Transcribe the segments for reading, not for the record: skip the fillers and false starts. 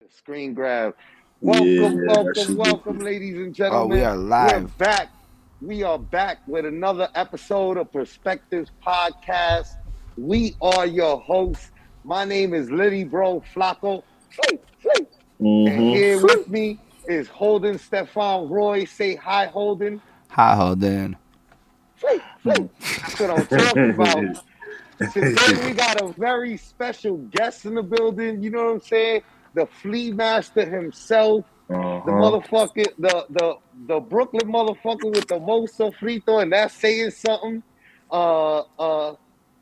Screen grab. Yeah, Welcome, that welcome, should be welcome, cool. ladies and Oh, we gentlemen. are We're live. back. We are back with another episode of Perspectives Podcast. We are your hosts. My name is Littyyy Bro Flacko. Flee, flee. And here Mm-hmm. with me is Holden Stephan Roy. Say hi, Holden. Hi, Holden. Flee, flee. That's what I'm talking about. Today we got a very special guest in the building. You know what I'm saying? The flea master himself, the Uh-huh. motherfucker, the Brooklyn motherfucker with the most sofrito, and that's saying something. Uh, uh,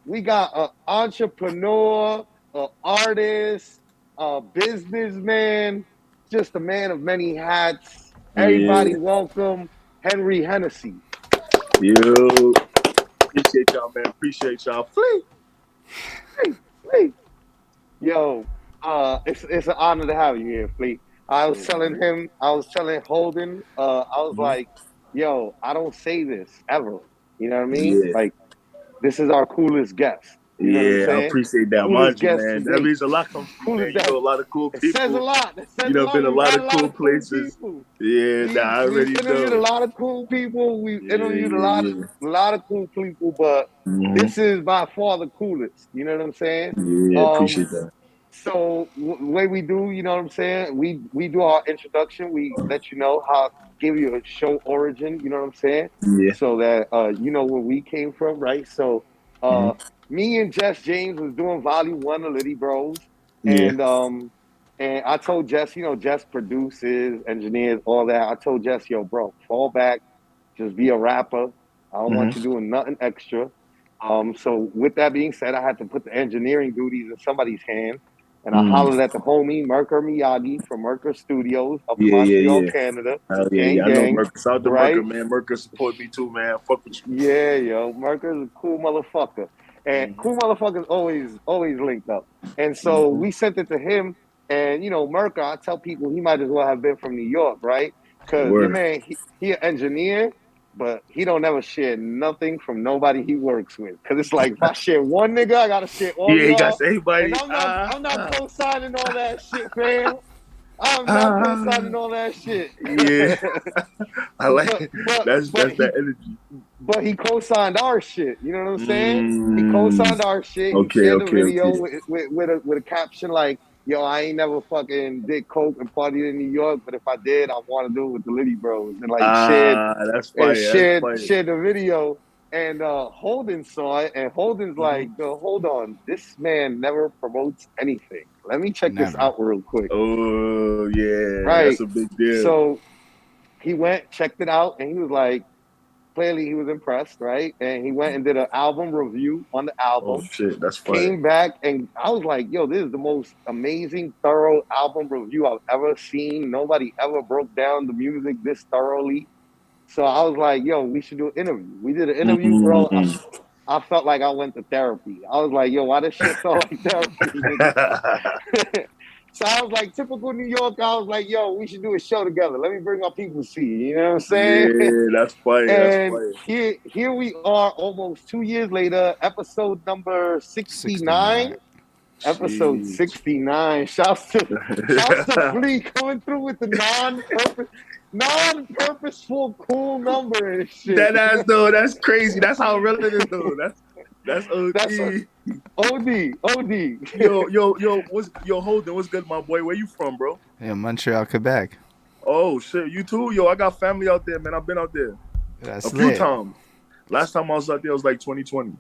we got an entrepreneur, an artist, a businessman, just a man of many hats. Everybody, Yeah. welcome Henry Hennessy. Yo. Appreciate y'all, man. Appreciate y'all. Flee. Hey, hey. Yo, it's an honor to have you here, Fleet. Shit, man. I was telling Holden, I was Mhm. like, yo, I don't say this ever. You know what I mean? Yeah. Like, this is our coolest guest. You know what I'm Yeah, I saying? appreciate that. Coolest Mind you, guest to man. That date. means a lot come from you, man. Coolest You that know a lot of cool it says a people. lot. It You says a know, lot. been a We've lot had a of lot cool of cool places. people. Yeah, nah, I We've already interviewed a know. lot of cool people. We've Yeah, interviewed yeah, yeah. a lot of cool people, but Mm-hmm. this is by far the coolest. You know what I'm saying? Yeah, Um, appreciate that. So the way we do, you know what I'm saying? We do our introduction. We let you know how give you a show origin. You know what I'm saying? Yeah. So that you know where we came from, right? So uh, Mm-hmm. me and Jess James was doing Volume One of Littyyy Bros, Yeah. and I told Jess, you know, Jess produces, engineers, all that. I told Jess, yo, bro, fall back, just be a rapper. I don't want you Mm-hmm. doing nothing extra. So with that being said, I had to put the engineering duties in somebody's hand. And I Mm. hollered at the homie Merker Miyagi from Merker Studios up in Yeah, yeah, Montreal, yeah. Canada. Hell yeah, Gang, yeah. I know gang, Merker. Shout out to Merker, right? man. Merker support me too, man. Fuck with Yeah, yo, Merker's a cool motherfucker. And you. cool motherfuckers always linked up. And so Mm-hmm. we sent it to him. And, you know, Merker, I tell people he might as well have been from New York, right? Because your Word. man, he an engineer, but he don't ever share nothing from nobody he works with. Because it's like, if I share one nigga, I got to share all Yeah, he got y'all. And everybody. I'm not co-signing all that shit, fam. I'm not co-signing Ah. all that shit. Yeah, I like but it. but That's but that he energy. but he co-signed our shit. You know what I'm saying? He Mm. co-signed our shit. He Okay, shared the okay, video okay. with a caption like, "Yo, I ain't never fucking did coke and partied in New York, but if I did, I want to do it with the Littyyy Bros." And like Ah, that's fire. That's fire. shared the video. And Holden saw it, and Holden's Hmm. like, "Yo, hold on, this man never promotes anything. Let me check this Never. out real quick." Oh yeah, that's Right. a big deal. So he went, checked it out, and he was like, clearly he was impressed, right? And he went and did an album review on the Oh album. shit, that's fire. Came back, and I was like, "Yo, this is the most amazing, thorough album review I've ever seen. Nobody ever broke down the music this thoroughly." So I was like, "Yo, we should do an interview." We did an interview, bro. Mm. I felt like I went to therapy. I was like, "Yo, why this shit felt like therapy, nigga?" So I was like, typical New York. I was like, "Yo, we should do a show together. Let me bring my people to see you." You know what I'm saying? Yeah, that's fire. That's And fire. here we are almost 2 years later, episode number 69. 69. Episode Jeez. 69. Shouts to Flea coming through with the non-purposeful cool number and shit. That ass though, that's crazy. That's how relative though. That's That's OG. OD. Yo, Holden, what's good, my boy? Where you from, bro? Yeah, Montreal, Quebec. Oh shit, you too? Yo, I got family out there, man. I've been out there a That's few lit. times. Last time I was out there was like 2020.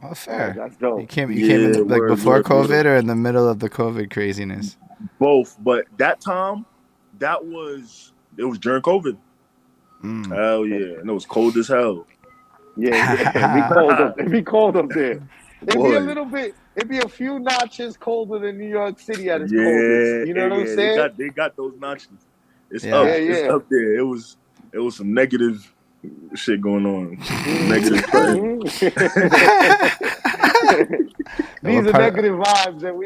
Oh, Oh, fair. that's You dope. came. You came in Yeah, the, like word, before word, word. COVID or in the middle of the COVID craziness. Both, but that time, it was during COVID. Mm. Hell yeah, and it was cold as hell. Yeah. It'd be cold up. It'd be cold up there. It'd be a Boy, little bit. It'd be a few notches colder than New York City at its coldest. yeah, You know what I'm yeah, they saying? got those notches. Yeah. It's Yeah. up there. It was some negative shit going on. Mm-hmm. Negative something. Mm-hmm. These are negative vibes, and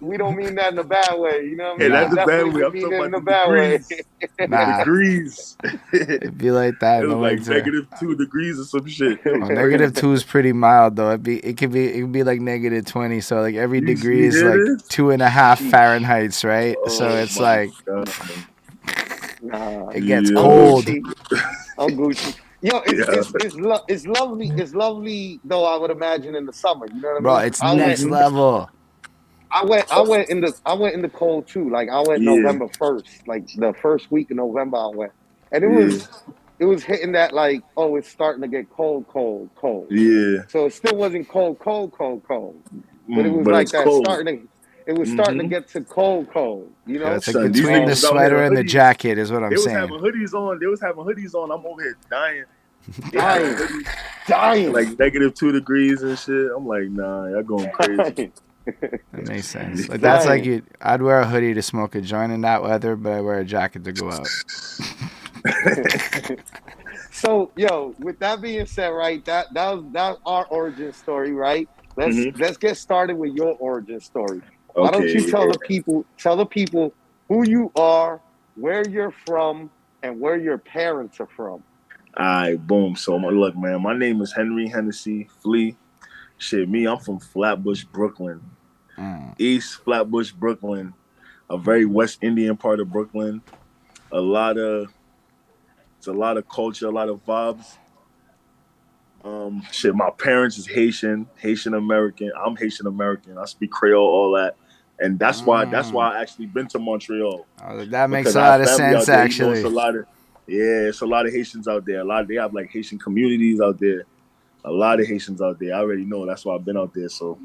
we don't mean that in a bad way. You know what I Hey, mean? that's We the bad definitely way. I'm mean talking it about in a the bad way. degrees. Nah. Degrees. It'd be like that It in the was like winter. -2 degrees or some shit. It was Well, crazy. -2 is pretty mild though. It could be like -20. So like every degree You is hear like this? 2.5 Sheesh. Fahrenheits, right? So Oh it's my like god. Nah, it gets Yeah. I'm cold. Gucci. I'm Gucci. Yo, Yeah. it's lovely. It's lovely though. I would imagine in the summer. You know what I Bro, mean? it's next level. I went in the cold too. Like I went Yeah. November 1st, like the first week of November I went. And Yeah. it was hitting that like, oh, it's starting to get cold. Yeah. So it still wasn't cold. But it was But like it's that cold. starting to get to cold, you Yeah, know? it's like Son, these between the niggas was out here sweater in and the hoodies. jacket is what I'm They was saying. having hoodies on. I'm over here dying. They had on Dying. hoodies Dying. like -2 degrees and shit. I'm like, nah, y'all going crazy. That makes sense. Like that's like Dying. I'd wear a hoodie to smoke a joint in that weather, but I wear a jacket to go out. So, yo, with that being said, right, that's our origin story, right? Let's get started with your origin story. Why don't you Okay. tell the people who you are, where you're from, and where your parents are from? All right, boom. So, look, man, my name is Henry Hennessy Flea. Shit, I'm from Flatbush, Brooklyn. East Flatbush, Brooklyn. A very West Indian part of Brooklyn. A lot of It's a lot of culture, a lot of vibes. Shit, my parents is Haitian American. I'm Haitian American. I speak Creole, all that, and that's why I actually been to Montreal That makes because a I have lot of family sense, out there. You know, actually. it's a lot of Haitians out there. They have like Haitian communities out there. A lot of Haitians out there. I already know. That's why I've been out there. So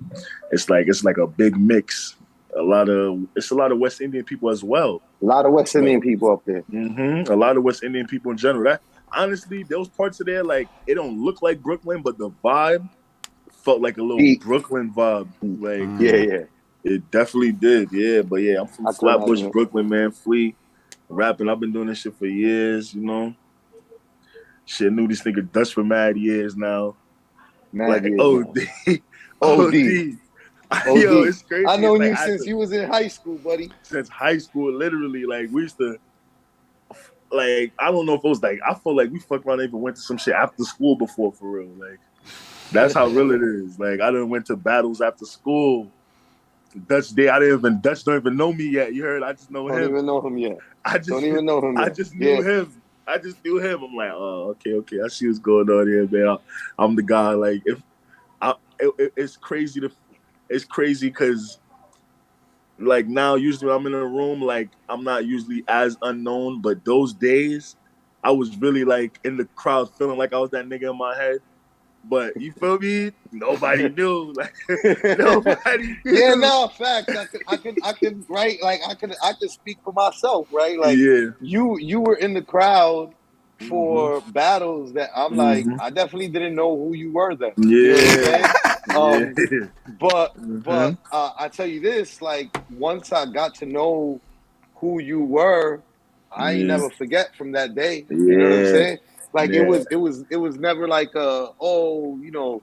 it's like a big mix. It's a lot of West Indian people as well. A lot of West Indian people up there. A lot of West Indian people in general. That honestly, those parts of there, like it don't look like Brooklyn, but the vibe felt like a little Deep. Brooklyn vibe. Like Yeah. it definitely did. Yeah, but yeah, I'm from I can Flatbush, imagine it. Brooklyn, man. Flea, rapping. I've been doing this shit for years. You know, shit. Knew this nigga Dutch for mad years now. Mad Like years now. OD, OD. Yo, it's crazy. I known It's you like since you was in high school, buddy. since high school, literally. Like we used to. Like I don't know if it was like I feel like we fucked around and even went to some shit after school before for real. Like that's how real it is. Like I done went to battles after school. Dutch don't even know me yet. You heard? I just know Don't him. even know him yet. I just Don't even know him I yet. just knew him. I'm like, oh, okay. I see what's going on here, man. I'm the guy. Like it's crazy it's crazy because like now usually when I'm in a room, like I'm not usually as unknown, but those days I was really like in the crowd feeling like I was that nigga in my head. But you feel me? Nobody knew. Like nobody knew. Yeah, no, facts. I could right, like I could speak for myself, right? Like Yeah. you were in the crowd Mm-hmm. for battles that I'm like, Mm-hmm. I definitely didn't know who you were then. You know what I'm Yeah. saying? Yeah. But Mm-hmm. I tell you this, like once I got to know who you were, I ain't Yeah. never forget from that day. You know what I'm Yeah. saying? Like Yeah. it was never like you know,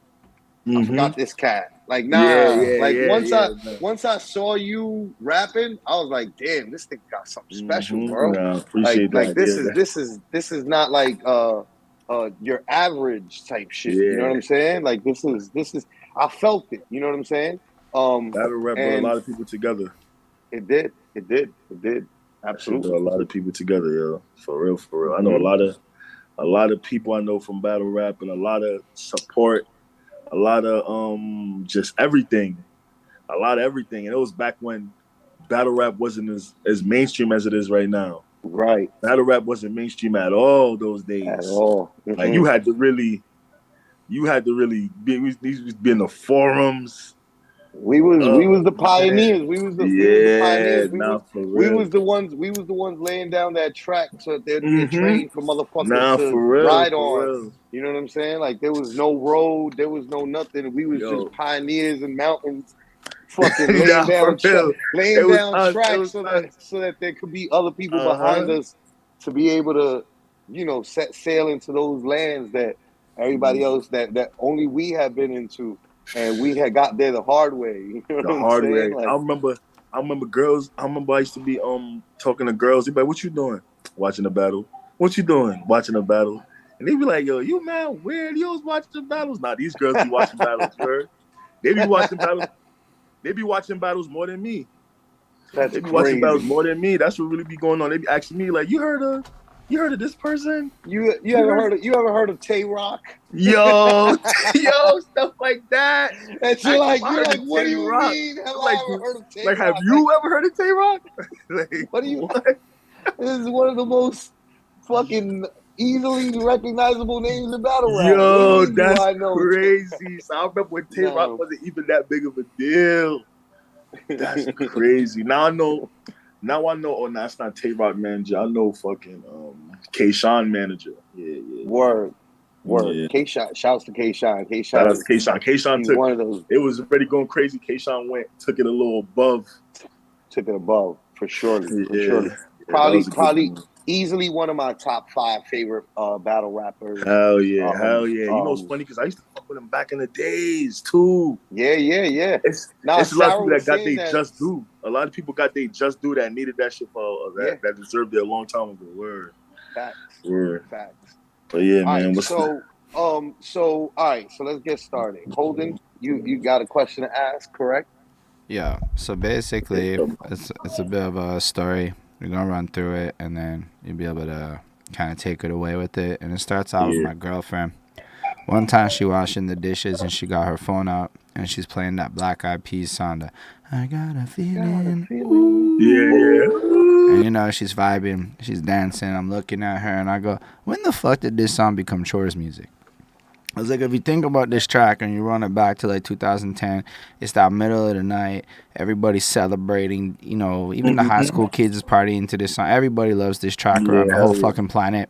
I Mm-hmm. forgot this cat. Like Yeah, nah. Like yeah. No. once I saw you rapping, I was like, damn, this thing got something special, Mm-hmm. bro. No, appreciate Like that. Yeah. this is not like your average type shit. You know what Yeah. I'm saying? Like this is I felt it. You know what I'm saying? Battle rap brought a And lot of people together. it did. That shit brought Absolutely. a lot of people together, yo. For real, for real. I know Mm-hmm. a lot of people I know from battle rap and a lot of support, a lot of just everything. A lot of everything. And it was back when battle rap wasn't as mainstream as it is right now. Right. Battle rap wasn't mainstream at all those At days. all. Like Mm-hmm. you had to really be in the forums. We was the Man. pioneers. We was the Yeah, pioneers. nah, for real. We was the ones laying down that track so that there'd be a Mm-hmm. train for motherfuckers Nah, to for real, ride for on. real. You know what I'm saying? Like there was no road, there was no nothing. We was just Yo. pioneers in mountains, fucking Nah, for real. It laying was down us. It tracks was us. so that there could be other people behind Uh-huh. us to be able to, you know, set sail into those lands that everybody else that only we have been into. and we had got there the hard way. You know The what I'm hard saying? way. Like, I remember girls. I remember I used to be talking to girls. They'd be like, "What you doing? Watching the battle. What you doing? Watching the battle." And they'd be like, "Yo, you man weird. You was watching the battles." Nah, these girls be watching battles. You heard? They be watching battles. They be watching battles more than me. that's They be watching battles crazy. more than me. That's what really be going on. They be asking me like, you heard of this person? You You ever heard heard of Tay Rock? yo, yo, stuff like that. And Ask if I you're heard like, of what do Tay you Rock. mean? Have I'm I ever heard of Tay like, have Rock? Like, you ever heard of Tay Rock? Like, what do you? what? This is one of the most fucking easily recognizable names in battle rap. What do you Yo, mean? Do that's I know? crazy. So I remember when Tay Rock No. wasn't even that big of a deal. That's crazy. Now I know. Now I know. Oh, no, that's not Tay Rock manager. I know fucking K Sean manager. Yeah, yeah, Word, word. yeah. K Shot, shouts to K Shot. K Shout Shot out to is K Sean. K Sean he's took one of those it was already going crazy. K Sean took it a little above. took it above for surely, for Yeah, surely. yeah, that was a good Probably one. easily one of my top 5 favorite battle rappers. Hell yeah, hell Um, yeah. You know it's um, funny because I used to fuck with him back in the days too. yeah. Now It's a lot of Sarah people was that got saying they that. just do. A lot of people got they just do that needed that shit for Yeah, that deserved it a long time ago. Word, facts, word. facts. But yeah, All right, man. so all right, so let's get started. Holden, you got a question to ask, correct? Yeah. So basically, it's a bit of a story. We're gonna run through it, and then you'll be able to kind of take it away with it. And it starts out with Yeah. my girlfriend. One time she washing the dishes and she got her phone out and she's playing that Black Eyed Peas song. I got a Got a feeling. feeling. Yeah, yeah. And you know, she's vibing, she's dancing. I'm looking at her and I go, when the fuck did this song become chores music? I was like, if you think about this track and you run it back to like 2010, it's that middle of the night. Everybody's celebrating. You know, even the high school kids is partying to this song. Everybody loves this track around Yeah, the whole hell yeah. fucking planet.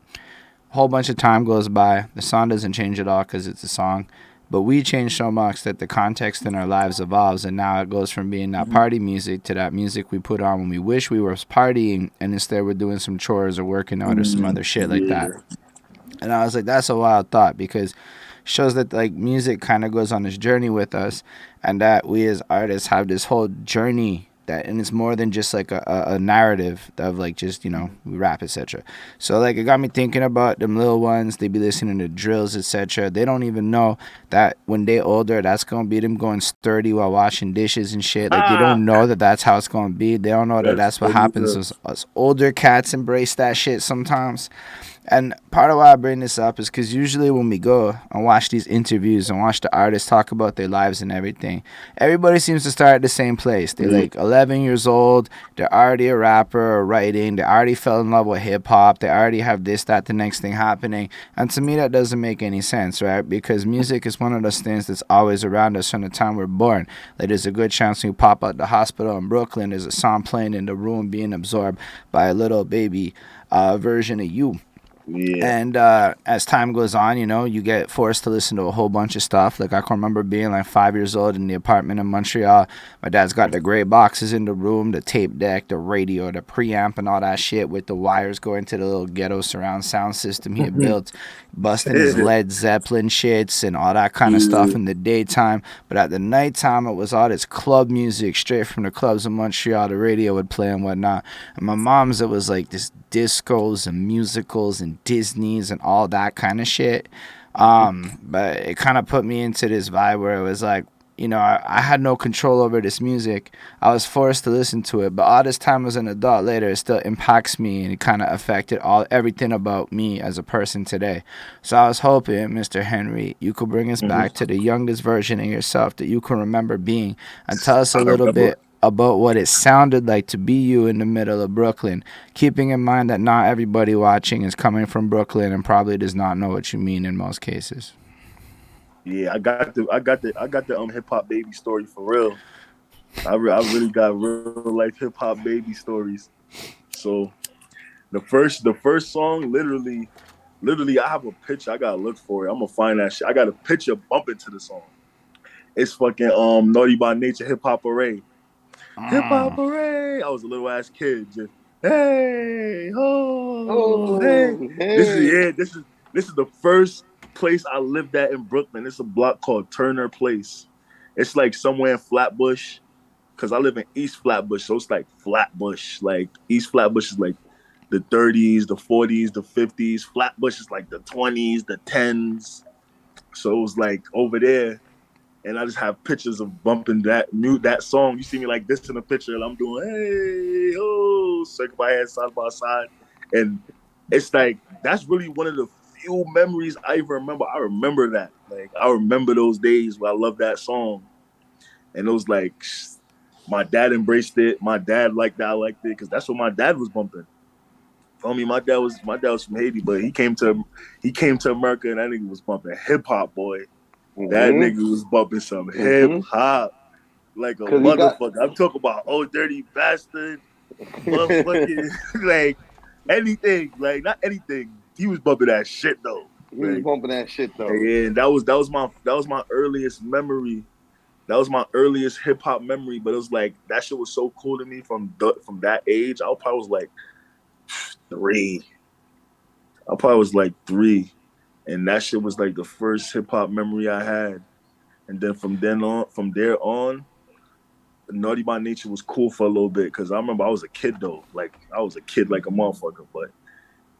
A whole bunch of time goes by. The song doesn't change at all because it's a song. But we change so much that the context in our lives evolves, and now it goes from being that party music to that music we put on when we wish we were partying, and instead we're doing some chores or working out or some other shit like that. Yeah. And I was like, that's a wild thought because it shows that like music kind of goes on this journey with us, and that we as artists have this whole journey that, and it's more than just like a narrative of like just, you know, we rap, etc. So like it got me thinking about them little ones. They be listening to drills, etc. They don't even know that when they older, that's gonna be them going sturdy while washing dishes and shit. Like they Ah, don't know that that's how it's gonna be. They don't know that that's that's what funny as happens. hell. Us older cats embrace that shit sometimes. And part of why I bring this up is because usually when we go and watch these interviews and watch the artists talk about their lives and everything, everybody seems to start at the same place. They're Yeah. like 11 years old, they're already a rapper or writing, they already fell in love with hip hop, they already have this, that, the next thing happening. And to me, that doesn't make any sense, right? Because music is one of those things that's always around us from the time we're born. Like there's a good chance when you pop out the hospital in Brooklyn, there's a song playing in the room being absorbed by a little baby version of you. Yeah. And as time goes on, you know, you get forced to listen to a whole bunch of stuff. Like I can remember being like 5 years old in the apartment in Montreal. My dad's got the gray boxes in the room, the tape deck, the radio, the preamp, and all that shit with the wires going to the little ghetto surround sound system he had built, busting his Led Zeppelin shits and all that kind of stuff Yeah. in the daytime. But at the nighttime, it was all this club music straight from the clubs in Montreal. The radio would play and whatnot. And my mom's, it was like this discos and musicals and Disney's and all that kind of shit. But it kind of put me into this vibe where it was like, you know, I had no control over this music. I was forced to listen to it, but all this time as an adult later, it still impacts me and it kind of affected everything about me as a person today. So I was hoping, Mr. Henry, you could bring us back to the youngest version of yourself that you can remember being and tell us a I little remember. bit about what it sounded like to be you in the middle of Brooklyn, keeping in mind that not everybody watching is coming from Brooklyn and probably does not know what you mean in most cases. Yeah, I got the hip hop baby story for real. I really got real life hip hop baby stories. So the first song, literally, I have a picture. I gotta look for it. I'm gonna find that shit. I got a picture bumping to the song. It's fucking Naughty by Nature Hip Hop Array. Hip Hop Mm. Array. I was a little ass kid, just hey ho hey. Oh, hey. This is the first place I lived at in Brooklyn. It's a block called Turner Place. It's like somewhere in Flatbush, because I live in East Flatbush, so it's like Flatbush. Like East Flatbush is like the 30s, the 40s, the 50s. Flatbush is like the 20s, the 10s. So it was like over there, and I just have pictures of bumping that song. You see me like this in a picture, and I'm doing hey oh, circle my head side by side, and it's like that's really one of the few memories I even remember. I remember that, like I remember those days where I loved that song, and it was like my dad embraced it. My dad liked that. I liked it because that's what my dad was bumping. For me, my dad was from Haiti, but he came to America, and that nigga was bumping hip hop, boy. That Mm-hmm. nigga was bumping some hip Mm-hmm. hop like a Cause he got. motherfucker. I'm talking about oh dirty bastard, motherfucking like anything, like not anything. He was bumping that shit though. He was Like bumping that shit though. and that was my earliest memory. That was my earliest hip hop memory. But it was like that shit was so cool to me from that age. I probably was like 3. I probably was like 3, and that shit was like the first hip hop memory I had. And then from there on, Naughty by Nature was cool for a little bit because I remember I was a kid though. Like I was a kid like a motherfucker, but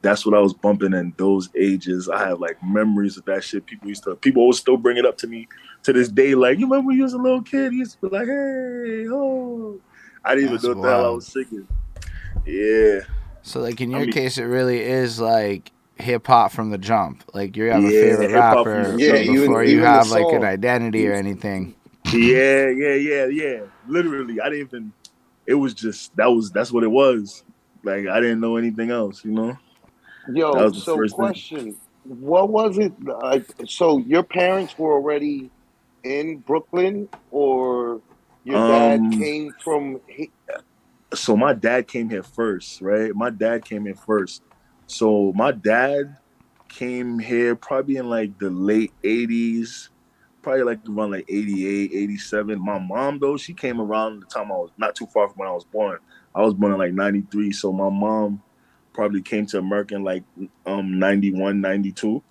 that's what I was bumping in those ages. I have like memories of that shit. People always still bring it up to me to this day. Like, you remember when you was a little kid? You used to be like, hey, oh. I didn't even That's know what the hell I wild. was singing. Yeah. So like in I your mean, case, it really is like hip hop from the jump. Like you have a yeah, favorite hip hop from the rapper Yeah, jump. You before feel you me? even the have like an song. identity or anything. Yeah. Literally, I didn't even. It was just that's what it was. Like I didn't know anything else. That Yo, was the so first thing. question. What was it like? So your parents were already in Brooklyn, or your dad Um, came from? so my dad came here first, right? My dad came here first. So my dad came here probably in like the late 80s, probably like around like 88, 87. My mom though, she came around the time I was not too far from when I was born. I was born in like 93, so my mom probably came to America in like 91, 92.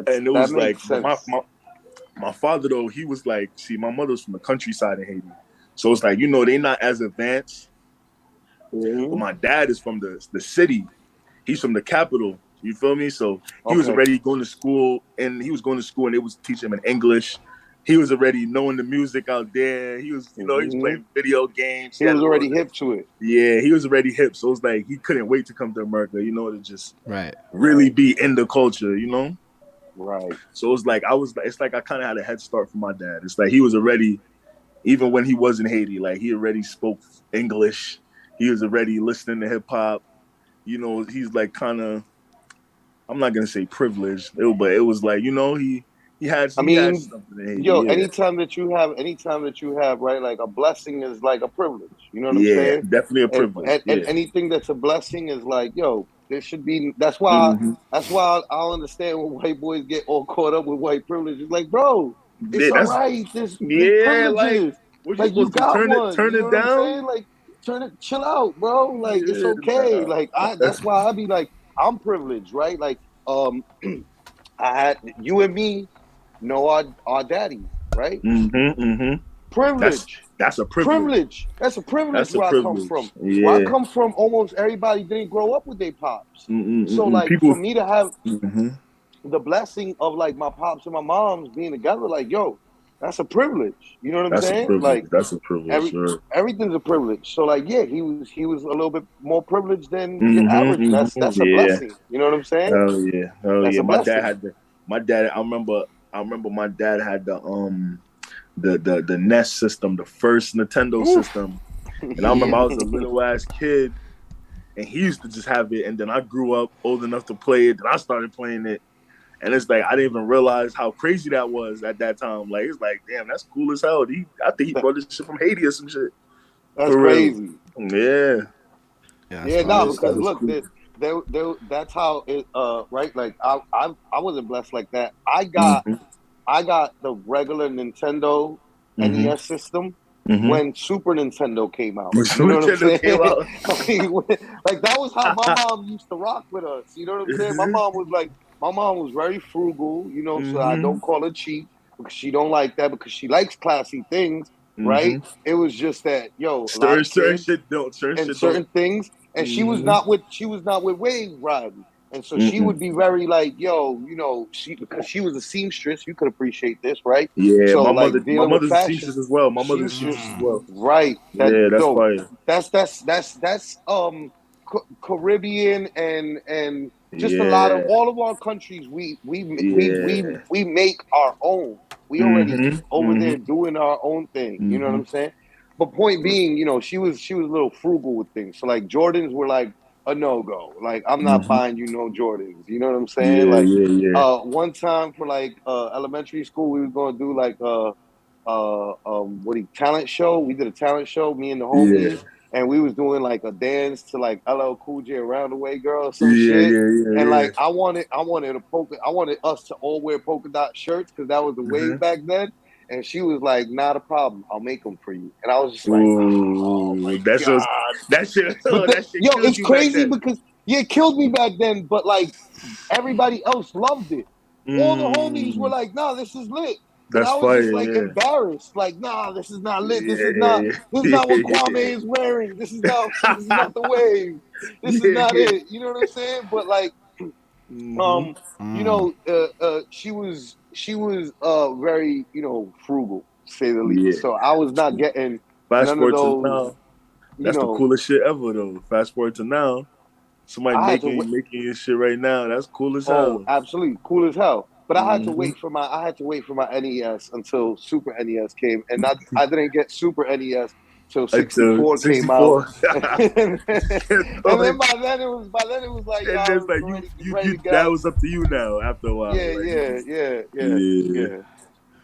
And it That was like, makes but my, sense. my my father though, he was like, see, my mother's from the countryside in Haiti. So it's like, they not as advanced. But Hmm. my dad is from the city. He's from the capital. You feel me? So he was Okay. already going to school, and he was going to school, and they was teaching him in English. He was already knowing the music out there. He was Hmm. playing video games. He He had was a little, already hip to it. yeah, he was already hip. So it's like he couldn't wait to come to America, to just Right. really be in the culture. Right. So it's like it's like I kind of had a head start from my dad. It's like he was already, even when he was in Haiti, like he already spoke English. He was already listening to hip hop. He's like kind of, I'm not gonna say privileged, but it was like, I he had mean, something in Haiti, yo, yeah. anytime that you have, right, like a blessing is like a privilege. You know what I'm Yeah, saying? definitely a privilege. And Yeah. anything that's a blessing is like, yo, there should be. That's why. Mm-hmm. That's why I'll understand when white boys get all caught up with white privilege. It's like, bro, it's Yeah, all right. There's yeah, like privileges. what you Like you supposed to got one. turn You know it what I'm down? saying? Like chill out, bro. Like it's Yeah, okay. nah. Like that's why I be like, I'm privileged, right? Like I had you and me know our daddies, right? Mm-hmm. That's Privilege. that's a privilege. Privilege. That's a privilege That's a where I come privilege. from. Where I Yeah. come from, almost everybody didn't grow up with their pops. So, Mm-mm-mm. like, for People. me to have Mm-hmm. the blessing of like my pops and my moms being together, like, yo, that's a privilege. You know what I'm That's a saying? privilege. Like, That's a privilege. every Sure. everything's a privilege. So, like, yeah, he was a little bit more privileged than your average, and Mm-hmm. that's a Yeah. blessing. You know what I'm saying? Hell yeah. Hell That's yeah. a blessing. My dad. I remember my dad had the NES system, the first Nintendo Oof. system. And I remember I was a little ass kid, and he used to just have it. And then I grew up old enough to play it. Then I started playing it, and it's like I didn't even realize how crazy that was at that time. Like it's like, damn, that's cool as hell. I think he brought this shit from Haiti or some shit. That's For real. crazy. Yeah, Yeah, that's Yeah, wild no, as that because hell. was look, cool. that's how it right. Like I wasn't blessed like that. Mm-hmm. I got the regular Nintendo Mm-hmm. NES system Mm-hmm. when Super Nintendo came out. When You know what I'm Nintendo saying? came out. Like that was how my mom used to rock with us. You know what I'm saying? Mm-hmm. My mom was very frugal. You know, so I Mm-hmm. don't call her cheap. because she don't like that, because she likes classy things, right? Mm-hmm. It was just that, yo, a lot of Certain kids shit don't. Certain and shit don't. certain things, and she was Mm-hmm. not with Wave Rowdy. And so she Mm-mm. would be very like, yo, she, because she was a seamstress, you could appreciate this, right? Yeah, So my like dealing with mother's a fashion, seamstress as well. My mother's a seamstress, seamstress as well. right? That Yeah, that's yo, fire. that's Caribbean and just a lot of Yeah, all of our countries. yeah. We make our own. We already Mm-hmm. over there Mm-hmm. doing our own thing. You know what Mm-hmm. I'm saying? But point being, she was a little frugal with things. So like Jordans were like a no go. Like I'm not Mm-hmm. buying you no Jordans. You know what I'm saying? Yeah, Like yeah, yeah. one time for like elementary school, we was gonna do like talent show. We did a talent show, me and the Yeah. homies, and we was doing like a dance to like LL Cool J Around the Way Girl or some Yeah, shit. yeah, yeah, And yeah. like I wanted us to all wear polka dot shirts because that was the Mm-hmm. wave back then. And she was like, "Not a problem, I'll make them for you." And I was just like, "Oh Ooh, my that's just god!" that shit. But That shit yo, killed it's you back crazy then. because yeah, it killed me back then. But like everybody else loved it. All the homies were Mm, like, "Nah, this is lit." And that's I was just fire. like Yeah, embarrassed, like, "Nah, this is not lit. yeah, This is yeah, not what Kwame is wearing. This is not the wave. This is yeah, not yeah. it." You know what I'm saying? But like, Mm-hmm. um, Mm. she was very frugal, to say the least. Yeah. So I was not getting Fast none of forward to those. now. You That's the know, coolest shit ever, though. Fast forward to now. Somebody I had to. making your shit right now. That's cool as Oh, hell. absolutely, cool as hell. But Mm-hmm. I had to wait for my NES until Super NES came, and I didn't get Super NES till Until 64 came out, 64. and then by then it was like And y'all just was like ready to get that out. was up to you now after a while. Yeah, Like you yeah, just yeah, yeah, yeah, yeah.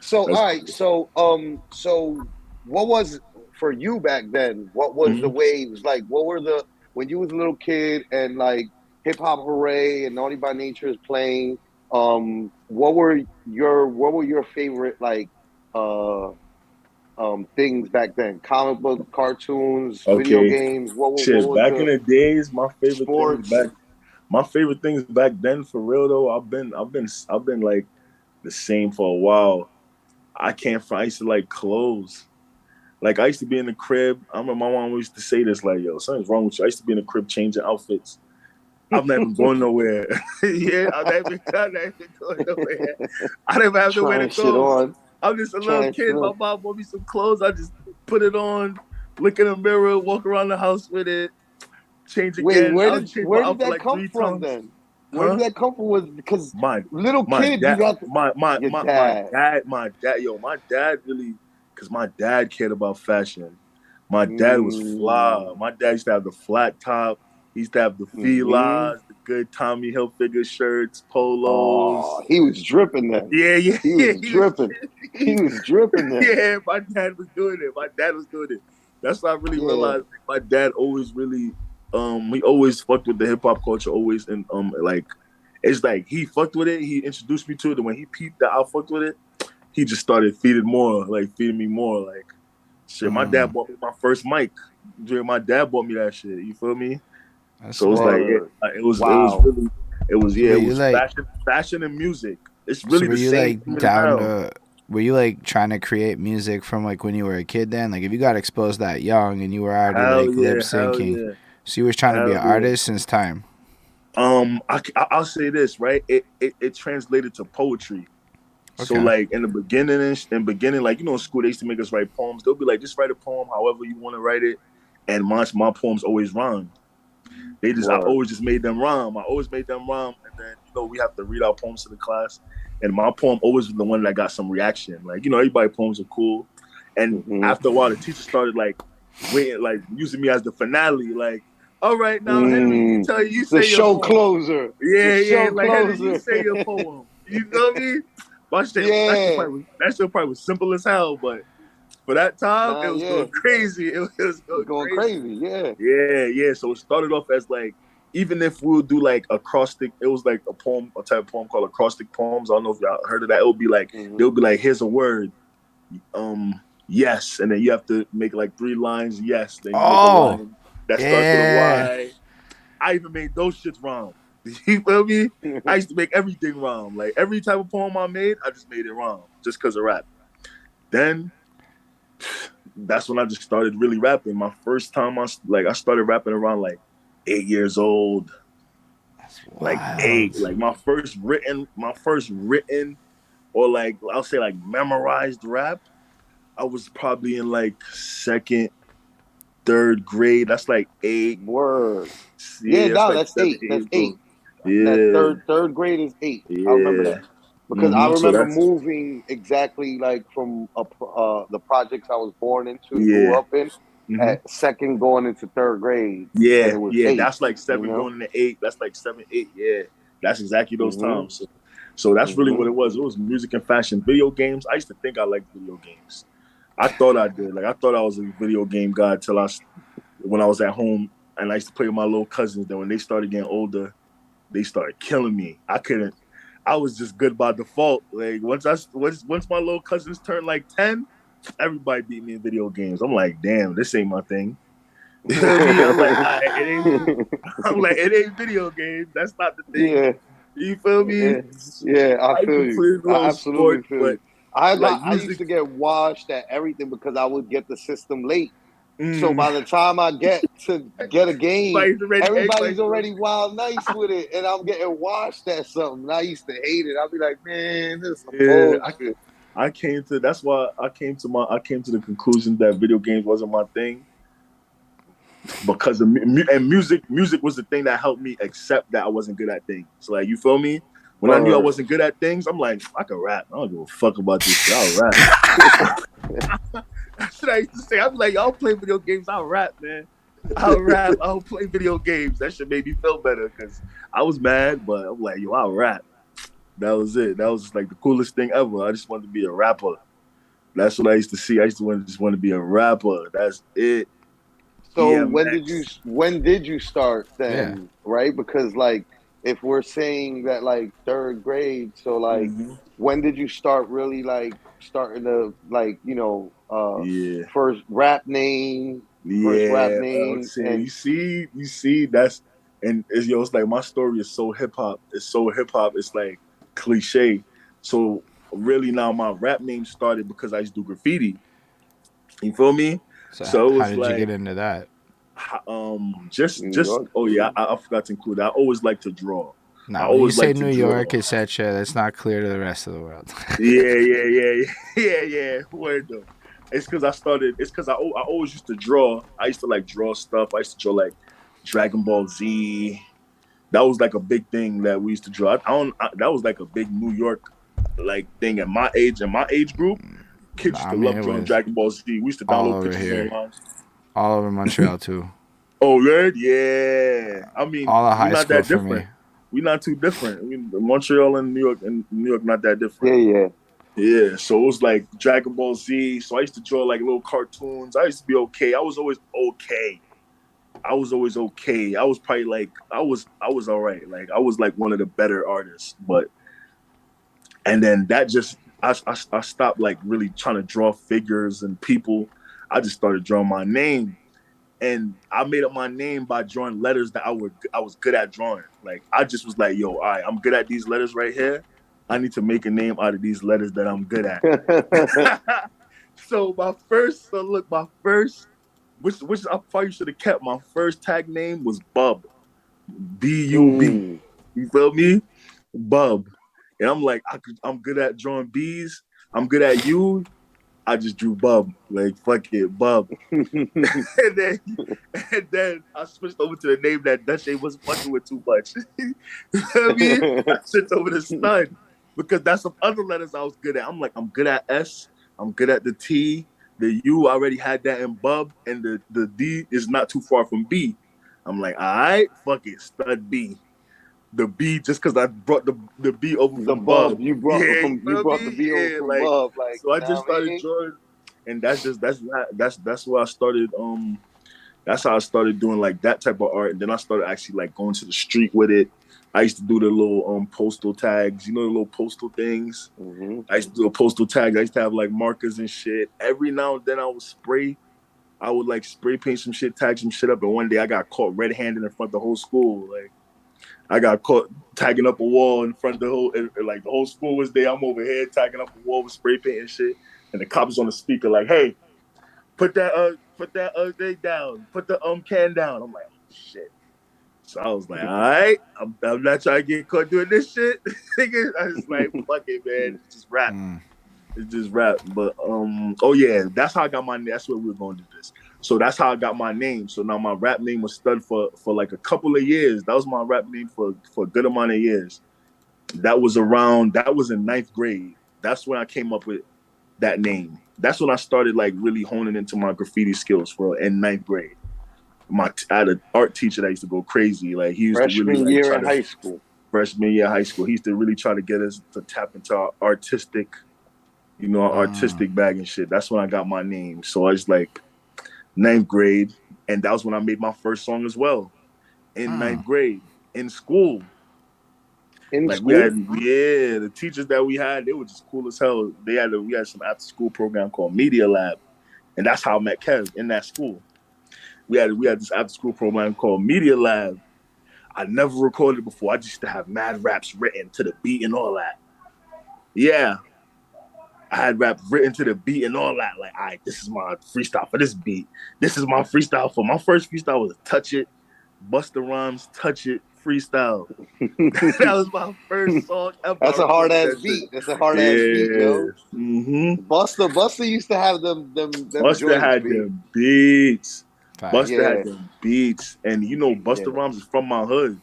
So that's all right, cool. so what was for you back then? What was the Mhm. waves like? What were the when you was a little kid and like Hip Hop Hooray and Naughty by Nature is playing? What were your favorite like uh things back then? Comic book, cartoons, video Okay. games. What Shit, was back in the the days, sports? my favorite things back then for real though, I've been like the same for a while. I can't find I used to like clothes. Like I used to be in the crib. I remember my mom used to say this, like, yo, something's wrong with you. I used to be in the crib changing outfits. I'm not even going nowhere. Yeah, I'm not even going nowhere. I don't even have nowhere to Trying shit go. on, I'm just a little trying shit kid. My on. mom bought me some clothes. I just put it on, look in the mirror, walk around the house with it, change Wait, again. I'll change my where did outfit that like come three from times. then? Where did Huh? that come from? Was because My little my kid, you dad got your dad. my dad really because my dad cared about fashion. My dad was fly. Mm, My dad used to have the flat top. He used to have the hmm. filas, the good Tommy Hilfiger shirts, polos. Oh, he was dripping then. Yeah, yeah, He yeah. was dripping. He was dripping then. Yeah, my dad was doing it. My dad was doing it. That's why I really Yeah. realized like, my dad always really he always fucked with the hip hop culture always and like it's like he fucked with it, he introduced me to it, and when he peeped that I fucked with it, he just started feeding me more. Like shit, my dad Mm. bought me my first mic. My dad bought me that shit. You feel me? That's So it's lit. like Word. it was Wow. really So were it you was like fashion and music. It's so really were the you same like thing as down now. to were you like trying to create music from like when you were a kid then? Like if you got exposed that young and you were already like lip Hell syncing, yeah, so you was trying to be hell an yeah. artist since time. I'll say this right. It translated to poetry. So Okay. like in beginning, like in school they used to make us write poems. They'll be like, just write a poem however you want to write it, and my poems always rhymed. I Word. always just made them rhyme. I always made them rhyme, and then we have to read our poems to the class, and my poem always was the one that got some reaction. Like everybody poems are cool, and Hmm. after a while the teacher started like waiting, like using me as the finale. Like, all right, now Henry, Mm. you The say your show poem. closer. The Yeah, yeah. show Like Henry, you closer. say your poem. You feel me? Yeah. That shit probably was simple as hell, but for that time, it Nah, was yeah. going crazy. It was It's going going crazy. crazy. Yeah. Yeah, yeah. So it started off as like, even if we would do like acrostic, it was like a type of poem called acrostic poems. I don't know if y'all heard of that. It would be like, Hmm. they'll be like, here's a word, yes, and then you have to make like three lines, yes, then you make a Oh, line that starts with a yeah. Y. I even made those shits rhyme. You feel me? I used to make everything rhyme. Like every type of poem I made, I just made it rhyme just because of rap. Then that's when I just started really rapping. My first time I started rapping around like 8 years old, That's like eight. wild. Like my first written or like I'll say like memorized rap. I was probably in like second, third grade. That's like eight. Word. Yeah, Yeah, that's no, like that's seven, eight. eight That's years eight. old. That Yeah, third grade is eight. I remember yeah. that because I So remember that's moving exactly like from the projects I was born into and grew yeah. up in hmm at second going into third grade, and Yeah, it was yeah, eight. that's like You seven know. going into eight. That's like seven, eight. Yeah, that's exactly those Mhm. times. So that's really what Mhm. it was. It was music and fashion. Video games. I used to think I liked video games. I thought I did. Like I thought I was a video game guy till when I was at home and I used to play with my little cousins. Then when they started getting older, they started killing me. I couldn't. I was just good by default. Like once my little cousins turned like 10, everybody beat me in video games. I'm like, damn, this ain't my thing. You know what I mean? I'm like, it ain't. I'm like, it ain't video games. That's not the thing. Yeah. You feel me? Yeah, yeah, I I used feel to you. play a I little absolutely sport, feel but you. I like got I used music. to get washed at everything because I would get the system late. So Mm, by the time I get to get a game, everybody's everybody's already. already wild nice with it, and I'm getting washed at something. And I used to hate it. I'd be like, man, this is some Yeah, bullshit. I came to. That's why I came to the conclusion that video games wasn't my thing because music was the thing that helped me accept that I wasn't good at things. So like you feel me? When I knew I Word. wasn't good at things, I'm like, I can rap. I don't give a fuck about this shit. I'll rap. That's what I used to say. I'm like, y'all play video games, I'll rap, man. I'll rap, I'll play video games. That shit made me feel better because I was mad, but I'm like, yo, I'll rap. That was it. That was like the coolest thing ever. I just wanted to be a rapper. That's what I used to see. I used to just want to be a rapper. That's it. So DMX. when did you start Yeah. then, right? Because like if we're saying that like third grade, so like hmm when did you start really like starting to like, Yeah. first rap Yeah. I'm name saying, and you see, and it's like my story is so hip hop. It's so hip hop. It's like cliche. So really now my rap name started because I used to do graffiti. You feel me? So So it how was did you get like into that? New just York? oh yeah, I forgot to include that. I always like to draw. I Now, when you always say like to New York, draw. etc., that's not clear to the rest of the world. Yeah. Yeah. Word though. It's because I started. It's because I always used to draw. I used to like draw stuff. I used to draw like Dragon Ball Z. That was like a big thing that we used to draw. That was like a big New York like thing at my age and my age group. Kids used I to mean, love it drawing was Dragon Ball Z. We used to all download over pictures here, online. all over Montreal too. Oh, good. Yeah. I mean, All of we high not school that for me. different. We not too different. I mean, Montreal and New York not that different. Yeah, yeah. Yeah, so it was like Dragon Ball Z. So I used to draw like little cartoons. I used to be okay. I was always okay. I was always okay. I was probably like I was all right. Like I was like one of the better artists. But and then that just I stopped like really trying to draw figures and people. I just started drawing my name, and I made up my name by drawing letters that I was good at drawing. Like I just was like, yo, all right, I'm good at these letters right here. I need to make a name out of these letters that I'm good at. My first, which I probably should have kept. My first tag name was Bub, Bub. Mm. You feel me, Bub? And I'm like, I'm good at drawing bees. I'm good at you. I just drew Bub. Like fuck it, Bub. and then and then I switched over to the name that Dutch wasn't fucking with too much. You know what I mean? I switched over to Stud because that's some other letters I was good at. I'm like, I'm good at S, I'm good at the T, the U I already had that in Bub, and the D is not too far from B. I'm like, all right, fuck it, Stud B. The B just because I brought the B over The from Bub. Bub Yeah, you you feel brought the me? Beal Yeah, from like Bub, like so I you know just what I started mean? drawing, and that's where I started. That's how I started doing like that type of art, and then I started actually like going to the street with it. I used to do the little postal tags, you know, the little postal things. Hmm. I used to do a postal tag. I used to have like markers and shit. Every now and then I would like spray paint some shit, tag some shit up, and one day I got caught red handed in front of the whole school. Like I got caught tagging up a wall in front of the whole, like the whole school was there. I'm over here tagging up a wall with spray paint and shit. And the cops on the speaker like, hey, put that thing down. Put the can down. I'm like, oh, shit. So I was like, all right, I'm not trying to get caught doing this shit. I was like, fuck it, man. It's just rap. It's just rap. But oh yeah, that's how I got my name. That's where we were going to do this. So that's how I got my name. So now my rap name was Stud for like a couple of years. That was my rap name for a good amount of years. That was in ninth grade. That's when I came up with that name. That's when I started like really honing into my graffiti skills in ninth grade. I had an art teacher that used to go crazy. Like he used to really Freshman like year try in to high school. freshman year of high school. He used to really try to get us to tap into our artistic, our artistic bag and shit. That's when I got my name. So I was like ninth grade, and that was when I made my first song as well. In ninth grade, in school. In Like school? the teachers that we had, they were just cool as hell. We had some after school program called Media Lab, and that's how I met Kev in that school. We had this after school program called Media Lab. I never recorded before. I just used to have mad raps written to the beat and all that. Yeah. I had rap written to the beat and all that. Like, all right, this is my freestyle for this beat. This is my freestyle for my first freestyle was Touch It, Busta Rhymes, Touch It, freestyle. That was my first song ever. That's a hard ass beat. That's a hard ass beat, yo. Busta used to have them Busta joints, had B. them beats. Busta Yeah. had them beats. And Busta Rhymes is from my hood.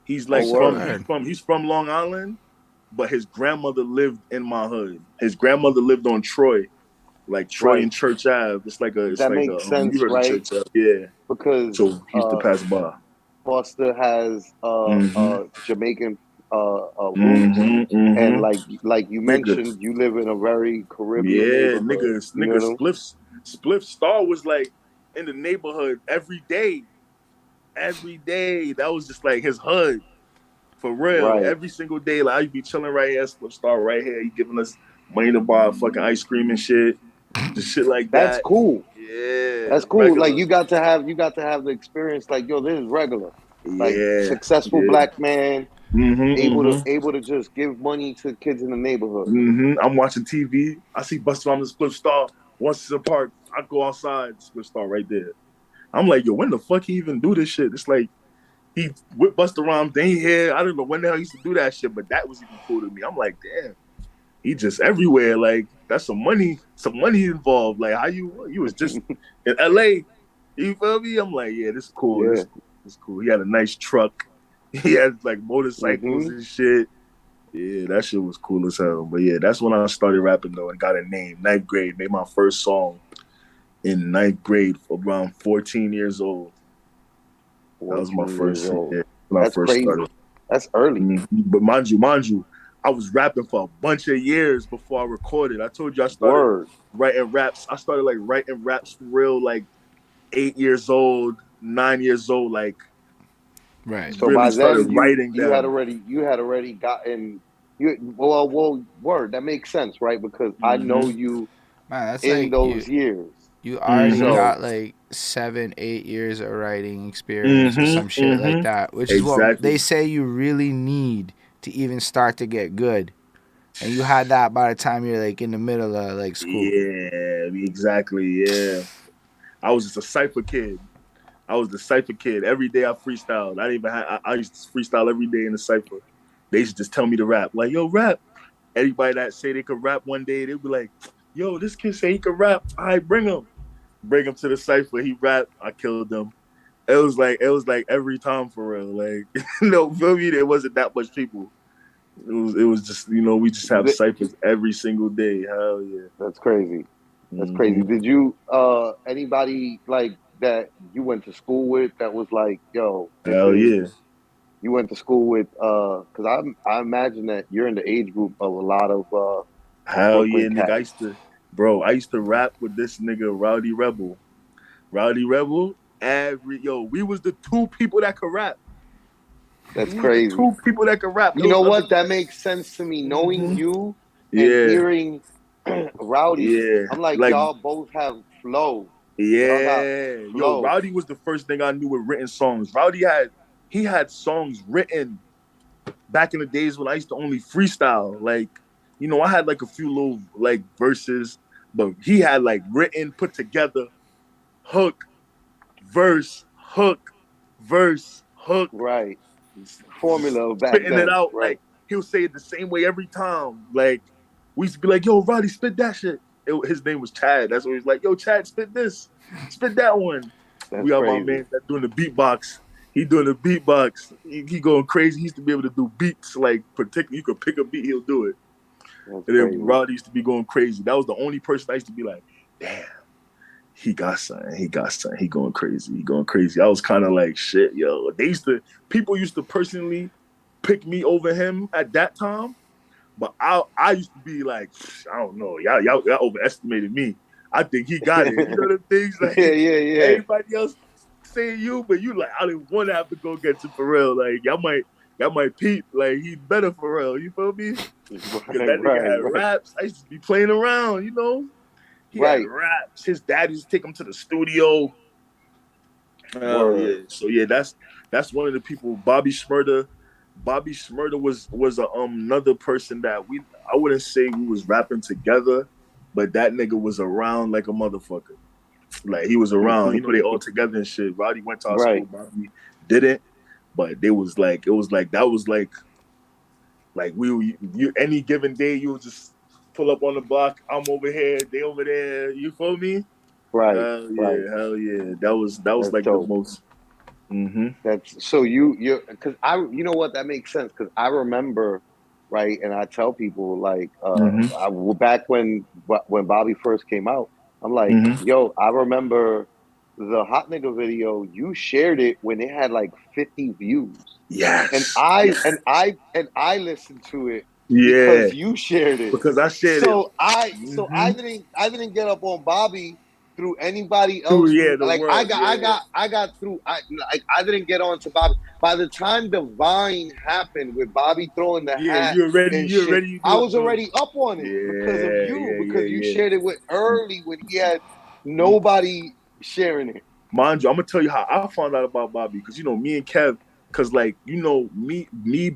He's like word. he's from Long Island, but his grandmother lived in my hood. His grandmother lived on Troy, like Troy and Church Ave. That makes sense, you heard of right? Church Ave, yeah. Because So he used to pass by. Busta has Jamaican roots, and Mm-hmm. like you Nigga, mentioned, you live in a very Caribbean yeah, neighborhood. nigga, Spliff Star was like in the neighborhood every day. Every day. That was just like his hood. For real. Right. Every single day. Like I'd be chilling right here, Spliff Star right here. He giving us money to buy fucking ice cream and shit. Just shit like That's that. cool. Yeah. That's cool. Like Regular. you got to have the experience. Like yo, this is regular. Like Yeah. successful Yeah. black man able to just give money to kids in the neighborhood. I'm watching TV. I see Busta on the Spliff Star. Once it's a park, I go outside, Spliff Star right there. I'm like, yo, when the fuck he even do this shit? It's like he with Busta Rhymes, then he here. I don't know when the hell he used to do that shit, but that was even cool to me. I'm like, damn, he just everywhere. Like that's some money involved. Like how you was just in LA. You feel me? I'm like, yeah, this is cool. Yeah. This is cool. He had a nice truck. He had like motorcycles and shit. Yeah, that shit was cool as hell. But yeah, that's when I started rapping though and got a name. Ninth grade, made my first song in ninth grade, around 14 years old. That was my 14 first years old. yeah, when I That's first crazy. started. That's early. But mind you, I was rapping for a bunch of years before I recorded. I told you I started Word. writing raps. I started like writing raps for real, like 8 years old, 9 years old, like Right. So really by started then writing you had them. already gotten word, that makes sense, right? Because I know Mm-hmm. you Man, that's in like those years. you already So got like 7, 8 years of writing experience or some Mm-hmm. shit like Mm-hmm. that, which is what Exactly. they say you really need to even start to get good. And you had that by the time you're like in the middle of like school. Yeah, exactly. Yeah. I was just a cipher kid. I was the cipher kid. Every day I freestyled. I didn't even have, I used to freestyle every day in the cipher. They used to just tell me to rap. Like, yo, rap. Everybody that say they could rap one day, they'd be like, yo, this kid say he could rap. All right, bring him. Bring him to the cipher. He rapped. I killed him. It was like every time for real. Like, no, feel me? There wasn't that much people. It was just, we just have th- ciphers every single day. Hell yeah. that's crazy. That's crazy. Mm-hmm. Did you anybody like that you went to school with that was like, yo, this Hell is yeah. you went to school with because I imagine that you're in the age group of a lot of Hell yeah, Brooklyn nigga. cats. I used to rap with this nigga Rowdy Rebel. Rowdy Rebel, we was the two people that could rap. That's We was the crazy. two people that could rap. You Those know other what? That cats. makes sense to me. Knowing Mm-hmm. you and Yeah, hearing Rowdy, yeah. I'm like, Like, y'all both have flow. Y'all got yeah. Yo, flow. Rowdy was the first thing I knew with written songs. Rowdy had he had songs written back in the days when I used to only freestyle. Like, you know, I had like a few little like verses, but he had like written, put together, hook, verse, hook, verse, hook, Right. Formula back spitting it then. out. Right. Like he'll say it the same way every time. Like we used to be like, "Yo, Roddy, spit that shit." His name was Chad. That's what he's like. Yo, Chad, spit this, spit that one. That's We got my crazy. man that doing the beatbox. He doing the beatbox. He going crazy. He used to be able to do beats like particular. You could pick a beat, he'll do it. That's And then crazy. Roddy used to be going crazy. That was the only person I used to be like, damn, he got something. He got something. He going crazy. He going crazy. I was kind of like, shit, yo. People used to personally pick me over him at that time. But I used to be like, I don't know, y'all overestimated me. I think he got it. You know the things like Yeah, yeah, yeah. everybody else saying you, but you like I didn't want to have to go get you for real. Like y'all might peep like he's better for real. You feel me? Because Right, that nigga right, had right. raps. I used to be playing around. You know, he had Right. raps. His dad used to take him to the studio. Hell Word. yeah. So yeah, that's one of the people. Bobby Shmurda was another person that I wouldn't say we was rapping together, but that nigga was around like a motherfucker. Like he was around. You know, they all together and shit. Rowdy went to our school, Right. Bobby didn't. But they was like it was like that was like you any given day you would just pull up on the block. I'm over here, they over there. You feel me? Right. Hell Right. yeah, hell yeah. That was That's like the dope. most. Mm-hmm. That's so you're because I you know what that makes sense because I remember right and I tell people like Mm-hmm. back when Bobby first came out I'm like Mm-hmm. yo I remember the hot nigga video you shared it when it had like 50 views and Yes. I Yes. and I and I listened to it Yeah. because you shared it Because I shared it. so I Mm-hmm. didn't get up on Bobby through anybody Through else through the like I world. got I Yeah. got I got through I didn't get on to Bobby by the time the Vine happened with Bobby throwing the Yeah. hat and You shit already I knew, was already up on it because of Yeah. you Yeah. Yeah. because you Yeah. shared it with early when he had nobody sharing it. Mind you, I'm gonna tell you how I found out about Bobby because you know me and Kev, because like you know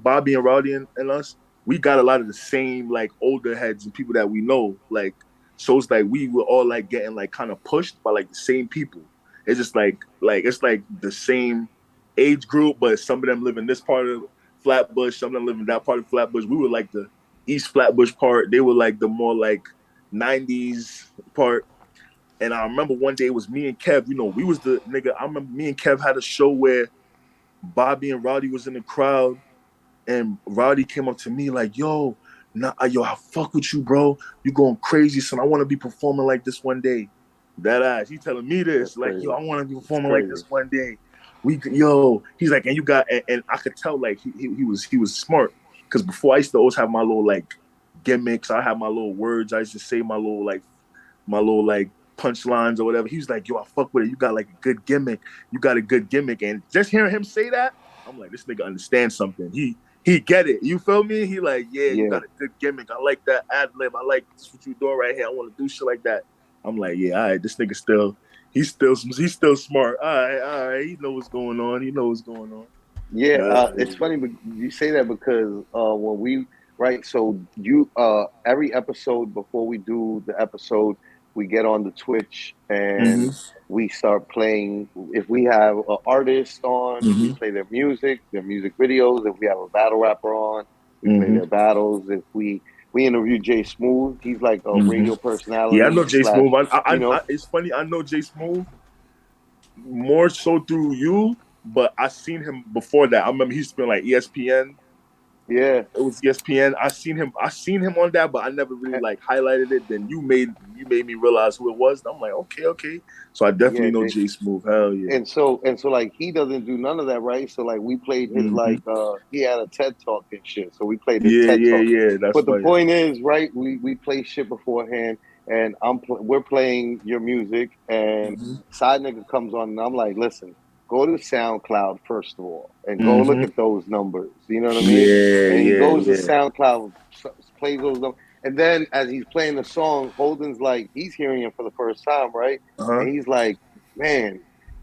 Bobby and Rowdy and us, we got a lot of the same like older heads and people that we know. Like so, it's like we were all like getting like kind of pushed by like the same people. It's just like it's like the same age group, but some of them live in this part of Flatbush, some of them live in that part of Flatbush. We were like the East Flatbush part. They were like the more like '90s part. And I remember one day it was me and Kev. You know, we was the nigga. I remember me and Kev had a show where Bobby and Rowdy was in the crowd, and Rowdy came up to me like, "Yo, nah, yo, I fuck with you, bro. You going crazy, son. I want to be performing like this one day." That ass. He telling me That's this, like, "Yo, crazy. I want to be That's performing like crazy. this one day." Yo, he's like, and you got, and I could tell like he was smart because before I used to always have my little like gimmicks. I had my little words. I used to say my little like punchlines or whatever. He was like, "Yo, I fuck with it. You got like a good gimmick. You got a good gimmick." And just hearing him say that, I'm like, this nigga understands something. He get it. You feel me? He like, yeah, you Yeah. got a good gimmick. I like that ad lib. I like this what you doing right here. I want to do shit like that. I'm like, yeah, all right. This nigga he's still smart. All right. He know what's going on. He know what's going on. Yeah, Uh, it's funny you say that because when we right, so you every episode before we do the episode, we get on the Twitch mm-hmm, and we start playing. If we have an artist on, we mm-hmm, play their music videos. If we have a battle rapper on, we play mm-hmm, their battles. If we interview Jay Smooth, he's like a mm-hmm. radio Yeah, I know personality Jay slash, Smooth. you know, It's funny. I know Jay Smooth more so through you, but I seen him before that. I remember he used to be on like ESPN. yeah. It was ESPN. I seen him on that, but I never really like highlighted it. Then you made me realize who it was. And I'm like, okay, okay. So I Yeah, definitely know Jay. Jay Smooth. Hell yeah. And so like he doesn't do none of that, right? So like we played his Mm-hmm. like he had a TED talk and shit. So we played his Yeah, TED yeah, talk. yeah. That's But the funny. point is, right? We play shit beforehand, and we're playing your music, and Mm-hmm. side nigga comes on, and I'm like, listen, go to SoundCloud first of all, and go look Mm-hmm. at those numbers. You know what I mean? Yeah, And he yeah, goes to yeah. SoundCloud, plays those numbers, and then as he's playing the song, Holden's like, he's hearing it for the first time, right? Uh huh. And he's like, man.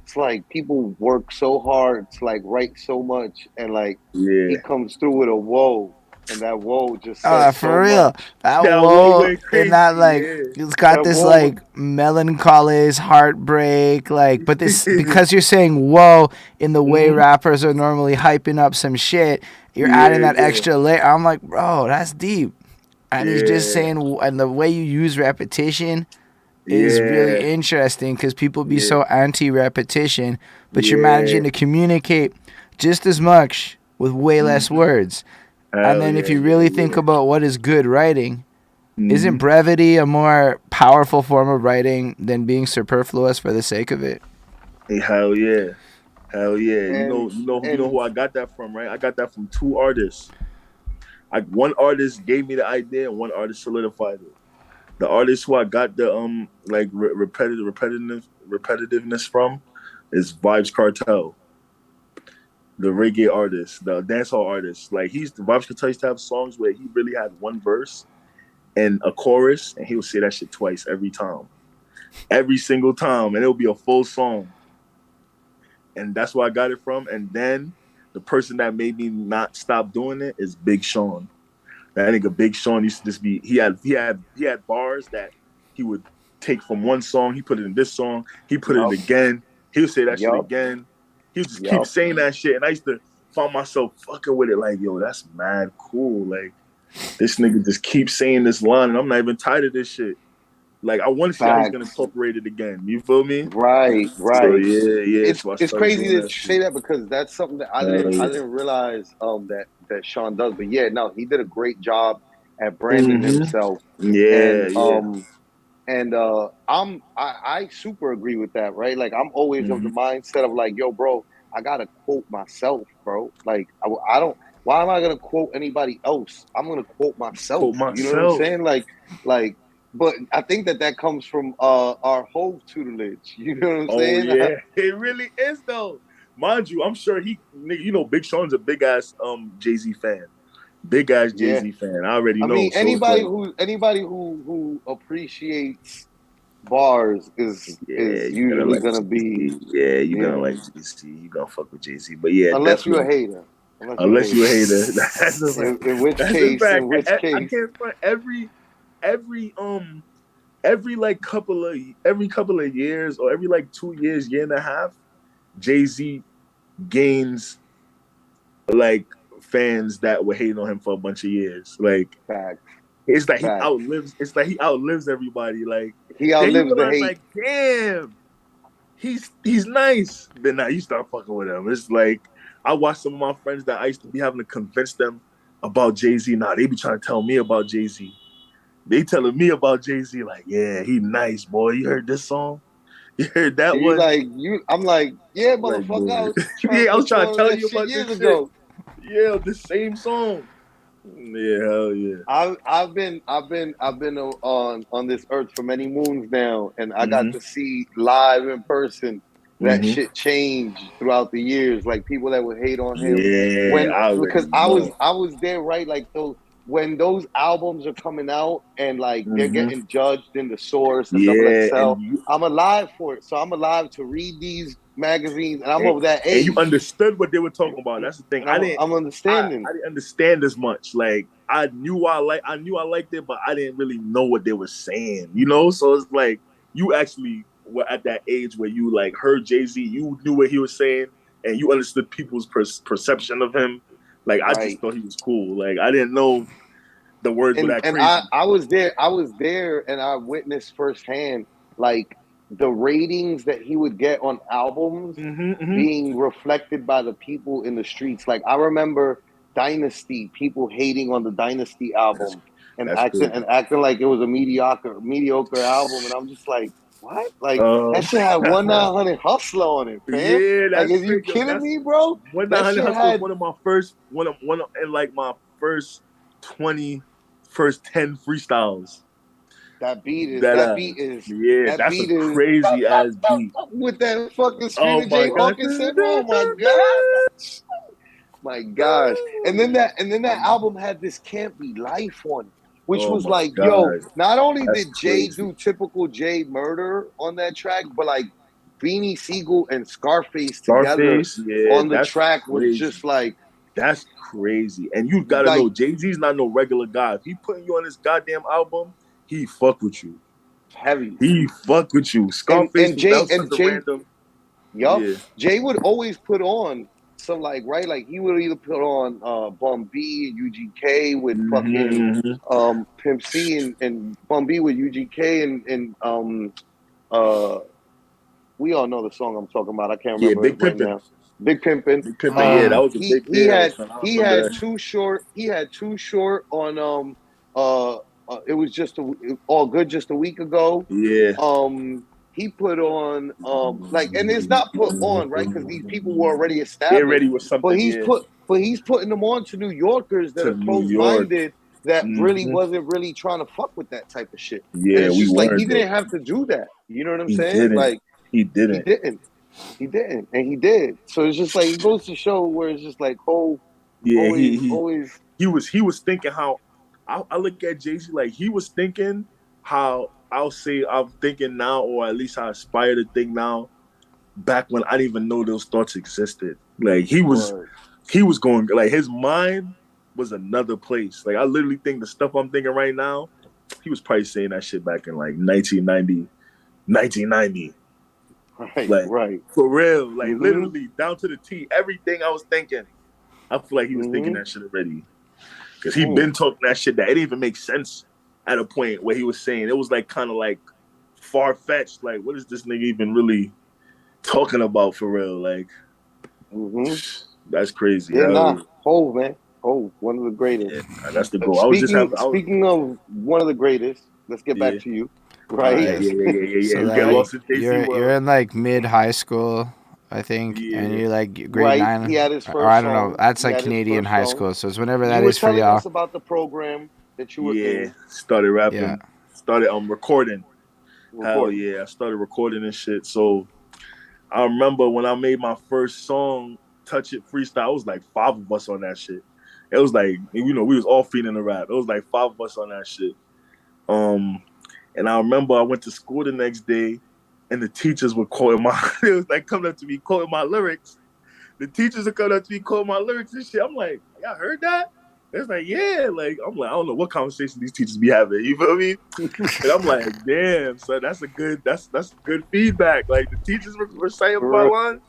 it's like people work so hard to like write so much, and like he Yeah. comes through with a whoa, and that whoa just says so For real. much. That That whoa whoa went and crazy. that like Yeah. it's got That this whoa, like melancholy heartbreak, like, but this because you're saying whoa in the way Hmm. rappers are normally hyping up some shit, you're adding Yeah, that yeah, extra layer. I'm like, bro, that's deep. And he's just yeah, saying, and the way you use repetition is really yeah, interesting because people be yeah, so anti repetition, but you're yeah. managing to communicate just as much with way less Hmm. words. And Hell then if yeah, you yeah, really think yeah. about what is good writing, isn't Hmm. brevity a more powerful form of writing than being superfluous for the sake of it? Hell yeah. Hell yeah. and You know and who I got that from, right? I got that from two artists. One artist gave me the idea and one artist solidified it. The artist who I got the like repetitiveness from is Vibes Cartel, the reggae artist, the dancehall artist. Like he's the Vibes Cartel used to have songs where he really had one verse and a chorus, and he would say that shit twice every time, every single time, and it'll be a full song. And that's where I got it from. And then the person that made me not stop doing it is Big Sean. That nigga Big Sean used to just be he had bars that he would take from one song, he put it in this song, he put it yup, again, he would say that shit yup, again. He would just keep yup. saying that shit. And I used to find myself fucking with it like, yo, that's mad cool. Like this nigga just keeps saying this line and I'm not even tired of this shit. Like I want to see how he's gonna Facts. incorporate it again. You feel me? Right, So right. yeah, yeah. So I It's started crazy doing that that you shit. say that because that's something that Hell I yeah. didn't realize that Sean does. But yeah, no, he did a great job at branding Mm-hmm. himself. Yeah, And yeah. I super agree with that, right? Like I'm always of the Mm-hmm. mindset of like, yo, bro, I gotta quote myself, bro. Like I don't. Why am I gonna quote anybody else? I'm gonna quote myself. Quote You know what I'm myself. saying? Like. But I think that comes from our whole tutelage. You know what I'm Oh saying? yeah, it really is though. Mind you, I'm sure you know, Big Sean's a big ass Jay Z fan, big ass Jay Yeah. Z fan. I already I know. mean, So it's like, anybody who appreciates bars yeah, is you gotta usually like gonna Jay be, Z. Yeah, you gonna yeah. like Jay Z. You gonna fuck with Jay Z. But yeah, Unless you're a definitely. hater. Unless you're a Unless you a hater. hater, that's a fact. In which That's a case, fact. I can't front every every like every couple of years or every like 2 years, year and a half, Jay Z gains like fans that were hating on him for a bunch of years. Like facts, facts. it's like he outlives everybody. Like He then you outlives the realize hate. like, damn, he's nice. Then now you start fucking with him. It's like I watched some of my friends that I used to be having to convince them about Jay-Z. Now they be trying to tell me about Jay-Z. They telling me about Jay-Z, like, yeah, he nice, boy. You heard this song? You heard that You one? like you. I'm like, yeah, Like, motherfucker. I boy. was trying to Yeah, I was put you trying to on tell that you shit about years this shit. ago. Yeah, the same song. Yeah, hell yeah. I've been on this earth for many moons now, and I got Mm-hmm. to see live in person that Mm-hmm. shit change throughout the years. Like people that would hate on him Yeah, when I already because know. I was there, right? Like those when those albums are coming out and like they're Mm-hmm. getting judged in the Source and Double Yeah, XL. I'm alive for it, so I'm alive to read these magazines, and I'm and, of that and you age, understood what they were talking about. That's the thing. and I'm I understanding. didn't understand as much. Like I knew I liked it, but I didn't really know what they were saying. You know, so it's like you actually were at that age where you like heard Jay Z, you knew what he was saying, and you understood people's perception of him. Like I just Right. thought he was cool. Like I didn't know the words were that And crazy. I was there and I witnessed firsthand like the ratings that he would get on albums Mm-hmm, mm-hmm. being reflected by the people in the streets. Like I remember Dynasty, people hating on the Dynasty That's album that's crazy. and acting like it was a mediocre album, and I'm just like, what? Like Uh, that shit had 1-900 Hustler on it, fam. yeah, Like, that's is you crazy. Yo, kidding that's me, bro? one nine That hundred shit hustle was had one of my first one of, in like my first 20 first 10 freestyles. That yeah, that that's a beat is crazy ass beat. with that fucking Oh Streeter my J god. Hawkins sample. Oh my god, my gosh! And then that album had this Can't Be Life on it, which Oh was my like, yo, god. not only That's did Jay crazy. do typical Jay murder on that track, but like Beanie Siegel and Scarface together Scarface, yeah, on the that's track was crazy. just like That's crazy. And you gotta know, Jay-Z's not no regular guy. If he putting you on this goddamn album, he fuck with you. heavy. He fuck with you. Scarface And was that Jay was such and a Jay, random. yup. Yeah. Jay would always put on some like right, like he would either put on Bum B and UGK with fucking Mm-hmm. Pimp C and Bum B with UGK and we all know the song I'm talking about. I can't Yeah, remember it Big right Pimpin'. now. Big Pimpin'. Big Pimpin', yeah, that was a big He deal, had son. I remember that. he had Too Short on it was just all good just a week ago. Yeah. He put on like, and it's not put on right because these people were already They established, ready with something, yeah. but he's putting them on to New Yorkers that To are New close York. minded that really Mm-hmm. wasn't really trying to fuck with that type of shit. And Yeah, it's we just like he weren't though. didn't have to do that. You know what I'm He saying? didn't. Like He he didn't. didn't. He didn't, and he did. So it's just like it goes to show where it's just like Yeah, always. he was thinking how I look at Jay-Z like he was thinking how I'll say I'm thinking now, or at least I aspire to think now, back when I didn't even know those thoughts existed. Like Word. he was going like his mind was another place. Like I literally think the stuff I'm thinking right now, he was probably saying that shit back in like 1990. Like Right. for real, like Mm-hmm. literally down to the T. Everything I was thinking, I feel like he was thinking Mm-hmm. that shit already. Because he been talking that shit that it didn't even make sense at a point where he was saying it was like kind of like far fetched. Like, what is this nigga even really talking about for real? Like, Mm-hmm. that's crazy. Yeah, nah. Hove, man. Hove, one of the greatest. Yeah, that's the goal. I was just Speaking having, I was, speaking of one of the greatest, let's get back yeah, to you. yeah, Right? Alright. yeah, yeah, yeah, yeah, So yeah. We get like lost in Jay-Z you're world. in like mid high school, I think, and Yeah, you're like grade Right. He 9, had his or first I don't know. song. That's He like had his Canadian first high song. school, so it's whenever You that were is for telling y'all. us about the program that you were yeah. in Started Yeah. rapping. Started recording. Hell recording. yeah, I started recording and shit. So I remember when I made my first song, Touch It Freestyle, it was like 5 of us on that shit. It was like, you know, we was all feeding the rap. It was like 5 of us on that shit. Um, and I remember I went to school the next day and the teachers were quoting my, it was like coming up to me quoting my lyrics. The teachers are coming up to me quoting my lyrics and shit. I'm like, y'all heard that? It's like, yeah. Like, I'm like, I don't know what conversation these teachers be having. You feel me? And I'm like, damn, so that's good feedback. Like the teachers were saying my line.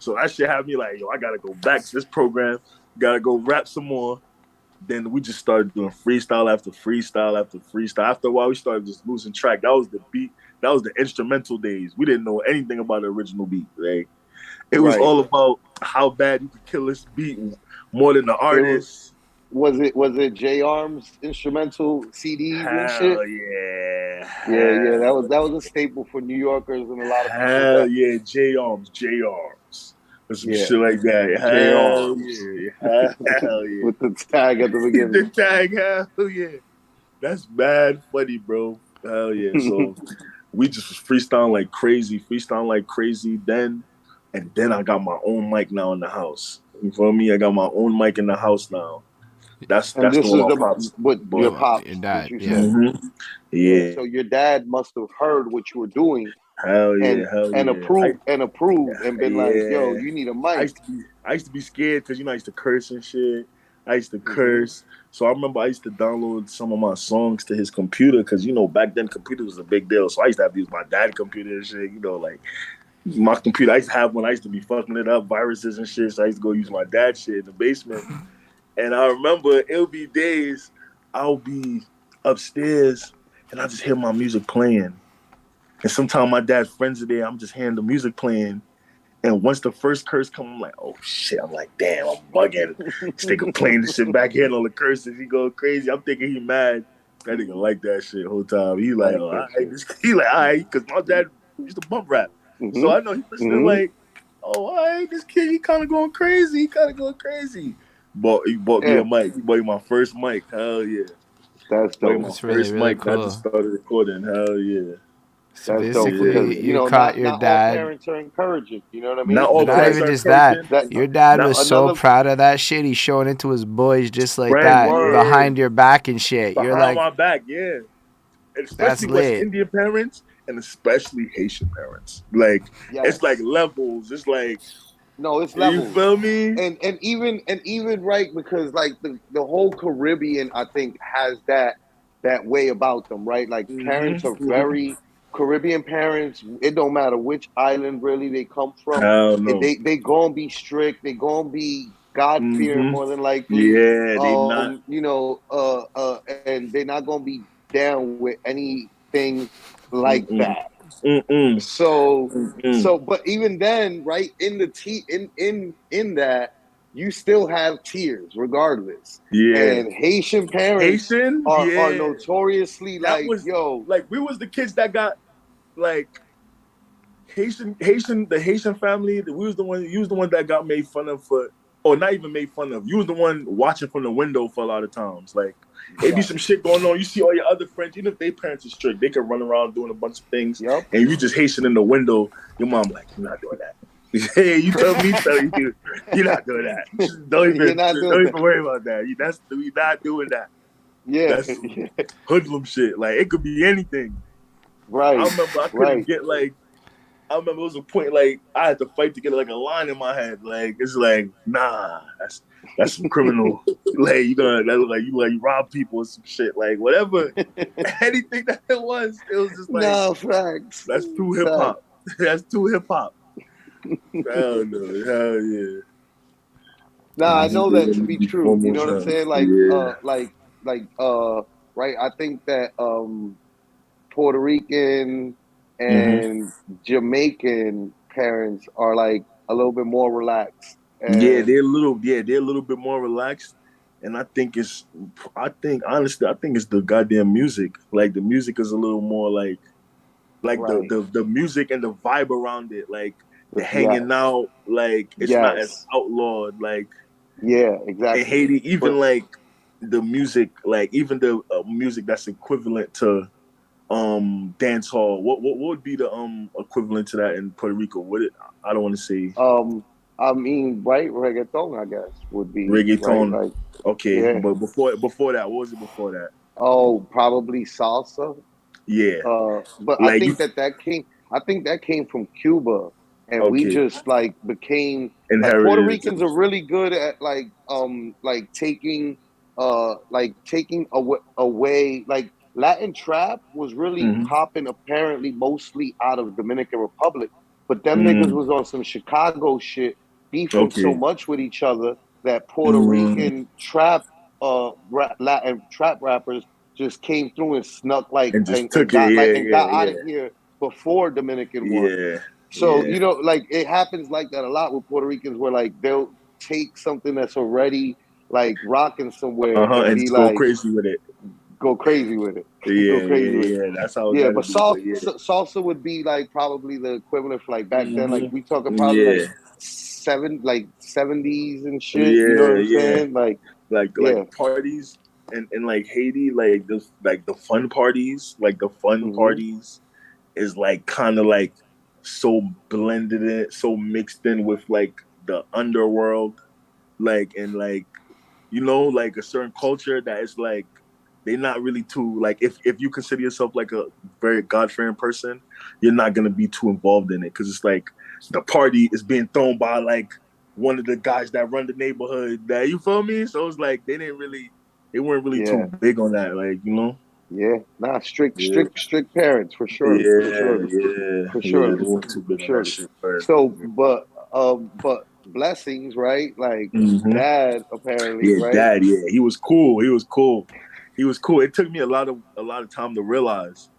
So that shit had me like, yo, I gotta go back to this program, gotta go rap some more. Then we just started doing freestyle after freestyle after freestyle. After a while, we started just losing track. That was the beat. That was the instrumental days. We didn't know anything about the original beat. Like it was Right. all about how bad you could kill this beat more than the It artist. was it J Arms instrumental CDs and shit? Hell yeah. Yeah, Hell that was a staple for New Yorkers and a lot of people Hell that yeah, J Arms, J Arms, or some yeah, shit like that. J Hell Arms yeah, hell yeah. with the tag at the beginning. The tag, hell yeah. That's mad funny, bro. Hell yeah. So we just was freestyling like crazy. Then I got my own mic now in the house. You feel me? I got my own mic in the house now. And That's this doing is my the props, what your but Your pops, what dad, you yeah. said. Yeah. yeah, So your dad must have heard what you were doing hell and yeah. approved and been like, yo, Yeah, you need a mic. I used to be scared because you know I used to curse and shit. I used to Mm-hmm. curse, so I remember I used to download some of my songs to his computer because you know back then computers was a big deal. So I used to have to use my dad's computer and shit. You know, like my computer, I used to have one. I used to be fucking it up, viruses and shit. So I used to go use my dad's shit in the basement. And I remember it'll be days I'll be upstairs and I just hear my music playing. And sometimes my dad's friends are there. I'm just hearing the music playing. And once the first curse come, I'm like, oh shit. I'm like, damn, I'm bugging. This nigga playing this shit back here on the curses. He go crazy. I'm thinking he mad. That nigga like that shit the whole time. He like, Like oh, all that right. shit. He like, all right, because my dad used to bump rap. So Mm-hmm. I know he listening Mm-hmm. like, oh, all right, this kid, he kind of going crazy. He kind of going crazy. But he bought me Yeah, a mic. He bought me my first mic. Hell yeah. that's Bought me dope. my That's really, first really mic. And I just cool. started recording. Hell yeah. So That's dope Yeah. because basically, you caught your not all dad. parents are encouraging. You know what I Not mean? all Not Because parents even are just that. encouraging. that Your dad was so another proud of that shit. He's showing it to his boys just like Friends, that, yeah. behind your back and shit. You're Behind like, my back, yeah. that's Especially West lit. Indian parents and especially Haitian parents. Like it's like Yes. levels. It's like No, it's you levels. feel me? And even right, because like the whole Caribbean, I think, has that way about them, right? Like parents are very Caribbean parents. It don't matter which island really they come from. Hell no. They gonna be strict. They gonna be God fearing more than likely. Yeah, they not. You know, and they're not gonna be down with anything like Mm-mm. that. Mm-mm. So Mm-mm. but even then, right, in the in that, you still have tears regardless. Yeah. And Haitian parents Haitian? are Yeah. notoriously That like, was yo, like we was the kids that got like the Haitian family. We was the one. You was the one that got made fun of for, or not even made fun of. You was the one watching from the window for a lot of times. Like it be some yes, shit going on. You see all your other friends, even if their parents are strict, they can run around doing a bunch of things, yep. and you just Haitian in the window. Your mom like, you're not doing that. Hey, you tell me, tell you, you're not doing that. You're not doing Don't that. even worry about that. We not doing that. Yeah, That's some yeah. hoodlum shit. Like it could be anything. I Right, remember I couldn't right. get like I remember it was a point like I had to fight to get like a line in my head. Like it's like, nah, that's some criminal. Like you gonna that look like you rob people or some shit. Like whatever, anything that it was just like No, facts. that's too hip Facts. hop. That's too hip hop. Hell no, hell yeah. Nah, I know that to be true. One You more know what I'm time. saying? Yeah. Like right. I think that Puerto Rican hmm and Jamaican parents are like a little bit more relaxed. Yeah, And they're a little bit more relaxed. And I think honestly, I think it's the goddamn music. Like the music is a little more like right, the music and the vibe around it, like the hanging yes, out, like it's not as yes, outlawed. Like yeah, in exactly. Haiti, even But like the music, like even the music that's equivalent to dance hall. What would be the equivalent to that in Puerto Rico? What it? I don't want to say I mean, right, reggaeton, I guess would be right. reggaeton. Like, Okay, yeah. but before that, what was it before that? Oh, probably salsa. Yeah, But I like you. think that came. I think that came from Cuba, and we Okay, just like became like Puerto inherited. Ricans are really good at like taking away like Latin trap was really Mm-hmm. popping apparently mostly out of Dominican Republic, but them niggas Mm, was on some Chicago shit, beefing so okay. much with each other that Puerto Mm, Rican trap Latin trap rappers just came through and snuck like and just and took it. got like Yeah, and got out yeah, of here before Dominican one. yeah, So yeah, you know, like it happens like that a lot with Puerto Ricans, where like they'll take something that's already like rocking somewhere and and be just go like crazy with it. go crazy with it, go Yeah, crazy yeah, with it. yeah. That's how it Yeah, gotta but be. But yeah, salsa would be like probably the equivalent for like back then. Like hmm we talking probably like yeah, seventies and shit. You know what yeah, I'm yeah. saying? Like Like yeah, parties and like Haiti, like the fun parties, like the fun hmm parties is like kind of like so blended in, so mixed in with like the underworld, like and like like a certain culture that is like they're not really too like if you consider yourself like a very God fearing person, you're not gonna be too involved in it because it's like the party is being thrown by like one of the guys that run the neighborhood. That you feel me? So it's like they weren't really too yeah. big on that. Like Yeah, nah, yeah, strict parents for sure, for yeah, sure, yeah, for yeah. sure, They weren't too for big on that sure. shit. So, but blessings, right? Like Mm-hmm. dad, apparently, Yeah, right? dad. Yeah, he was cool. He was cool. He was cool. It took me a lot of time to realize.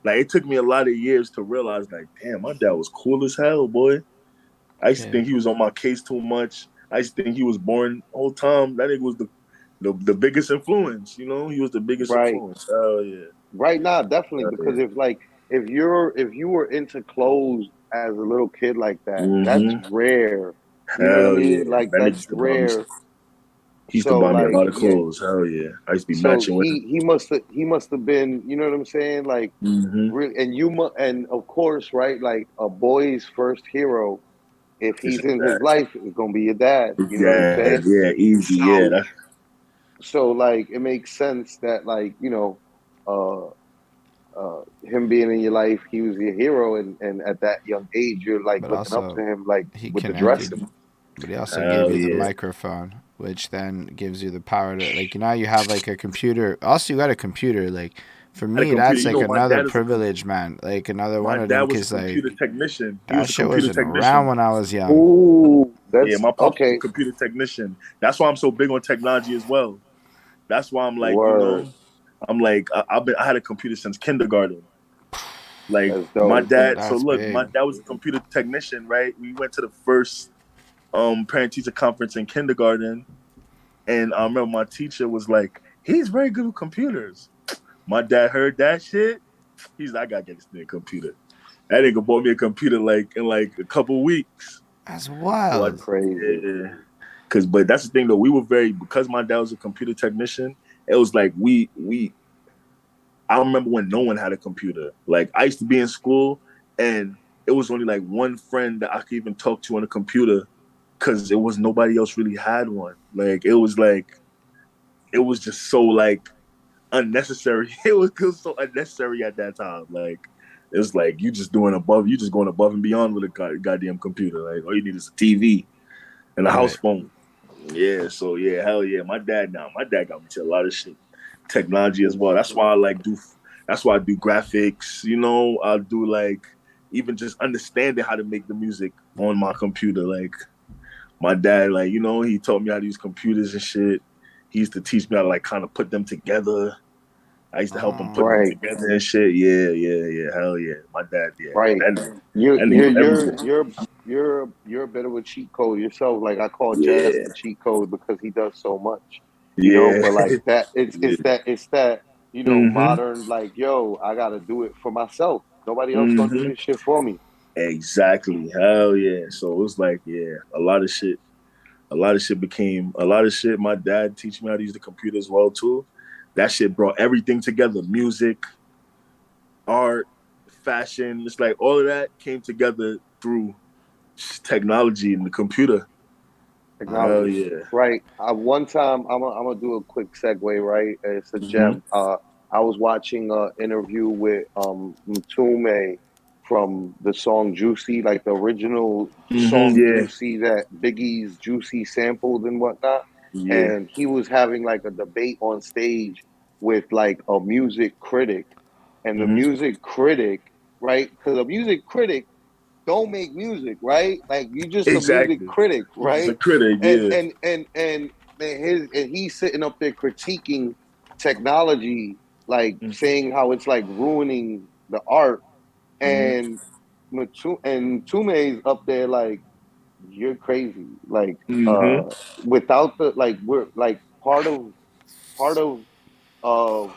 Like it took me a lot of years to realize, like, damn, my dad was cool as hell, boy. I used to Yeah. think he was on my case too much. I used to think he was boring the whole time. That nigga was the biggest influence. He was the biggest Right, influence. Hell yeah. right now, definitely, Hell because yeah. if you were into clothes as a little kid like that, that's Mm-hmm. rare. You know what I Hell mean? yeah. Like That nigga that's used to buy me. rare. He used to So buy me a like lot of yeah, clothes. Hell yeah. I used to be so matching with him. he must have been, you know what I'm saying? Like Mm-hmm. really, and of course, right? Like a boy's first hero, if It's he's in his that. life, is gonna be your dad. You know what I'm Yeah, saying? yeah, easy. Yeah, So that's like it makes sense that like uh him being in your life, he was your hero, and at that young age, you're like But looking up to also, him, like he with the dressing. connected, but he also gave Hell you the yeah. microphone, which then gives you the power to, like, now you have like a computer. Also, you got a computer. Like, for At a me, computer. that's You like know, my another dad is a privilege, man. Like another my one of dad them, was a cause computer like technician. He that was a shit computer wasn't around technician. when I was young. Ooh, Yeah, that's my pops was a okay. computer technician. That's why I'm so big on technology as well. That's why I'm like, Word, I'm like, I had a computer since kindergarten. Like that's my dope. dad. So That's look, my big. dad was a computer technician, right? We went to the first parent teacher conference in kindergarten, and I remember my teacher was like, "He's very good with computers." My dad heard that shit. He's like, "I gotta get this thing a computer." That nigga bought me a computer like in like a couple weeks. That's So I, wild. Crazy. yeah. Cause, but that's the thing though. We were very because my dad was a computer technician. It was like we. I remember when no one had a computer. Like I used to be in school, and it was only like one friend that I could even talk to on a computer, because it was nobody else really had one. Like it was just so like unnecessary. It was so unnecessary at that time. Like it's like you just going above and beyond with a goddamn computer. Like all you need is a TV and a house Right. phone. Yeah, so yeah, hell yeah. My dad got me to a lot of shit. Technology as well. That's why I do graphics, I do like even just understanding how to make the music on my computer. Like my dad, like, he taught me how to use computers and shit. He used to teach me how to like kind of put them together. I used to help him put them Right, together and shit. Yeah, yeah, yeah. Hell yeah. My dad, yeah. right. That nigga know everything. You're a bit of a cheat code yourself. Like I call Jazz Yeah. the cheat code because he does so much, Yeah. But like that, Yeah. it's that Mm-hmm. modern, like, yo, I gotta do it for myself. Nobody else gonna do Mm-hmm. this shit for me. Exactly. Hell yeah. So it was like, yeah, a lot of shit. My dad teach me how to use the computer as well too. That shit brought everything together. Music, art, fashion. It's like all of that came together through technology and the computer. Hell Technology, yeah. right? One time, I'm gonna do a quick segue, right? It's a Mm-hmm. gem. I was watching an interview with Mtume from the song Juicy, like the original Mm-hmm. song Yeah. Juicy that Biggie's Juicy sampled and whatnot. Yeah. And he was having like a debate on stage with like a music critic, and the Mm-hmm. music critic, right? Because a music critic don't make music, right? Like you just a music Exactly. critic, He's just a right? critic. And Yeah. and and and he's sitting up there critiquing technology, like saying how it's like ruining the art. Mm-hmm. And Tume's up there like, you're crazy. Like Mm-hmm. uh without the, like, we're like part of uh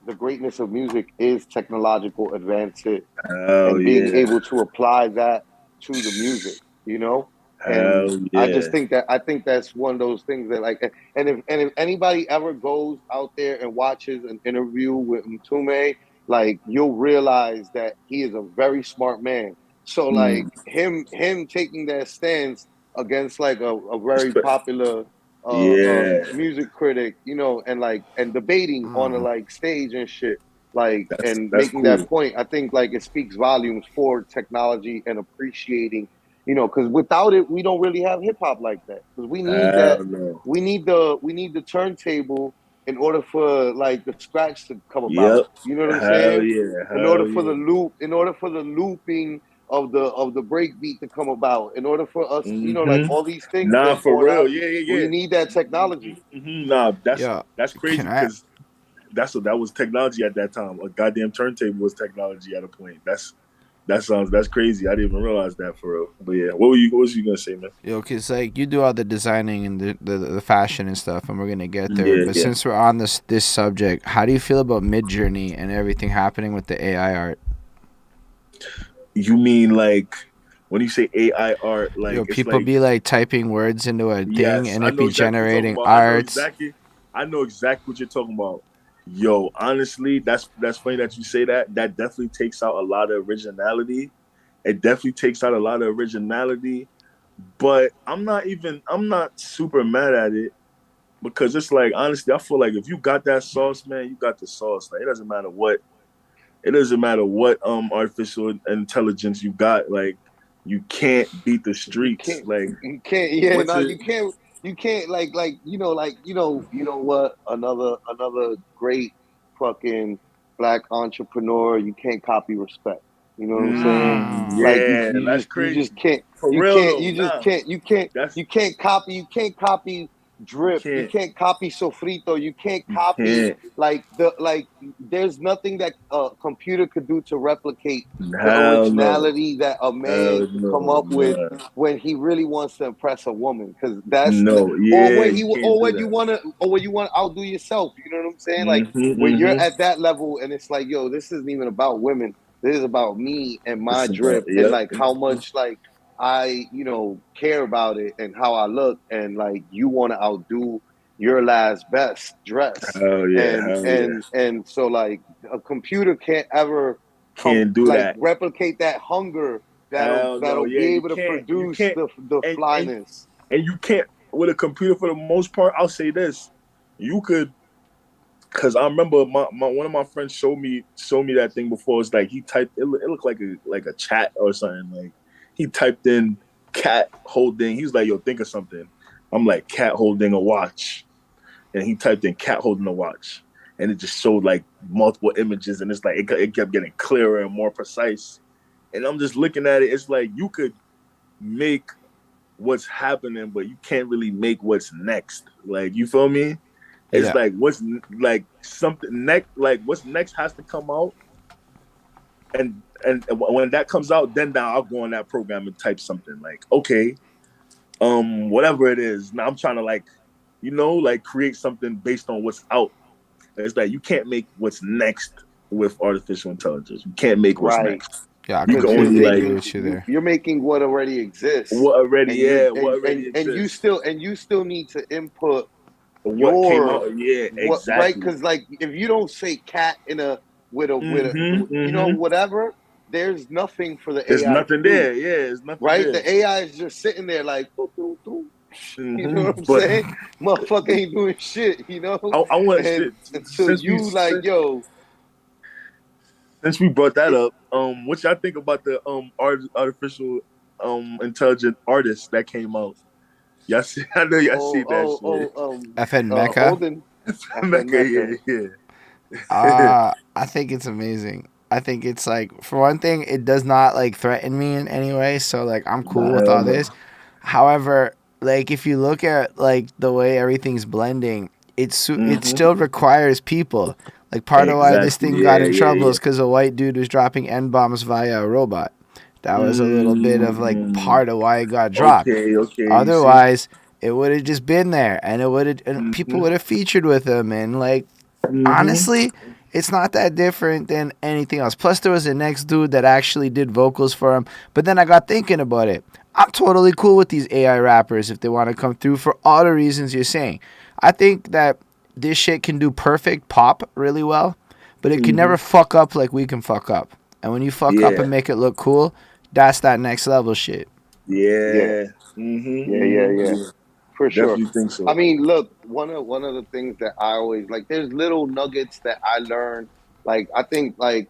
the greatness of music is technological advances Hell and being yeah. able to apply that to the music. And Hell I just yeah. think that's one of those things that, like, and if anybody ever goes out there and watches an interview with Mtume, like, you'll realize that he is a very smart man. So like Mm. him taking that stance against like a very popular Yeah. music critic, and debating on a like stage and shit, like, and That's making that cool. point, I think like it speaks volumes for technology and appreciating, because without it, we don't really have hip hop like that. Because we need that, Hell no. we need the turntable in order for like the scratch to come about. Yep. You know what I'm Hell saying? yeah. In order Hell for the yeah. loop, in order for the looping of the break beat to come about, in order for us, like Mm-hmm. all these things Nah, that's for going real. on, Yeah, yeah, we yeah. need that technology. Nah, Yeah. that's Can crazy I? because that was technology at that time. A goddamn turntable was technology at a point. That's crazy. I didn't even realize that for real. But yeah, what was you gonna say, man? Yo, cause like you do all the designing and the fashion and stuff, and we're gonna get there. Yeah, But yeah. since we're on this subject, how do you feel about Midjourney and everything happening with the AI art? You mean like when you say AI art, Yo, like it's people like be like typing words into a thing, yes, and I it know be exactly what you're talking generating about. arts. I know exactly what you're talking about. Yo, honestly, that's funny that you say that. That definitely takes out a lot of originality. It definitely takes out a lot of originality. But I'm not super mad at it because it's like honestly, I feel like if you got that sauce, man, you got the sauce. Like it doesn't matter what. it doesn't matter what artificial intelligence you got. Like you can't beat the You streets. can't, Like you can't. Yeah, what's no, it? you can't. You know what? Another great fucking black entrepreneur. You can't copy respect. You know what I'm saying? Like Yeah, that's you just crazy. can't, For you real can't, though, you just nah, can't, that's you can't copy you drip. You can't, can't copy sofrito. You can't you copy can't. there's nothing that a computer could do to replicate the Hell no, originality that a man hell could come no, up with nah, when he really wants to impress a woman, because that's no, or yeah, when you can't do you that. want to, or when you want to outdo yourself. You know what I'm saying? Like when you're Mm-hmm. at that level and it's like, yo, this isn't even about women. This is about me and my It's about drip and yep. like how much like I, care about it and how I look, and like you want to outdo your last best dress. Hell yeah, hell yeah. And so like a computer can't ever come Can't do like that. replicate that hunger Hell no, that'll yeah, be you able to can't, you produce can't, the and and flyness. and you can't with a computer for the most part. I'll say this: you could, because I remember my one of my friends showed me that thing before. It's like he typed it, it looked like a chat or something. Like he typed in cat holding. He was like, "Yo, think of something." I'm like, "Cat holding a watch," and he typed in "cat holding a watch," and it just showed like multiple images, and it's like it kept getting clearer and more precise. And I'm just looking at it. It's like you could make what's happening, but you can't really make what's next. Like you feel me? It's Yeah. like what's like something next. Like what's next has to come out, and when that comes out, then now I'll go on that program and type something like, okay, whatever it is. Now I'm trying to like, like create something based on what's out. It's like you can't make what's next with artificial intelligence. You can't make what's Right. next. Yeah, I You can Because only completely like agree with you there. you're making what already exists, what already, and you're yeah, what already and exists, you still need to input what came your out. Yeah, what, right? exactly. Because like if you don't say cat in a with a Mm-hmm. whatever, there's nothing for the There's AI to nothing do, there. Yeah, there's nothing right? there. The AI is just sitting there like doo, doo, doo. You know what I'm But saying? Motherfucker ain't doing shit, I want and shit until you like, yo, since we brought that up. What y'all think about the artificial intelligent artist that came out? Y'all see? I know y'all see that shit. FN MEKA. Holden FN Mecca, MEKA. yeah, yeah. I think it's amazing. I think it's like, for one thing, it does not like threaten me in any way. So like I'm Nah, cool with hell all no. this. However, like if you look at like the way everything's blending, it Mm-hmm. still requires people. Like part of why this Exactly. thing got Yeah, in yeah, trouble yeah. is because a white dude was dropping N bombs via a robot. That was a little bit of like Mm, part of why it got dropped. okay, okay. You see? Otherwise, it would have just been there, and it would have, and people Mm-hmm. would have featured with him, and like Mm-hmm. honestly, it's not that different than anything else. Plus, there was a next dude that actually did vocals for him. But then I got thinking about it. I'm totally cool with these AI rappers if they want to come through for all the reasons you're saying. I think that this shit can do perfect pop really well, but it can Mm-hmm. never fuck up like we can fuck up. And when you fuck up Yeah, and make it look cool, that's that next level shit. Yeah, yeah. Mm-hmm. yeah. Mm-hmm. For sure. Definitely think I so. mean, look, one of the things that I always like, there's little nuggets that I learned. Like I think like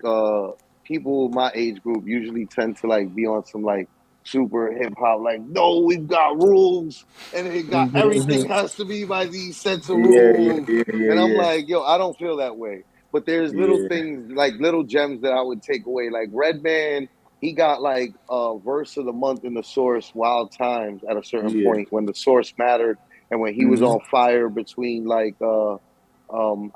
people my age group usually tend to like be on some like super hip hop, like, no, we've got rules and it got Mm-hmm. everything Mm-hmm. has to be by these sets of Yeah, yeah, rules. yeah, yeah, And I'm yeah. like, yo, I don't feel that way. But there's little Yeah. things like little gems that I would take away. Like Redman, he got like a verse of the month in the source Wild Times at a certain Yeah. point when the source mattered and when he was Mm-hmm. on fire between like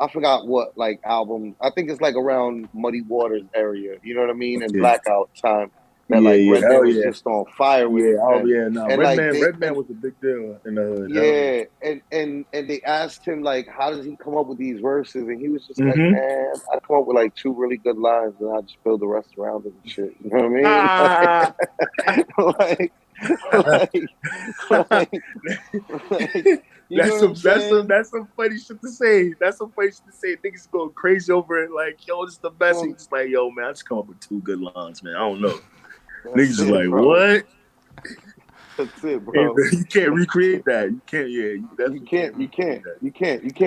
I forgot what like album. I think it's like around Muddy Waters area, you know what I mean? And Okay. Blackout time that Yeah, like yeah. Redman Hell was yeah. just on fire with Yeah. his Oh pen. yeah. No, And like they Redman was a big deal in the hood. Hell yeah. yeah, and they asked him like, how does he come up with these verses? And he was just like, Mm-hmm. man, I come up with like two really good lines, and I just build the rest around it and shit. You know what I mean? Ah. Like, like, like, like, you know That's what I'm some saying? that's some funny shit to say. That's some funny shit to say. Niggas going crazy over it. Like, yo, this is the best. He Um, just like, yo, man, I just come up with two good lines, man. I don't know. Niggas that's is it, like, bro. what? That's it, Hey, bro. you can't recreate that. You can't. Yeah, you You definitely can't, can't recreate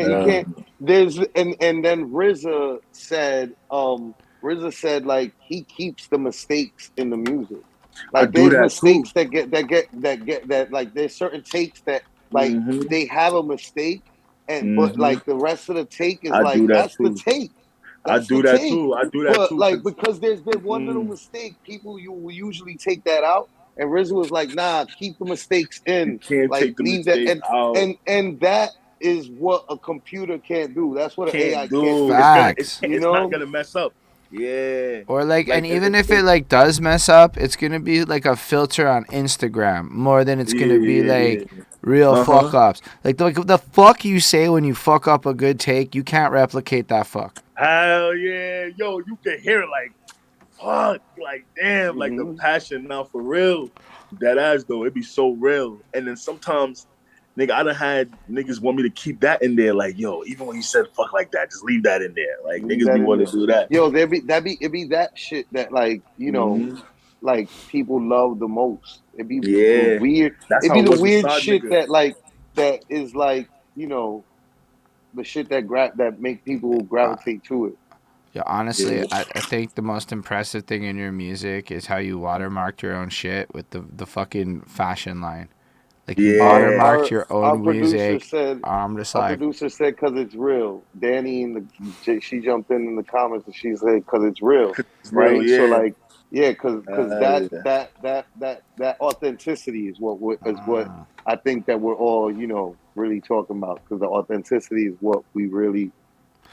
you can't. that. There's and then RZA said, RZA said like he keeps the mistakes in the music. I Like do there's that too. mistakes that like there's certain takes that like Mm-hmm. they have a mistake, and but Mm-hmm. like the rest of the take is I like do that that's the too. take. I That's the do that take. too. I do that But too. like Cause because there's been one little mistake, people you will usually take that out. And RZA was like, nah, keep the mistakes you in. can't Like take the leave that mistakes out. and that is what a computer can't do. That's what an AI Can't can't do. do. It's gonna. It's Facts. You it's not know? gonna mess up. Yeah. Or like, and Like even if it like does mess up, it's gonna be like a filter on Instagram more than it's gonna be like yeah. real Uh fuck huh. ups. Like the fuck you say when you fuck up a good take, you can't replicate that fuck. Hell yeah, yo, you can hear it like fuck, like damn, like the Hmm. passion now for real. That ass though, it be so real. And then sometimes, nigga, I done had niggas want me to keep that in there. Like, yo, even when you said fuck like that, just leave that in there. Like Leave niggas be that in wanting there. to do that. Yo, it be that shit that like, Hmm. like people love the most. It be the Yeah, weird that's it how be it the was with weird Side shit Nigga. that like that is like, the shit that make people Uh, gravitate to it. yeah, honestly, Yeah, I think the most impressive thing in your music is how you watermarked your own shit with the fucking fashion line. Like you Our yeah. watermarked our your our own producer music. said I'm just our like, producer said because it's real. Danny she jumped in the comments and she said because it's real, 'Cause it's real, right? So yeah. like yeah, because Yeah. that authenticity is what I think that we're all really talking about because the authenticity is what we really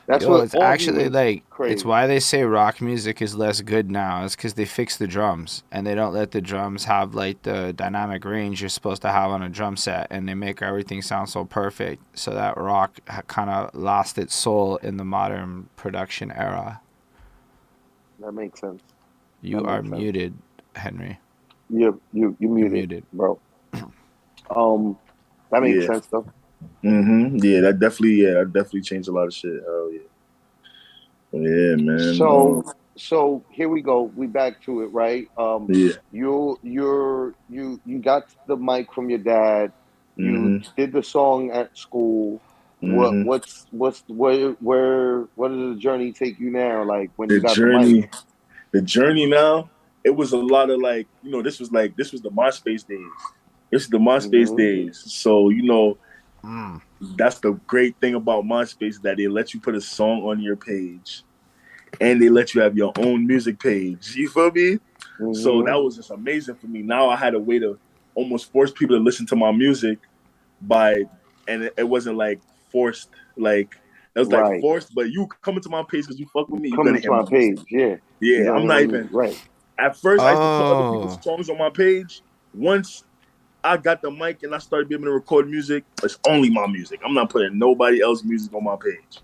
that's yo, what it's all actually humans like it's crave. why they say rock music is less good now. It's because they fix the drums and they don't let the drums have like the dynamic range you're supposed to have on a drum set, and they make everything sound so perfect. So that rock kind of lost its soul in the modern production era. That makes sense. You That are makes sense. muted, Henry. You You're muted, muted. bro. Um, that makes Yeah. sense though. Mm-hmm. Yeah, that definitely changed a lot of shit. Oh yeah. Yeah, man. So here we go. We back to it, right? Yeah. You got the mic from your dad. You Mm-hmm. did the song at school. Mm-hmm. Where does the journey take you now? Like when The you got the mic. journey, the journey now, it was a lot of like, this was the MySpace days. This is the MySpace Hmm. days. So, Mm. that's the great thing about MySpace that they let you put a song on your page and they let you have your own music page. You feel me? So that Hmm. was just amazing for me. Now I had a way to almost force people to listen to my music by, and it wasn't like forced, like it was like Right. forced, but you coming to my page because you fuck with me, you're gonna Coming hear to my my music. page. Yeah. You're Yeah, gonna I'm hear not my music. even. Right. At first, I used to put other people's Oh, songs on my page. Once I got the mic and I started being able to record music, it's only my music. I'm not putting nobody else's music on my page.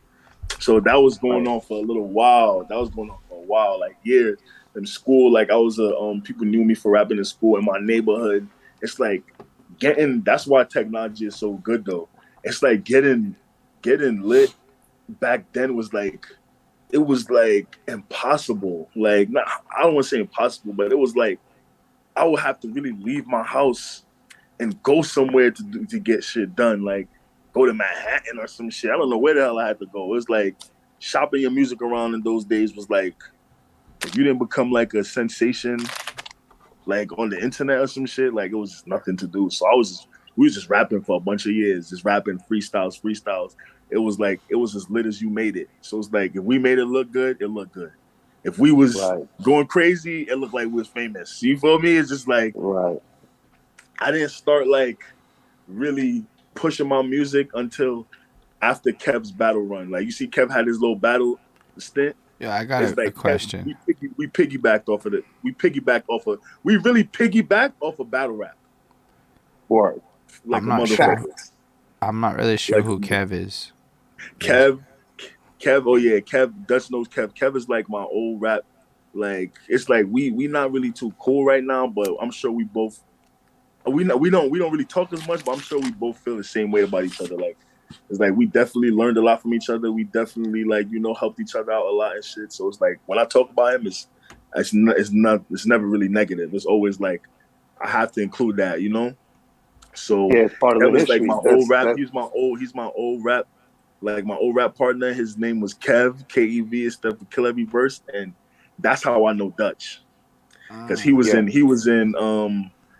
So that was going Right. on for a little while. That was going on for a while, like years. In school, like I was people knew me for rapping in school in my neighborhood. It's like getting. That's why technology is so good though. It's like getting lit back then was like it was like impossible. Like not, I don't want to say impossible, but it was like I would have to really leave my house and go somewhere to get shit done. Like go to Manhattan or some shit. I don't know where the hell I had to go. It was like shopping your music around in those days was like if you didn't become like a sensation like on the internet or some shit, like it was just nothing to do. So we was just rapping for a bunch of years, just rapping freestyles. It was like it was as lit as you made it. So it's like if we made it look good, it looked good. If we was Right. going crazy, it looked like we was famous. You feel me? It's just like Right. I didn't start like really pushing my music until after Kev's battle run. Like you see, Kev had his little battle stint. yeah, I got It's a like Kev, question. we piggybacked off of it. We really piggybacked off of battle rap Word. like I'm a not sure. motherfucker. Facts. I'm not really sure Like a who mother- Kev is. Kev, Kev. Oh yeah, Kev. Dutch knows Kev. Kev is like my old rap. Like it's like we not really too cool right now, but I'm sure we both we don't really talk as much, but I'm sure we both feel the same way about each other. Like it's like we definitely learned a lot from each other. We definitely like helped each other out a lot and shit. So it's like when I talk about him, it's never really negative. It's always like I have to include that. So Yeah, it's part of the Kev is like my history. old rap. That He's my old rap. Like my old rap partner. His name was Kev, Kev, instead of Kill Every Verse, and That's how I know Dutch, because he was Yeah. in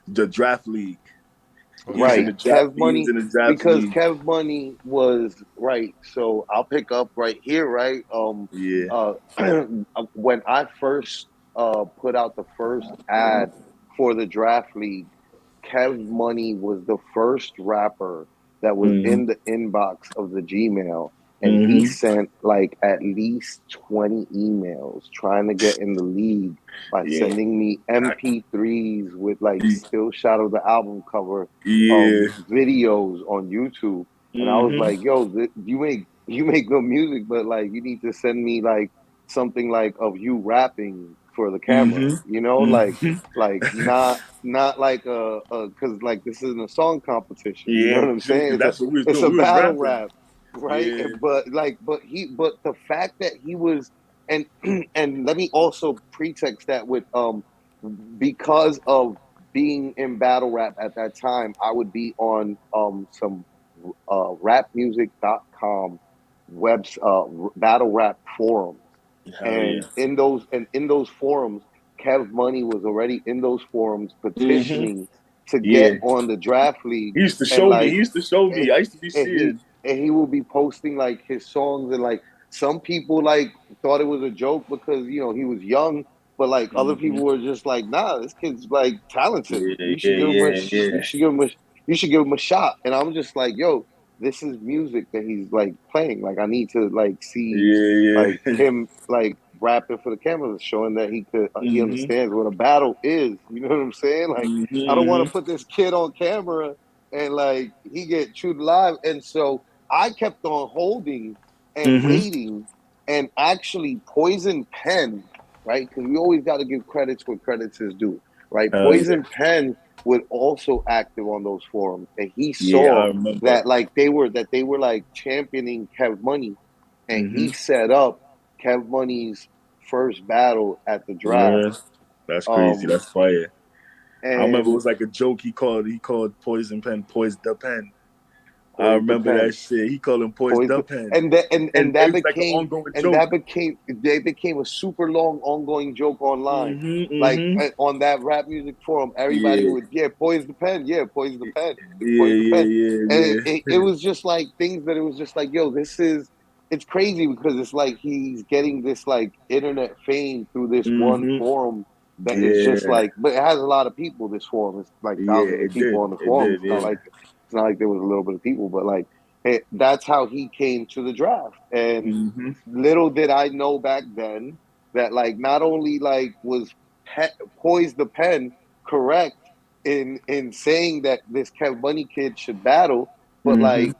the draft league. He was in Right, the draft. Kev He was Money, in the draft because league. Kev Money was right. So I'll pick up right here, right? Yeah. Uh, when I first put out the first ad for the draft league, Kev Money was the first rapper that was Mm-hmm. in the inbox of the Gmail, and he Mm-hmm. sent like at least 20 emails trying to get in the league by Yeah. sending me MP3s with like still shot of the album cover Yeah. videos on YouTube. And I was Mm-hmm. like, yo, you make good music, but like you need to send me like something like of you rapping for the camera, Mm-hmm. like not like because like this isn't a song competition, you know Yeah, what I'm saying? because It's a that's what we was it's doing. a We was battle rapping. rap, right? Yeah. But the fact that he was, and and let me also pretext that with because of being in battle rap at that time, I would be on some rapmusic.com webs battle rap forums, Hell yeah. and in those forums, Kev Money was already in those forums Mm-hmm. petitioning to get Yeah. on the draft league, He used to and show me. He like used to show me. and, I used to be and he seeing. and he will be posting like his songs, and like some people like thought it was a joke because he was young, but like other Mm-hmm. people were just like, nah, this kid's like talented. Yeah, You should yeah, give him a yeah, yeah, you should give him a shot. And I'm just like, yo, this is music that he's like playing. Like I need to like see yeah, like yeah. him like rapping for the cameras, showing that he Mm-hmm. understands what a battle is. You know what I'm saying? Like I don't want Mm-hmm. to put this kid on camera and like he get chewed alive. And so I kept on holding and Mm-hmm. waiting, and actually Poison Pen, right? Because we always got to give credits where credits is due, right? Hell yeah. Poison Pen was also active on those forums, and he Yeah, I saw remember. that they were like championing Kev Money, and he Mm-hmm. set up Kev Money's first battle at the draft. Yeah. That's crazy. Um, That's fire. I remember it and was like a joke. He called Poison Pen Poise the Pen. I Poise the remember that Pen. shit. He called him Poise Poise the the, Pen. and that and And it that was like an became ongoing and that joke. became they became a super long ongoing joke online. Mm-hmm. Like Mm-hmm. on that rap music forum, everybody Yeah. would poise the pen, poise the pen, Yeah, poise the yeah, pen, yeah, and it, yeah. it was just like things that it was just like, yo, it's crazy because it's like he's getting this like internet fame through this one Mm-hmm. forum that is just Yeah. like, but it has a lot of people. This forum, it's like Yeah, thousands of it people did. on the It forum. did, It's yeah. not like there was a little bit of people, but like that's how he came to the draft. And Mm-hmm. little did I know back then that like not only like was poised the pen correct in saying that this Kev Money kid should battle, but Mm-hmm. like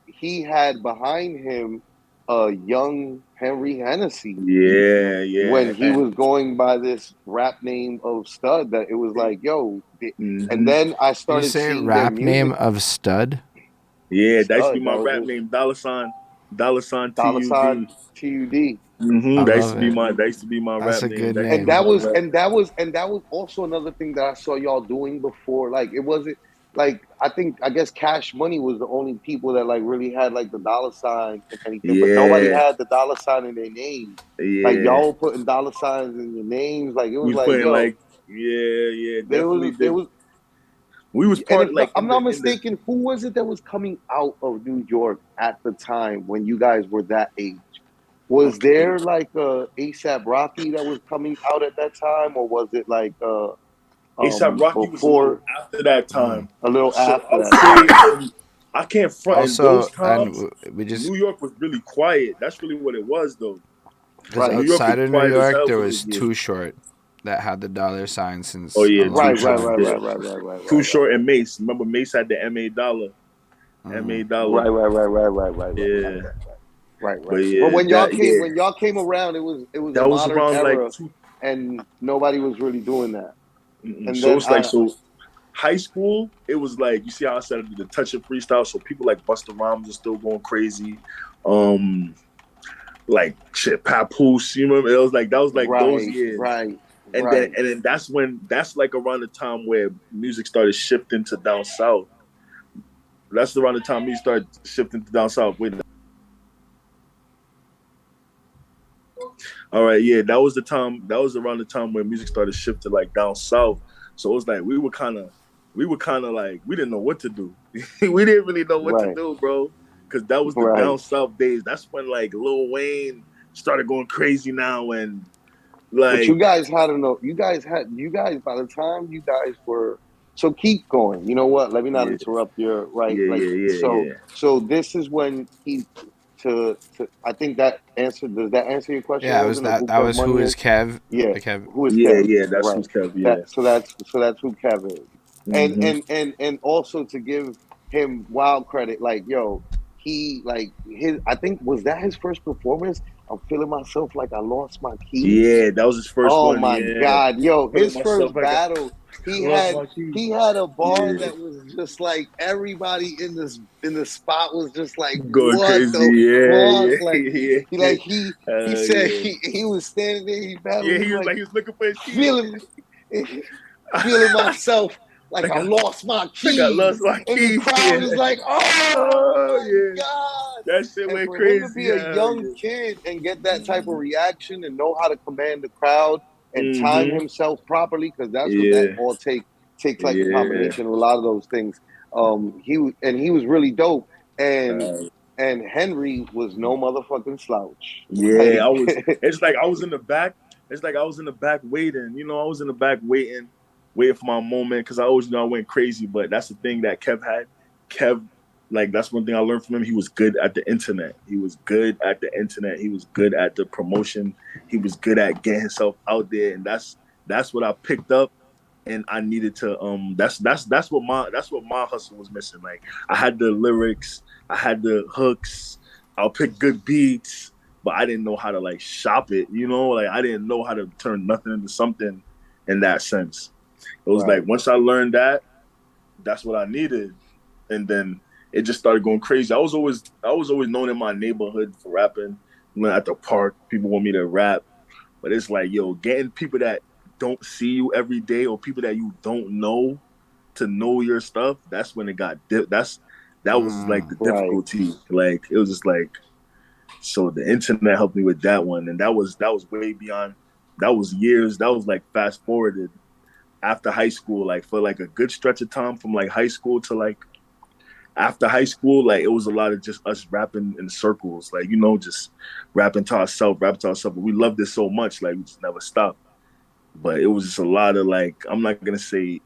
he had behind him a young Henry Hennessy Yeah, yeah. when he was going by this rap name of Stud, that it was like, yo, and Mm-hmm. then I Did you started say seeing their rap name music. of Stud? Yeah, that used to be Stud, my that was rap it. name, Dollar Sign Dollar TUD. sign TUD. I Mm-hmm. love it. That used to be my That's rap a name. good That used to And be name. that my was rap. also another thing that I saw y'all doing before. Like it wasn't like I guess Cash Money was the only people that like really had like the dollar sign and anything, but nobody Yeah, had the dollar sign in their names. Like yeah. y'all were putting dollar signs in your names. Like it We was was like, playing yo, like, yeah, yeah, there definitely was there did. was We was and part if like I'm not mistaken, who was it that was coming out of New York at the time when you guys were that age? Was okay. there like a ASAP Rocky that was coming out at that time, or was it like ASAP Rocky was a little before, after that Mm. time. a little So after I'll that say time? I can't front in those Also, and times. we just, New York was really quiet. That's really what it was though. because New Right, York was outside of New quiet as York, hell there for those was years. Too Short that had the dollar sign Oh since a yeah, Too long right, right, Short. time. right, Yeah. right, right, right, right, Too right, right, Short and Mace. Remember Mace had the MA dollar. MA Mm. dollar. right, right, right, right, right, right, right, right, Yeah. right, right, But right. But yeah, when y'all came around, it was a that was modern around like era, and nobody was really doing that. And so then it's like so high school, it was like you see how I said the touch of freestyle. So people like Busta Rhymes are still going crazy. Um, like shit, Papoose, you remember? It was like that was like those right, years. right, And right. then that's like around the time where music started shifting to down south. That's around the time he started shifting to down south. Wait, All right, yeah, that was the time. That was around the time when music started shifting like down south. So it was like we were kind of like we didn't know what to do. We didn't really know what to Right, do, bro, because that was the right. down south days. That's when like Lil Wayne started going crazy now, and But you like guys had enough. You guys by the time you guys were. So keep going. You know what? Let me not yeah, interrupt your right. yeah, Like yeah, yeah, so. yeah. So this is when he to. I think that answer. Does that answer your question, Yeah, it was Holden, of that. who That Kev was who Money is is? Kev? Yeah. The Kev. Who is Yeah, Kev? yeah, that's Right. who's Kev. That. Yeah. So that's who Kev is. And Mm-hmm. and and and also to give him wild credit. Like yo, he like his. I think was that his first performance. I'm feeling myself like I lost my keys. Yeah, that was his first Oh one. my Yeah, God, yo, feeling his myself first like I battle, he lost had my keys. he had a bar Yeah, that was just like everybody in the spot was just like, going what crazy. the Yeah, fuck? yeah, Like yeah, he yeah. like he said Yeah. he was standing there, he battled, Yeah, he he was was like like he was looking for his keys. feeling feeling myself like like I I lost my like I keys. lost my And the keys. crowd Yeah. is like, oh Oh my yeah, God. that shit And went for him to crazy. be a Hell young yeah. kid and get that type of reaction and know how to command the crowd and time Mm-hmm. himself properly, because that's what that Yeah, all takes like a yeah. combination of a lot of those things. He was really dope. And Uh, Henry was no motherfucking slouch. yeah, Like I was. It's like I was in the back. It's like I was in the back waiting. You know, I was in the back waiting, waiting for my moment because I always knew I went crazy. But that's the thing that Kev had. Kev, like that's one thing I learned from him. He was good at the internet. He was good at the internet. He was good at the promotion. He was good at getting himself out there, and that's what I picked up. And I needed to that's what my hustle was missing. Like I had the lyrics, I had the hooks, I'll pick good beats, but I didn't know how to like shop it, you know, like I didn't know how to turn nothing into something in that sense. It was like right. once I learned that, that's what I needed. And then it just started going crazy. I was always known in my neighborhood for rapping. You know, at the park, people want me to rap. But it's like, yo, getting people that don't see you every day or people that you don't know to know your stuff, that's when it got that was like the Right. difficulty. Like it was just like so the internet helped me with that one. And that was way beyond that was years, that was like fast forwarded after high school, like for like a good stretch of time from like high school to like after high school, like it was a lot of just us rapping in circles, like you know, just rapping to ourselves. But we loved it so much, like we just never stopped. But it was just a lot of like I'm not gonna say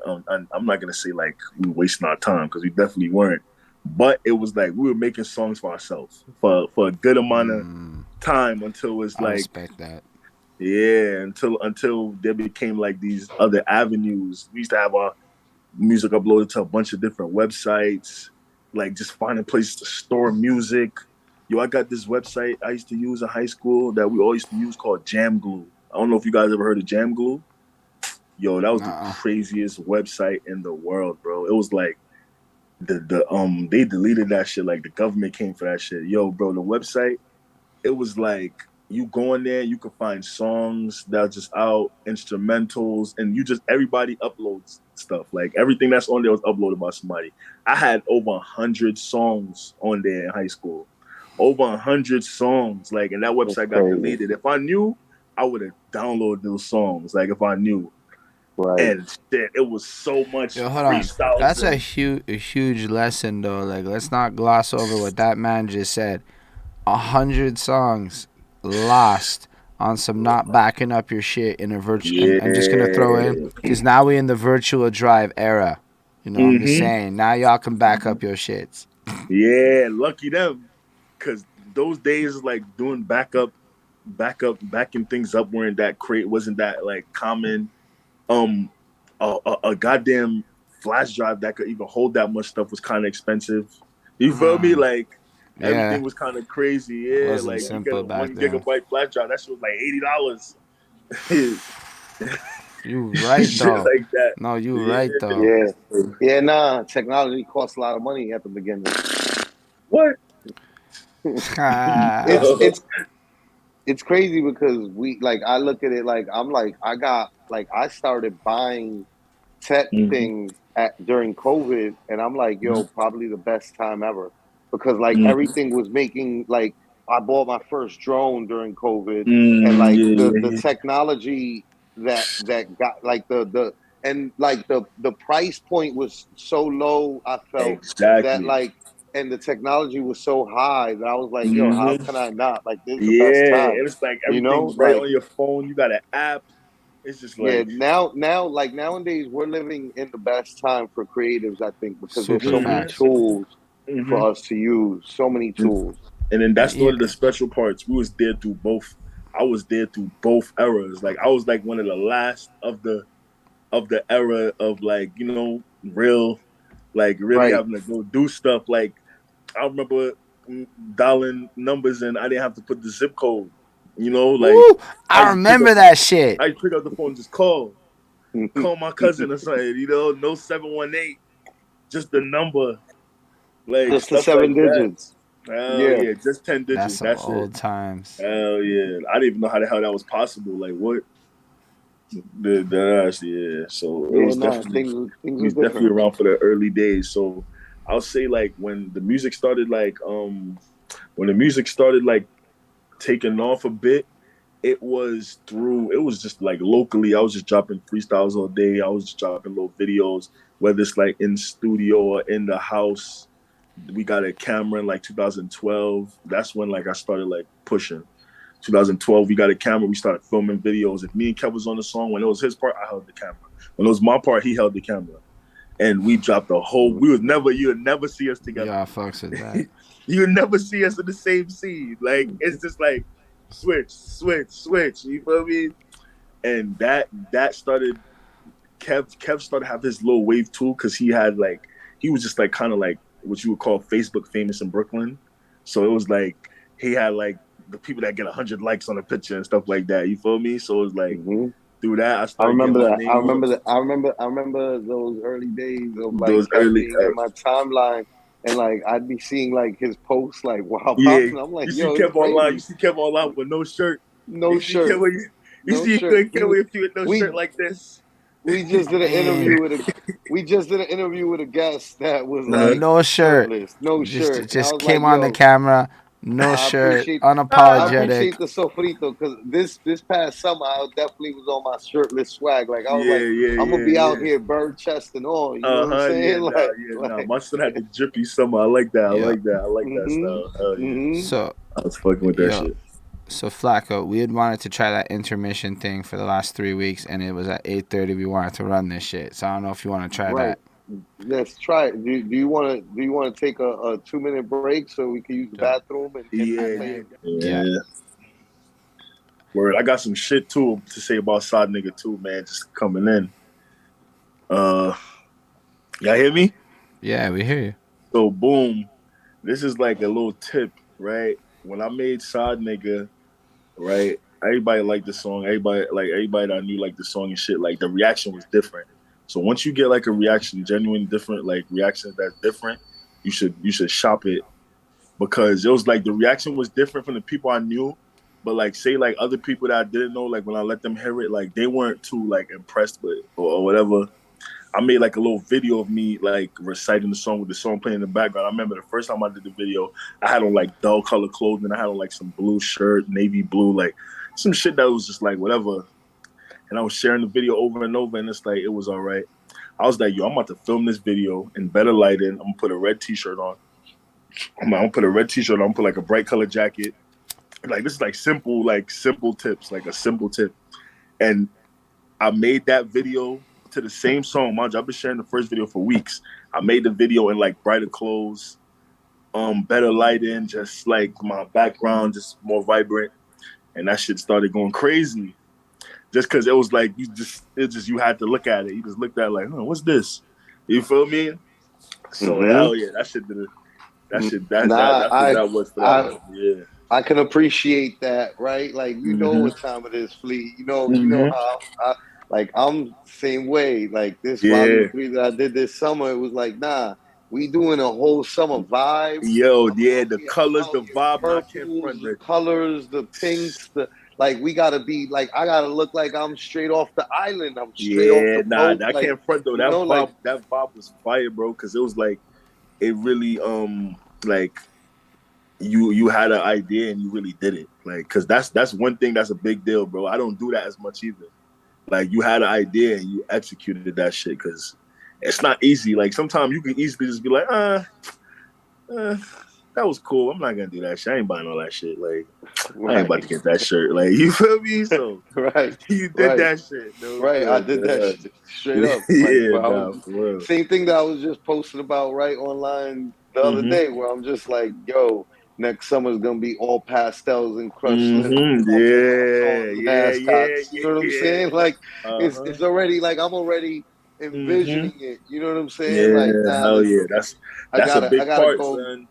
like we were wasting our time because we definitely weren't. But it was like we were making songs for ourselves for a good amount of time until it's I like respect that. yeah until there became like these other avenues. We used to have our music uploaded to a bunch of different websites, like just finding places to store music. Yo, I got this website I used to use in high school that we all used to use called Jam Glue. I don't know if you guys ever heard of Jam Glue. Yo, that was the No. craziest website in the world, bro. It was like they deleted that shit. Like the government came for that shit. Yo, bro, the website it was like you go in there, you could find songs that are just out, instrumentals, and you just everybody uploads stuff. Like everything that's on there was uploaded by somebody. I had over 100 songs on there in high school. Over 100 songs. Like, and that That's website got crazy. deleted. If I knew, I would have downloaded those songs. Like if I knew. Right. And shit, it was so much Yo, hold on. freestyles That's and a huge lesson though. Like, let's not gloss over what that man just said. 100 songs lost on some not backing up your shit in a virtual. And I'm just gonna throw in yeah. because now we in the virtual drive era. You know, I'm just Mm-hmm. saying. Now y'all can back up your shits. Yeah, lucky them. Cause those days like doing backing things up weren't that great, wasn't that like common. Um a goddamn flash drive that could even hold that much stuff was kind of expensive. You feel me? Like Yeah, everything was kind of crazy. it Yeah, wasn't like you get simple a back one then. gigabyte flash drive, that shit was like $80. You right Shit though. like that. No, you right Yeah. though. Yeah. Yeah, nah, technology costs a lot of money at the beginning. What? it's Yo. it's it's crazy because we like I look at it like I'm like I got like I started buying tech Mhm. things at during COVID and I'm like, yo, probably the best time ever. Because like Mhm. everything was making like I bought my first drone during COVID, and Mm, like the yeah, technology that got like the and like the price point was so low. I felt that exactly. like, and the technology was so high that I was like, yo, how Hmm. can I not? Like, this is the best Yeah, time, and it's like you know? everything right Like, on your phone. You got an app. It's just yeah, like, now like nowadays we're living in the best time for creatives, I think, because there's Super so many facts. tools hmm. for us to use, so many tools. And then that's one Yeah, of the special parts. We was there through both. I was there through both eras. Like I was like one of the last of the era of like, you know, real, like really Right. having to go do stuff. Like I remember dialing numbers and I didn't have to put the zip code. You know, like woo! I I just pick up remember that shit. I just pick up the phone and just call my cousin or something. You know, no 718, just the number, like Just the stuff like seven that. digits. Hell Yeah. yeah, just 10 digits. That's some That's it. old times. Hell yeah, I didn't even know how the hell that was possible. Like what the yeah. So it Yeah, was nah, definitely things he were was definitely different. around for the early days. So I'll say like when the music started when the music started like taking off a bit, it was just like locally. I was just dropping freestyles all day. I was just dropping little videos, whether it's like in studio or in the house. We got a camera in like 2012. That's when like I started like pushing. 2012, we got a camera. We started filming videos. If me and Kev was on the song, when it was his part, I held the camera. When it was my part, he held the camera. And we dropped the whole. You would never see us together. Yeah, I fucks with that. You would never see us in the same scene. Like it's just like switch, switch, switch. You feel me? And that started. Kev started to have his little wave too because he was just like kind of like what you would call Facebook famous in Brooklyn. So it was like he had like the people that get 100 likes on a picture and stuff like that. You feel me? So it was like Hmm. through that I I started getting remember my that. I name on remember that. I remember those early days of like those Kev early. being in my timeline, and like I'd be seeing like his posts like wow Yeah, pops, and I'm like, you see yo, it's Kev online. You crazy. see Kev online with no shirt. No You see shirt, Kev. You no see shirt. Kev with you with no shirt We like this. we just did an And interview with a we just did an interview with a guest that was Uh-huh. like no shirt. shirtless, no Just shirt, and I just was like, came on the yo, camera. No I shirt. appreciate I Ah, Unapologetic. appreciate the sofrito because this past summer I definitely was on my shirtless swag. Like I was yeah, like, yeah, I'm gonna yeah, be out yeah. here bird chest and all. You know what I'm saying? Yeah, nah. Like, My son had the drippy summer. I like that. I Yeah. like that. I like that mm-hmm, style. Hell yeah. mm-hmm. So I was fucking with that yo, shit. so Flacco, we had wanted to try that intermission thing for the last 3 weeks, and it was at 8:30. We wanted to run this shit. So I don't know if you want to try Right. that. Let's try it. Do you want to take a 2 minute break so we can use the So, bathroom and Yeah, play? yeah. yeah. Word. I got some shit too to say about Side Nigga too, man. Just coming in. Uh, y'all hear me? Yeah, we hear you. So boom. This is like a little tip, right? When I made Side Nigga, right? Everybody liked the song. Everybody that I knew liked the song and shit. Like the reaction was different. So once you get like a reaction, genuine different, like reactions that's different, you should shop it because it was like the reaction was different from the people I knew. But like say like other people that I didn't know, like when I let them hear it, like they weren't too like impressed with it or whatever. I made like a little video of me like reciting the song with the song playing in the background. I remember the first time I did the video, I had on like dull color clothing. I had on like some blue shirt, navy blue, like some shit that was just like whatever. And I was sharing the video over and over, and it's like it was all right. I was like, yo, I'm about to film this video in better lighting. I'm gonna put a red t-shirt on. I'm gonna put a red t-shirt on. I'm gonna put like a bright color jacket. Like this is like simple tips, like a simple tip. And I made that video to the same song. Mind you, I've been sharing the first video for weeks. I made the video in like brighter clothes, better lighting, just like my background, just more vibrant. And that shit started going crazy. Just cause it was like you had to look at it. You just looked at it like, oh, what's this? You feel me? So Mm-hmm. hell yeah, that shit did it. That shit Nah, that's what that was for that I one. Yeah. I can appreciate that, right? Like you know Mm-hmm. what time it is, Fleet. You know Mm-hmm. how like I'm same way. Like this Yeah. volume 3 that I did this summer, it was like, nah, we doing a whole summer vibe. Yo, I'm yeah, out the here, colors, I'm out the here with vibe. Now I can't purples, front the the colors, the pinks, the like we gotta be like I gotta look like I'm straight off the island. I'm straight off yeah, the nah, boat. I Like, can't front though. you know, like That vibe was fire, bro. Cause it was like it really like you had an idea and you really did it. Like, because that's one thing that's a big deal, bro. I don't do that as much either. Like, you had an idea and you executed that shit, because it's not easy. Like, sometimes you can easily just be like, that was cool. I'm not gonna do that shit. I ain't buying all that shit. Like, I ain't about to get that shirt. Like, you feel me? So right, you did right, that shit. No right. I good, did that man. shit straight up. Like, Yeah, but I nah, was for real. same thing that I was just posting about right online the other Mm-hmm. day, where I'm just like, yo, next summer's gonna be all pastels and crushed linen, Mm-hmm. fucking Yeah, songs and yeah, yeah, ascots. You yeah, know what I'm yeah. saying? Like, Uh-huh. it's already like I'm already Mm-hmm. envisioning it. You know what I'm saying? Like, Yeah, nah, hell yeah. listen, That's a I big gotta part, go son.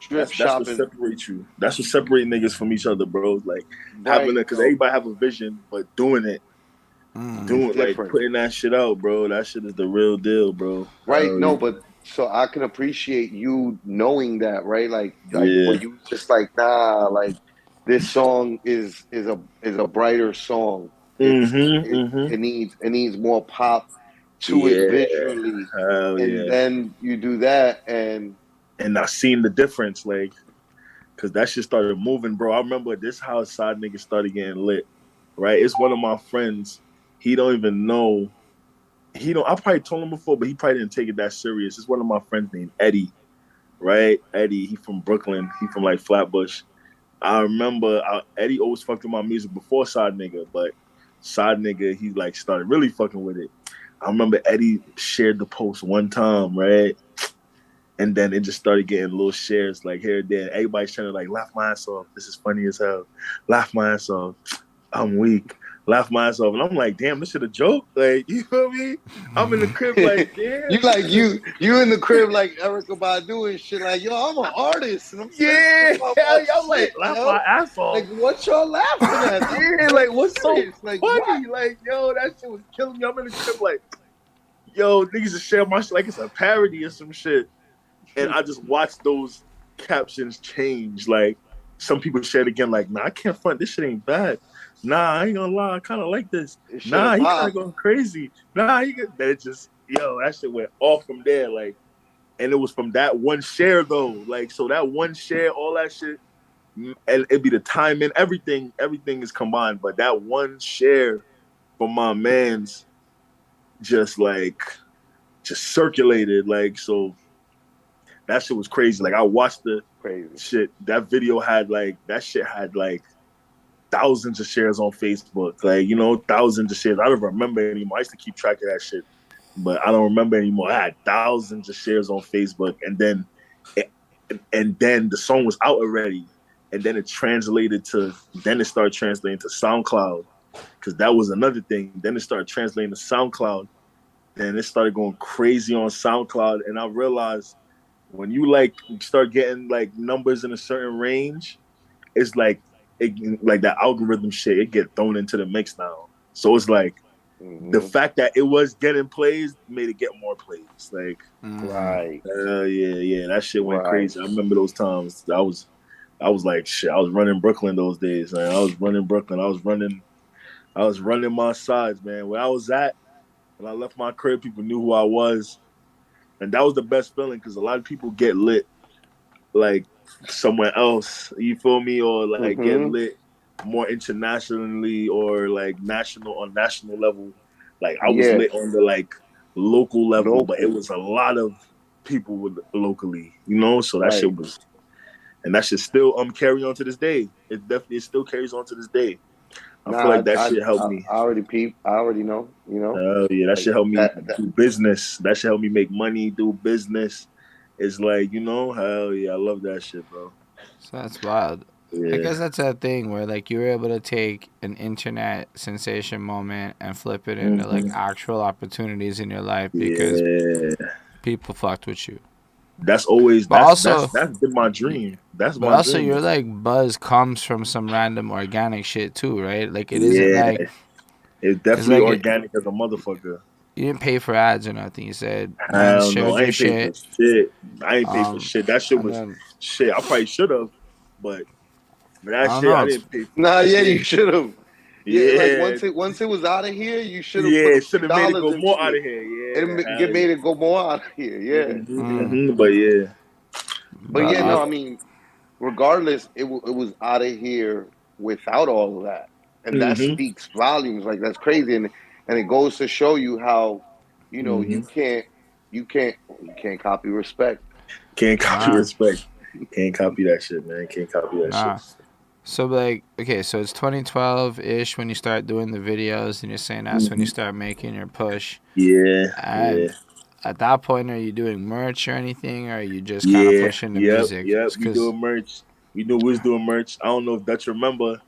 thrift That's what shopping. separates you. That's what separates niggas from each other, bro. Like, having Right, it, because yo, everybody have a vision, but doing it, it's like different. putting that shit out, bro. That shit is the real deal, bro. Right. Hell No, yeah. but so I can appreciate you knowing that, right? Like Yeah. where you just like, nah, like this song is a brighter song. Mm-hmm. Mm-hmm. It needs more pop to it Yeah. visually. Hell And yeah. then you do that and And I seen the difference, like, cause that shit started moving, bro. I remember this how side niggas started getting lit. Right? It's one of my friends. He don't even know. He don't. I probably told him before, but he probably didn't take it that serious. It's one of my friends named Eddie. Right? Eddie. He from Brooklyn. He from like Flatbush. I remember Eddie always fucked with my music before Side Nigga, but Side Nigga, he like started really fucking with it. I remember Eddie shared the post one time, right? And then it just started getting little shares like here and there. Everybody's trying to like laugh my ass off. This is funny as hell. Laugh my ass off. I'm weak. Laugh my ass off. And I'm like, damn, this shit a joke? Like, you feel me? I'm in the crib like, you damn, this like shit is you in the crib like Erica Badu and shit, like, yo, I'm an artist and I'm sensitive yeah. about my I'm like, shit, laugh yo. my ass Like, off. what y'all laughing at? I'm Yeah, dead like what's so serious. Like, what? funny? Like, yo, that shit was killing me. I'm in the crib like, yo, niggas just share my shit like it's a parody or some shit. And I just watched those captions change. Like, some people shared again, like, nah, I can't front. This shit ain't bad. Nah, I ain't gonna lie. I kind of like this. It should Nah, have he kind of popped. going crazy. Nah, he good. Then it just, yo, that shit went off from there. Like, and it was from that one share though. Like, so that one share, all that shit, and it'd be the timing, everything is combined. But that one share from my man's just like just circulated. Like, so that shit was crazy. Like, I watched the Crazy. shit. That video had like that shit had like thousands of shares on Facebook. Like, thousands of shares. I don't remember anymore. I used to keep track of that shit, but I don't remember anymore. I had thousands of shares on Facebook, and then the song was out already, and then it started translating to SoundCloud, because that was another thing. Then it started translating to SoundCloud. Then it started going crazy on SoundCloud, and I realized when you like start getting like numbers in a certain range, it's like like that algorithm shit. It get thrown into the mix now. So it's like the Hmm. fact that it was getting plays made it get more plays. Like, Right. yeah, yeah, that shit went Right. crazy. I remember those times. I was like, shit. I was running Brooklyn those days, man. I was running Brooklyn. I was running my sides, man. Where I was at when I left my crib, people knew who I was, and that was the best feeling, because a lot of people get lit like somewhere else. You feel me? Or like get Hmm. lit more internationally, or like national level. Like, I was Yeah. lit on the like local level, but it Local. was a lot of people with locally, So that Right. shit was, and that shit still carry on to this day. It still carries on to this day. I feel Nah, like that shit helped me. I already peep. I already know. You know, Yeah, that like should help me that. do business. That should help me make money, do business. It's like, hell yeah, I love that shit, bro. So that's wild. I Yeah. guess that's that thing where like you were able to take an internet sensation moment and flip it into like Hmm. actual opportunities in your life because Yeah. people fucked with you. That's always But also, that's been my dream. That's but my also dream, your though. like buzz comes from some random organic shit too, right? Like it isn't Yeah. like It's it's definitely like it, organic as a motherfucker. you didn't pay for ads or nothing. You said, "Man, Hell no, shared I your ain't paid for shit." shit. I ain't paid for Um, shit. That shit and was then shit. I probably should have, but for I that don't shit, know. I It's didn't pay for Nah, yeah, you shit. should have. Yeah, like Yeah. once it was out of here, you should have put Yeah, a should few have made it dollars go more into out it. of here. It Yeah, hell made yeah. it go more out of here. Yeah, But yeah. but but yeah, no, I mean, regardless, it was out of here without all of that, and that Mm-hmm. speaks volumes. Like that's crazy, and it goes to show you how, Mm-hmm. you can't copy respect. Can't copy Nah, respect. Can't copy that shit, man. Can't copy that shit. nah. So like, okay, so it's 2012 ish when you start doing the videos, and you're saying that's when you Mm-hmm. start making your push. Yeah, yeah. And at that point, are you doing merch or anything, or are you just kind of Yeah, pushing the yep, music? yep. We Because doing merch. We knew we was doing merch. I don't know if Dutch remember.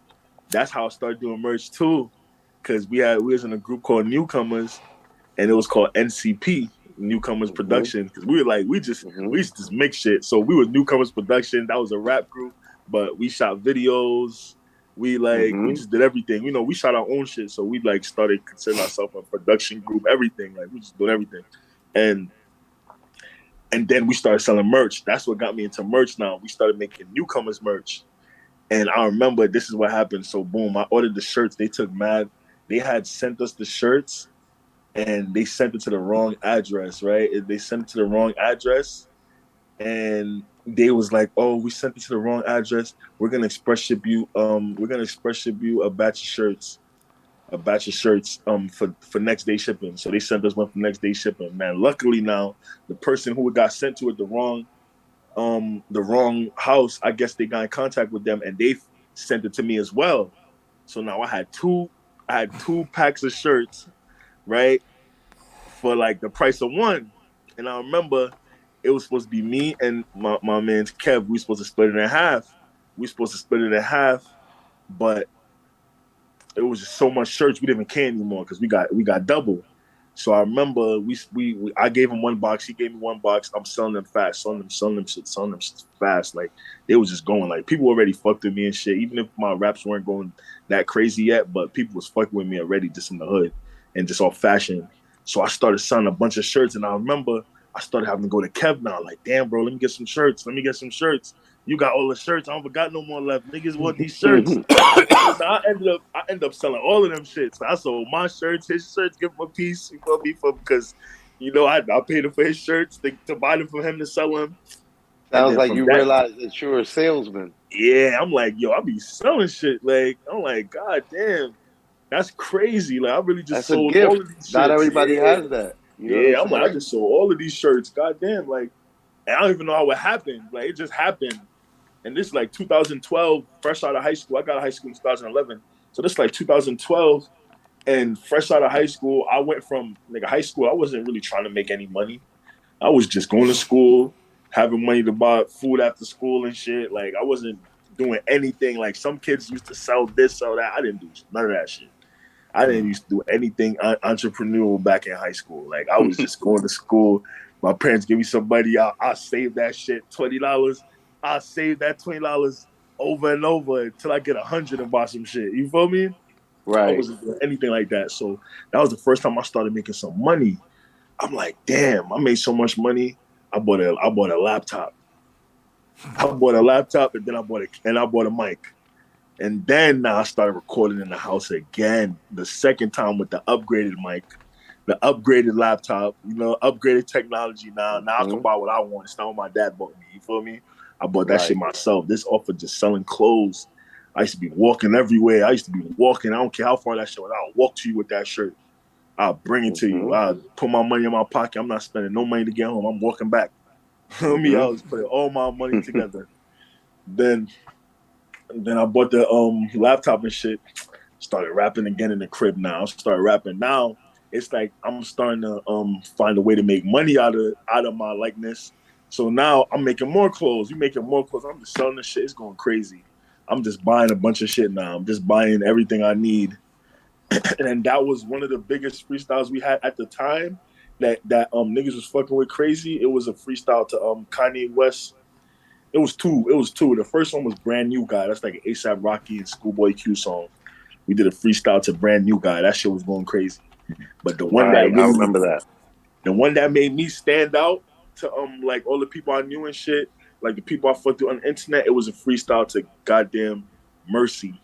That's how I started doing merch too. Cause we was in a group called Newcomers, and it was called NCP, Newcomers Hmm. Production. Cause we were like Hmm. we used to just make shit. So we was Newcomers Production. That was a rap group, but we shot videos. We Hmm. just did everything. You know, we shot our own shit. So we like started considering ourselves a production group. Everything like we just doing everything, and then we started selling merch. That's what got me into merch. Now we started making Newcomers merch. And I remember this is what happened. So boom, I ordered the shirts. They took mad. They had sent us the shirts and they sent it to the wrong address, right? They sent it to the wrong address and they was like, "Oh, we sent it to the wrong address. We're gonna express ship you a batch of shirts for next day shipping." So they sent us one for next day shipping. Man, luckily now the person who got sent to it the wrong house, I guess they got in contact with them and they sent it to me as well. So now I had two packs of shirts, right? For like the price of one. And I remember it was supposed to be me and my man's Kev. We were supposed to split it in half. We were supposed to split it in half, but it was just so much shirts we didn't even care anymore because we got double. So I remember I gave him one box, he gave me one box. I'm selling them fast, selling them shit fast. Like they was just going like people already fucked with me and shit. Even if my raps weren't going that crazy yet, but people was fucking with me already just in the hood and just off fashion. So I started selling a bunch of shirts, and I remember I started having to go to Kev now. Like, damn, bro, let me get some shirts. Let me get some shirts. You got all the shirts. I don't got no more left. Niggas want these shirts. So now I end up selling all of them shits. So I sold my shirts, his shirts, give him a piece. You feel me? For because I paid him for his shirts to buy them for him to sell them. And Sounds then like from you that, realize that you're a salesman. yeah, I'm like, yo, I be selling shit. Like, I'm like, God damn, that's crazy. Like, I really just That's a sold all gift. of these Not shits. everybody Yeah. has that. You know what I'm Yeah. I'm like, I saying? just sold all of these shirts. God damn. Like, and I don't even know how it happened. Like, it just happened. And this is like 2012, fresh out of high school. I got out of high school in 2011. So this is like 2012. And fresh out of high school, I went from like high school. I wasn't really trying to make any money. I was just going to school, having money to buy food after school and shit. Like I wasn't doing anything. Like some kids used to sell this, sell that. I didn't do none of that shit. I didn't used to do anything entrepreneurial back in high school. Like I was just going to school. My parents give me some money. I'll save that shit, $20. I'll save that $20 over and over until I get 100 and buy some shit. You feel me? I Right. wasn't doing anything like that. So that was the first time I started making some money. I'm like, damn, I made so much money. I bought a laptop. I bought a laptop and then I bought a mic. And then now I started recording in the house again. The second time with the upgraded mic, the upgraded laptop, upgraded technology now. Now I can Hmm. buy what I want. It's not what my dad bought me. You feel me? I bought that shit Right. myself. This off of just selling clothes. I used to be walking everywhere. I used to be walking. I don't care how far that shit was. I'll walk to you with that shirt. I'll bring it to you. Hmm. I'll put my money in my pocket. I'm not spending no money to get home. I'm walking back. Me, I Hmm. was putting all my money together. Then I bought the laptop and shit. Started rapping again in the crib now. I started rapping now. It's like I'm starting to find a way to make money out of my likeness. So now I'm making more clothes. You making more clothes. I'm just selling the shit. It's going crazy. I'm just buying a bunch of shit now. I'm just buying everything I need. And that was one of the biggest freestyles we had at the time. That niggas was fucking with crazy. It was a freestyle to Kanye West. It was two. It was two. The first one was Brand New Guy. That's like an ASAP Rocky and Schoolboy Q song. We did a freestyle to Brand New Guy. That shit was going crazy. But Right. I remember that. the one that made me stand out to like all the people I knew and shit, like the people I fucked with on the internet, it was a freestyle to goddamn Mercy.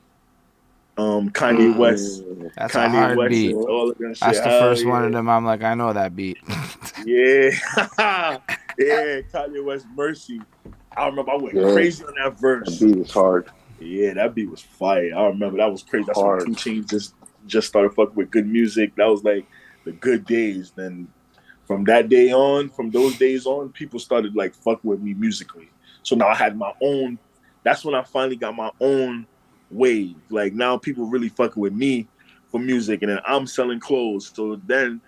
Kanye West, Mm. That's a Kanye hard West, beat. and all of that shit. That's the Hell first one of yeah, them. I'm like, I know that beat. yeah, yeah. Kanye West, Mercy. I remember I went Yeah, crazy on that that verse. beat was hard. Yeah, that beat was fire. I remember that was crazy. That's when Hard. 2 Chainz just started fucking with good music. That was like the good days. Then from that day on, from those days on, people started like fucking with me musically. So now I had my own. That's when I finally got my own wave. Like now people really fucking with me for music, and then I'm selling clothes. So then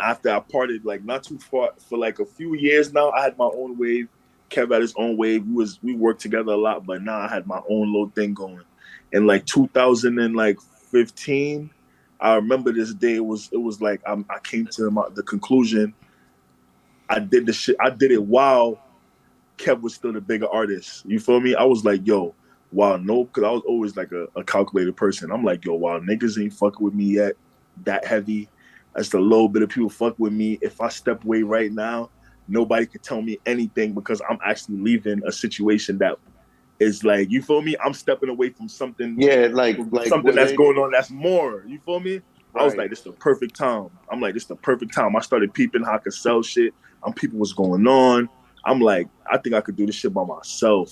after I parted, like not too far for like a few years now, I had my own wave. Kev had his own wave. We worked together a lot, but now I had my own little thing going. In like 2015, I remember this day. It was like I came to the conclusion. I did the shit. I did it while Kev was still the bigger artist. You feel me? I was like, yo, while no, because I was always like a calculated person. I'm like, yo, while niggas ain't fucking with me yet, that heavy, that's the little bit of people fuck with me. If I step away right now, nobody could tell me anything because I'm actually leaving a situation that is like, you feel me? I'm stepping away from something Yeah, like something where that's they going on that's more. You feel me? I was right. like, this is the perfect time. I'm like, this is the perfect time. I started peeping how I could sell shit. I'm peeping what's going on. I'm like, I think I could do this shit by myself.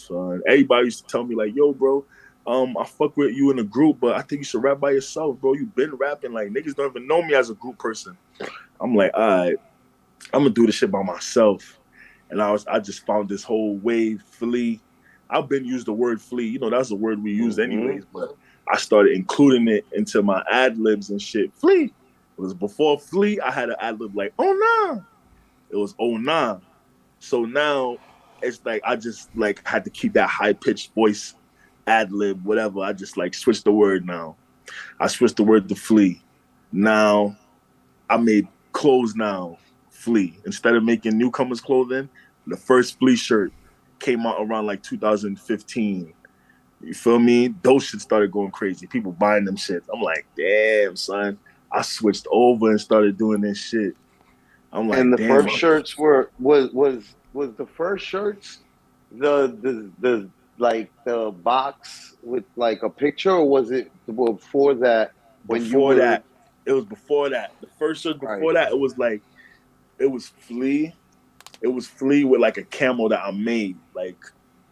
Everybody used to tell me like, yo, bro, I fuck with you in a group, but I think you should rap by yourself, bro. You've been rapping. Like niggas don't even know me as a group person. I'm like, all right, I'm gonna do this shit by myself. And I just found this whole wave flea. I've been used the word flea. You know, that's a word we use Mm-hmm. anyways, but I started including it into my ad libs and shit. Flea. It was before flea, I had an ad lib like, oh nah. It was oh nah. So now it's like I just like had to keep that high pitched voice ad lib, whatever. I just like switched the word now. I switched the word to flea. Now I made clothes now, Flea. Instead of making newcomers clothing, the first Flea shirt came out around like 2015. You feel me? Those shit started going crazy. People buying them shit. I'm like, damn, son. I switched over and started doing this shit. I'm And like, the damn. first shirts were was the first shirts the like the box with like a picture, or was it before that when you Before were that, it was before that. The first shirt right? before that, it was like, it was Flea. It was Flea with like a camo that I made. Like,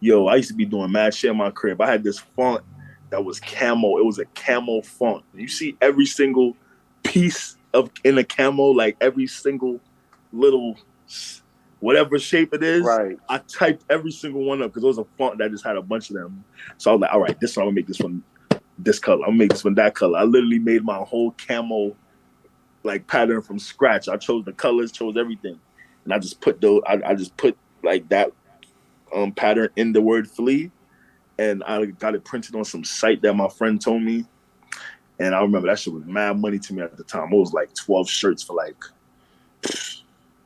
yo, I used to be doing mad shit in my crib. I had this font that was camo. It was a camo font. You see every single piece of in a camo, like every single little whatever shape it is. Right. I typed every single one up because it was a font that just had a bunch of them. So I was like, all right, this one I'm gonna make this one this color. I'm gonna make this one that color. I literally made my whole camo like pattern from scratch. I chose the colors, chose everything, and I just put those. I just put like that pattern in the word flea, and I got it printed on some site that my friend told me. And I remember that shit was mad money to me at the time. It was like 12 shirts for like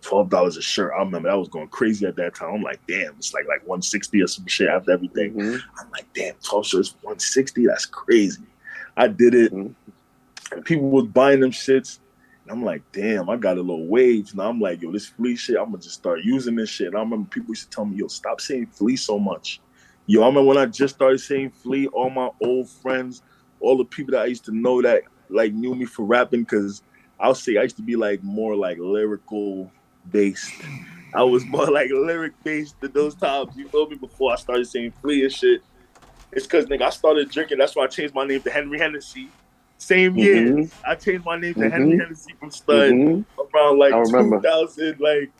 $12 a shirt. I remember that was going crazy at that time. I'm like, damn, it's like 160 or some shit after everything. Mm-hmm. I'm like, damn, 12 shirts for 160. That's crazy. I did it. Mm-hmm. And people was buying them shits. And I'm like, damn, I got a little wage. Now I'm like, yo, this flea shit, I'm gonna just start using this shit. And I remember people used to tell me, yo, stop saying flea so much. Yo, I remember when I just started saying flea, all my old friends, all the people that I used to know that like knew me for rapping, because I'll say I used to be like more like lyrical based. I was more like lyric based at those times. You feel me? Before I started saying flea and shit. It's because nigga, I started drinking. That's why I changed my name to Henry Hennessy. Same Mm-hmm. years, I changed my name to Henry Mm-hmm. Hennessy from Stud Mm-hmm. around I like remember. 2000, like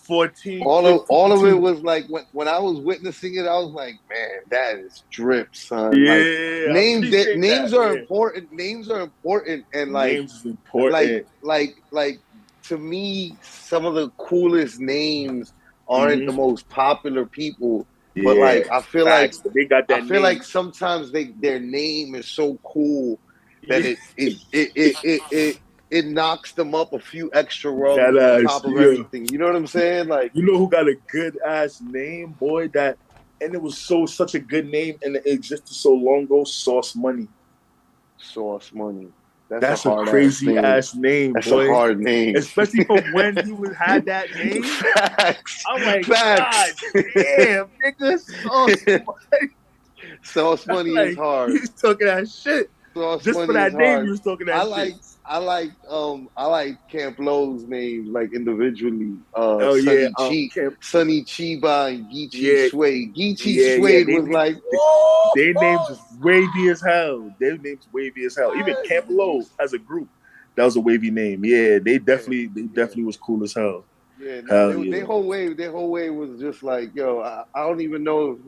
14, All 15 of it too. was like when I was witnessing it, I was like, man, that is drip, son. Like Yeah, I appreciate that. names are Yeah, important. Names are important, and names is like important. like to me, some of the coolest names aren't the Hmm. most popular people, but Yeah, facts. But they got I that feel like name. sometimes their name is so cool that Yeah, it knocks them up a few extra that rungs on ass. top of Yeah. everything. You know what I'm saying? Like You know who got a good ass name, boy? That and it was such a good name and it existed so long ago. Sauce Money. Sauce Money. That's a That's a hard ass crazy name. ass name, That's a boy. hard name. Especially from when he was had that name. Facts. I'm like, Facts. God damn, nigga, Sauce Money. Sauce Money is Like, hard. he's talking that shit. Sauce Just for Money is that name, he hard. was talking I that shit. like like Camp Lowe's names like individually. Oh yeah, Camp. Sonny Chiba and Geechee Yeah, Suede. Geechee yeah. Suede was like, Their names is wavy as hell. Their names wavy as hell. Even Camp Low as a group, that was a wavy name. Yeah, they definitely was cool as hell. yeah. Nah, Hell yeah. their whole wave was just like, yo, I don't even know if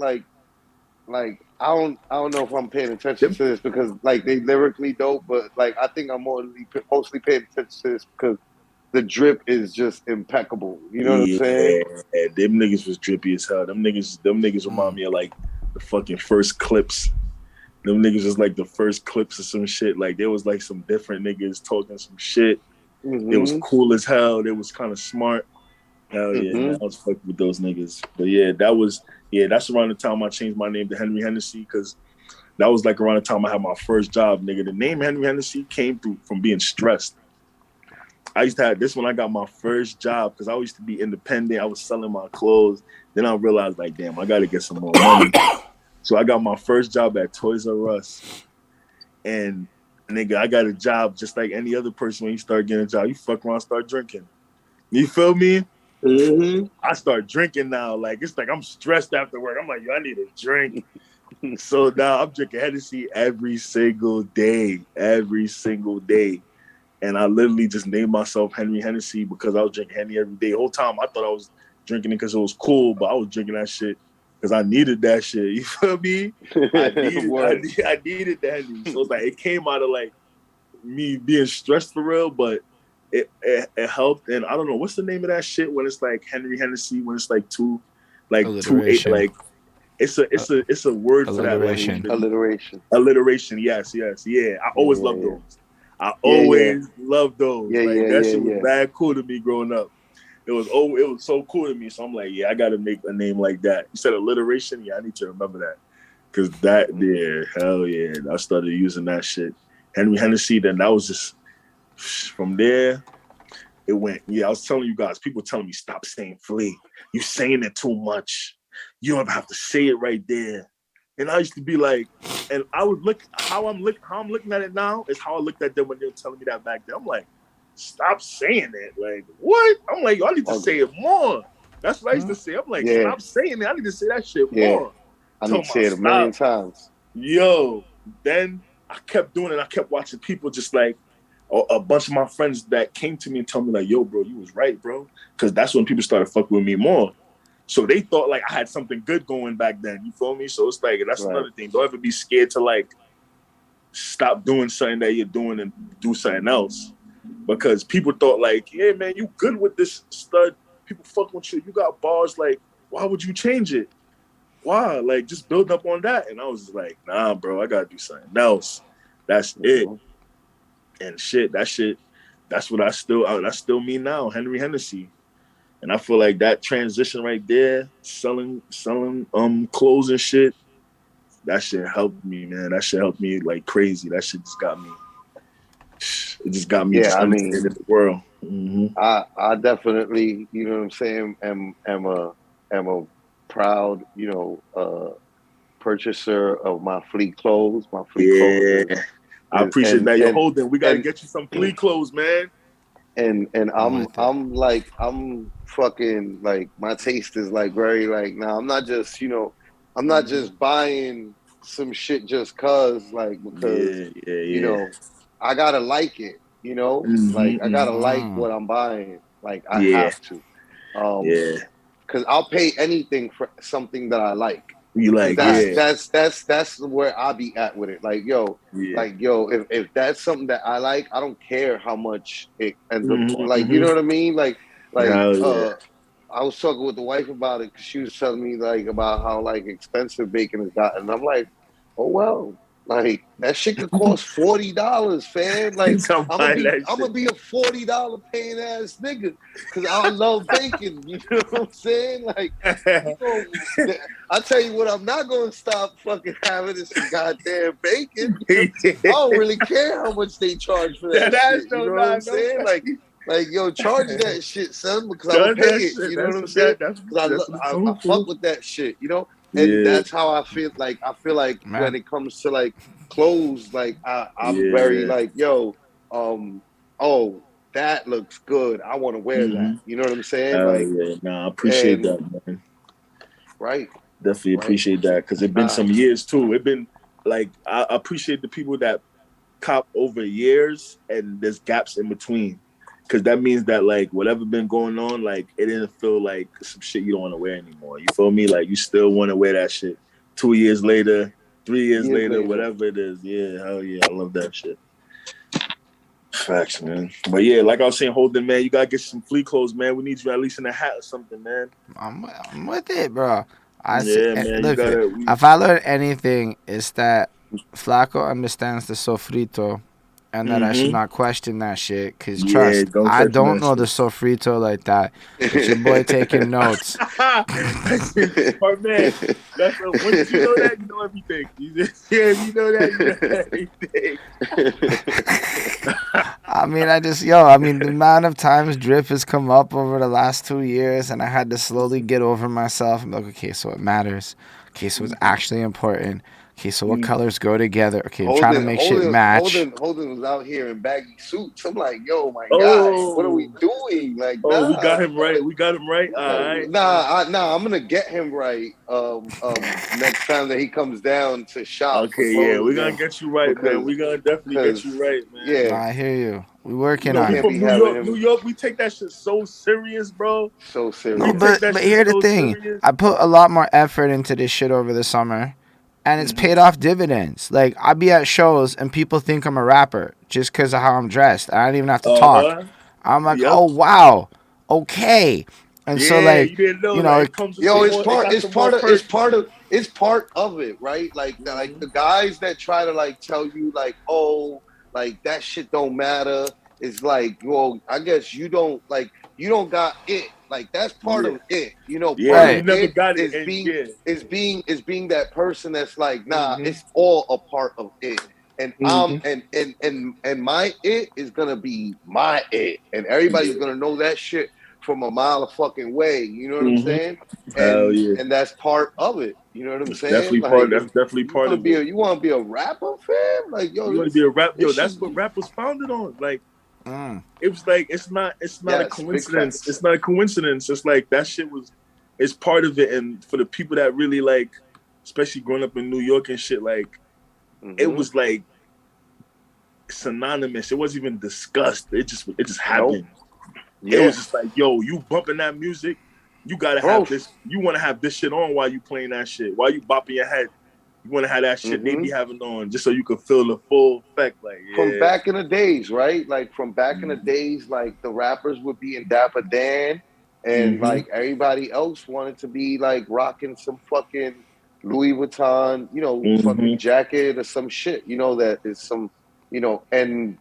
I don't know if I'm paying attention Them, to this because like they lyrically dope, but like I think I'm mostly paying attention to this because the drip is just impeccable. You know what I'm saying? yeah, them niggas was drippy as hell. Them niggas remind me of like the fucking first clips. Them niggas was like the first clips of some shit. Like there was like some different niggas talking some shit. It was Mm-hmm. cool as hell. They was kind of smart. Hell yeah, man. I was fucking with those niggas. But yeah, that's around the time I changed my name to Henry Hennessy because that was like around the time I had my first job, nigga. The name Henry Hennessy came through from being stressed. I used to have this when I got my first job because I used to be independent. I was selling my clothes. Then I realized, like, damn, I got to get some more money. So I got my first job at Toys R Us. And nigga, I got a job just like any other person when you start getting a job. You fuck around, start drinking. You feel me? Mm-hmm. I start drinking now. Like, it's like I'm stressed after work. I'm like, yo, I need a drink. So now I'm drinking Hennessy every single day. Every single day. And I literally just named myself Henry Hennessy because I was drinking Henny every day. The whole time I thought I was drinking it because it was cool, but I was drinking that shit because I needed that shit. You feel me? I needed that Henny. So it's like it came out of like me being stressed for real, but it helped. And I don't know what's the name of that shit when it's like Henry Hennessy when it's like two eight like it's a word for that Alliteration. language. Alliteration. Yes. Yeah. I always love those. I Yeah, always loved those. Yeah, like that shit was yeah. bad cool to me growing up. It was so cool to me. So I'm like, yeah, I gotta make a name like that. You said alliteration, yeah, I need to remember that. Cause that hell yeah. I started using that shit. Henry Hennessy, then that was just from there, it went, I was telling you guys, people telling me stop saying flea. You saying it too much. You don't have to say it right there. And I used to be like, and I would look how I'm looking at it now is how I looked at them when they were telling me that back then. I'm like, stop saying it. Like, what? I'm like, yo, I need to say it more. That's what I used to say. I'm like, stop saying it. I need to say that shit more. I need to say it a million times. Yo, then I kept doing it. I kept watching people just like a bunch of my friends that came to me and told me like, yo, bro, you was right, bro. Because that's when people started fucking with me more. So they thought like I had something good going back then. You feel me? So it's like, that's another thing. Don't ever be scared to like stop doing something that you're doing and do something else. Because people thought like, yeah, man, you good with this stud. People fucking with you. You got bars. Like, why would you change it? Why? Like, just build up on that. And I was like, nah, bro, I got to do something else. That's it. And that's what that's still me now, Henry Hennessy. And I feel like that transition right there, selling clothes and shit, that shit helped me, man. That shit helped me like crazy. That shit just got me just understanding the world. Mm-hmm. I definitely, you know what I'm saying, am a proud, purchaser of my Flea clothes. My Flea clothes. I appreciate that. Yo, Holden, we gotta get you some Flea clothes, man. And I'm fucking like my taste is like very like now I'm not just I'm not just buying some shit just because I gotta like it, like I gotta like what I'm buying, like I have to, because I'll pay anything for something that I like. You like that's where I be at with it. Like if that's something that I like, I don't care how much it ends up. Like you know what I mean? Like I was talking with the wife about it because she was telling me like about how like expensive bacon has gotten. And I'm like, oh well, like that shit could cost $40, fam. Like I'm gonna be a $40 paying ass nigga because I love bacon. You know what I'm saying? Like, I tell you what, I'm not gonna stop fucking having is some goddamn bacon. I don't really care how much they charge for that shit. You know what I'm saying? Like, yo, charge that shit, son, because I'm gonna pay it. You know what I'm saying? Because I fuck with that shit, And that's how I feel. Like, when it comes to like clothes, like I'm very like, yo, oh, that looks good. I want to wear that. You know what I'm saying? Oh Like, yeah, nah, I appreciate and that, man. right, Definitely right. appreciate that because it been Nah, some years too. It been like I appreciate the people that cop over years and there's gaps in between because that means that like whatever been going on, like it didn't feel like some shit you don't want to wear anymore. You feel me? Like you still want to wear that shit 2 years later, 3 years years later, later. whatever it is. Yeah, hell yeah, I love that shit. Facts, man. But yeah, like I was saying, Holden, man, you gotta get some flea clothes, man. We need you at least in a hat or something, man. I'm with it, bro. Yeah, man, you Look, gotta. We, if I learned anything, it's that Flacco understands the sofrito, and that I should mm-hmm. not question that shit. Cause Yeah, trust, don't I question don't that know the shit. sofrito like that, but your boy taking notes. That's smart man. That's once you know that, you know everything. You just, yeah, if you know that, you know everything. I mean, the amount of times drip has come up over the last 2 years, and I had to slowly get over myself. I'm like, okay, so it matters. Okay, so it's actually important. Okay, so what colors go together? Okay, I'm trying to make shit match. Holden was out here in baggy suits. I'm like, yo, my guy, what are we Oh, doing? Like, oh, we nah, got him right. We got him right. All right. nah. I'm gonna get him right. Next time that he comes down to shop for Okay, yeah, clothes we're gonna again, get you right, man. We're gonna definitely get because you right, man. No, yeah, I hear you. We You working know, we on we it. can't from be New having York. New him York, we take that shit so serious, bro. so No, We serious. take but that but shit here's the so thing. serious. I put a lot more effort into this shit over the summer, and it's Mm-hmm. paid off dividends. Like I be at shows and people think I'm a rapper just because of how I'm dressed. I don't even have to talk. Uh-huh. I'm like, Yep. oh wow, okay. And so Yeah, like, you didn't know you that. know, It comes with Yo, some more. It got some more perks. it's part of it, right? Like Mm-hmm. the guys that try to like tell you like, oh, like that shit don't matter. It's like, well, I guess you don't got it. Like that's part Yeah. of it. You know, Yeah, part of you right, never it got it. is And yeah. being that person that's like, nah, Mm-hmm. it's all a part of it. And Mm-hmm. and my it is gonna be my it, and everybody's Yeah. gonna know that shit from a mile of fucking way. You know what I'm Mm-hmm. saying? Hell yeah. And that's part of it. You know what I'm That's saying? definitely Like part. That's definitely part of it. you want to be a rapper, fam? Like yo, You want to be a rap? this Yo, shit. that's what rap was founded on. Like mm, it was like it's not a Yes, big coincidence. facts. It's not a coincidence. It's like that shit was. It's part of it, and for the people that really like, especially growing up in New York and shit, like it Mm-hmm. was like synonymous. It wasn't even discussed. It just Nope. happened. It Yeah, was just like, yo, you bumping that music, you gotta bro. have this. You want to have this shit on while you playing that shit. While you bopping your head, you want to have that shit they Mm-hmm. be having on just so you can feel the full effect. Like, From yeah, back in the days, right? Like from back in the mm-hmm. days, like the rappers would be in Dapper Dan, and Mm-hmm. like everybody else wanted to be like rocking some fucking Louis Vuitton, you know, Mm-hmm. fucking jacket or some shit, you know, that is some, you know, and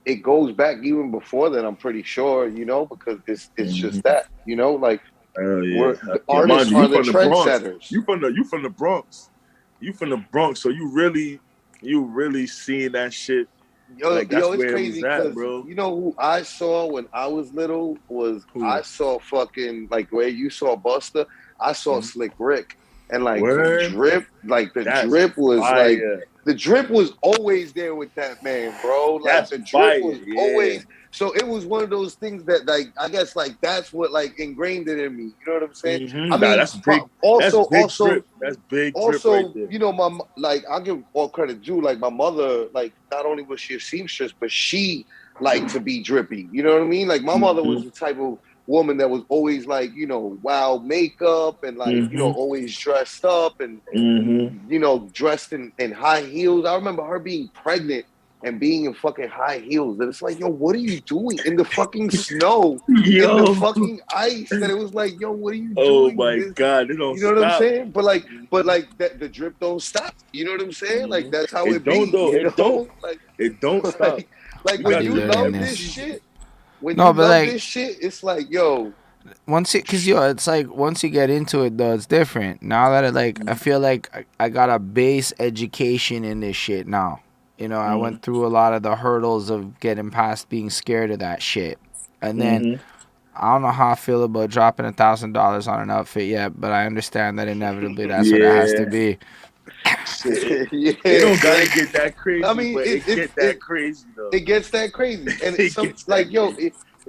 it goes back even before that, I'm pretty sure, you know, because it's just Mm-hmm. that, you know, like Oh we're yeah, the yeah. Mind artists you, are you the from the Bronx. trendsetters. You from the Bronx. You from the Bronx, so you really seeing that shit. Like that's It's where it was crazy at, because bro. you know who I saw when I was little was I Who? saw fucking like where you saw Buster, I saw Mhm. Slick Rick, and Word. the That's drip was like fire. the drip was always there with that man, bro. Like That's the drip fire. was Yeah. always so it was one of those things that like I guess like that's what like ingrained it in me. You know what I'm saying? I Nah, mean, that's big. That's big drip. That's big drip right also, there. you know, my like I give all credit due. Like my mother, like not only was she a seamstress, but she liked to be drippy. You know what I mean? Like my mother Mm-hmm. was the type of woman that was always like, you know, wild makeup and like, you know, Mm-hmm. always dressed up and Mm-hmm. you know, dressed in high heels. I remember her being pregnant and being in fucking high heels. And it's like, yo, what are you doing in the fucking snow, in the Yo. fucking ice? That it was like, yo, what are you Oh doing? my God, they don't You know what I'm stop. saying? But like that, the drip don't stop. You know what I'm saying? Like Mm-hmm. that's how It it don't be. though. You It don't. know, like It don't stop. like We I when got be you drip learning love every this this. season. shit, when No, you but love like this shit, it's like, yo, cause yo, it's like once you get into it though, it's different. Now that I feel like I got a base education in this shit now. You know, I Mm-hmm. went through a lot of the hurdles of getting past being scared of that shit, and then Mm-hmm. I don't know how I feel about dropping $1,000 on an outfit yet, but I understand that inevitably that's what it has to Yeah. be. It don't gotta get that crazy. I mean, but it get that crazy though. It gets that crazy, and it's like, yo,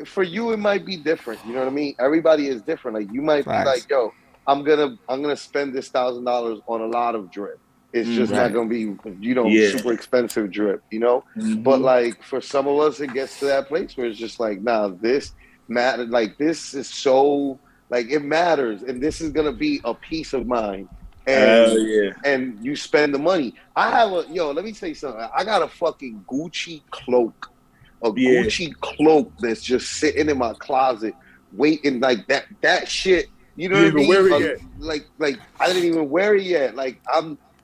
for you it might be different. You know what I mean? Everybody is different. Like you might be like, yo, I'm gonna spend this $1,000 on a lot of drip. It's just not gonna be, super expensive drip, But like for some of us, it gets to that place where it's just like, nah, this matter. Like this is so like it matters, and this is gonna be a peace of mind. And you spend the money. I have let me tell you something. I got a fucking Gucci cloak. Gucci cloak that's just sitting in my closet, waiting like that shit. You know what I mean? Wear it yet. Like I didn't even wear it yet. Like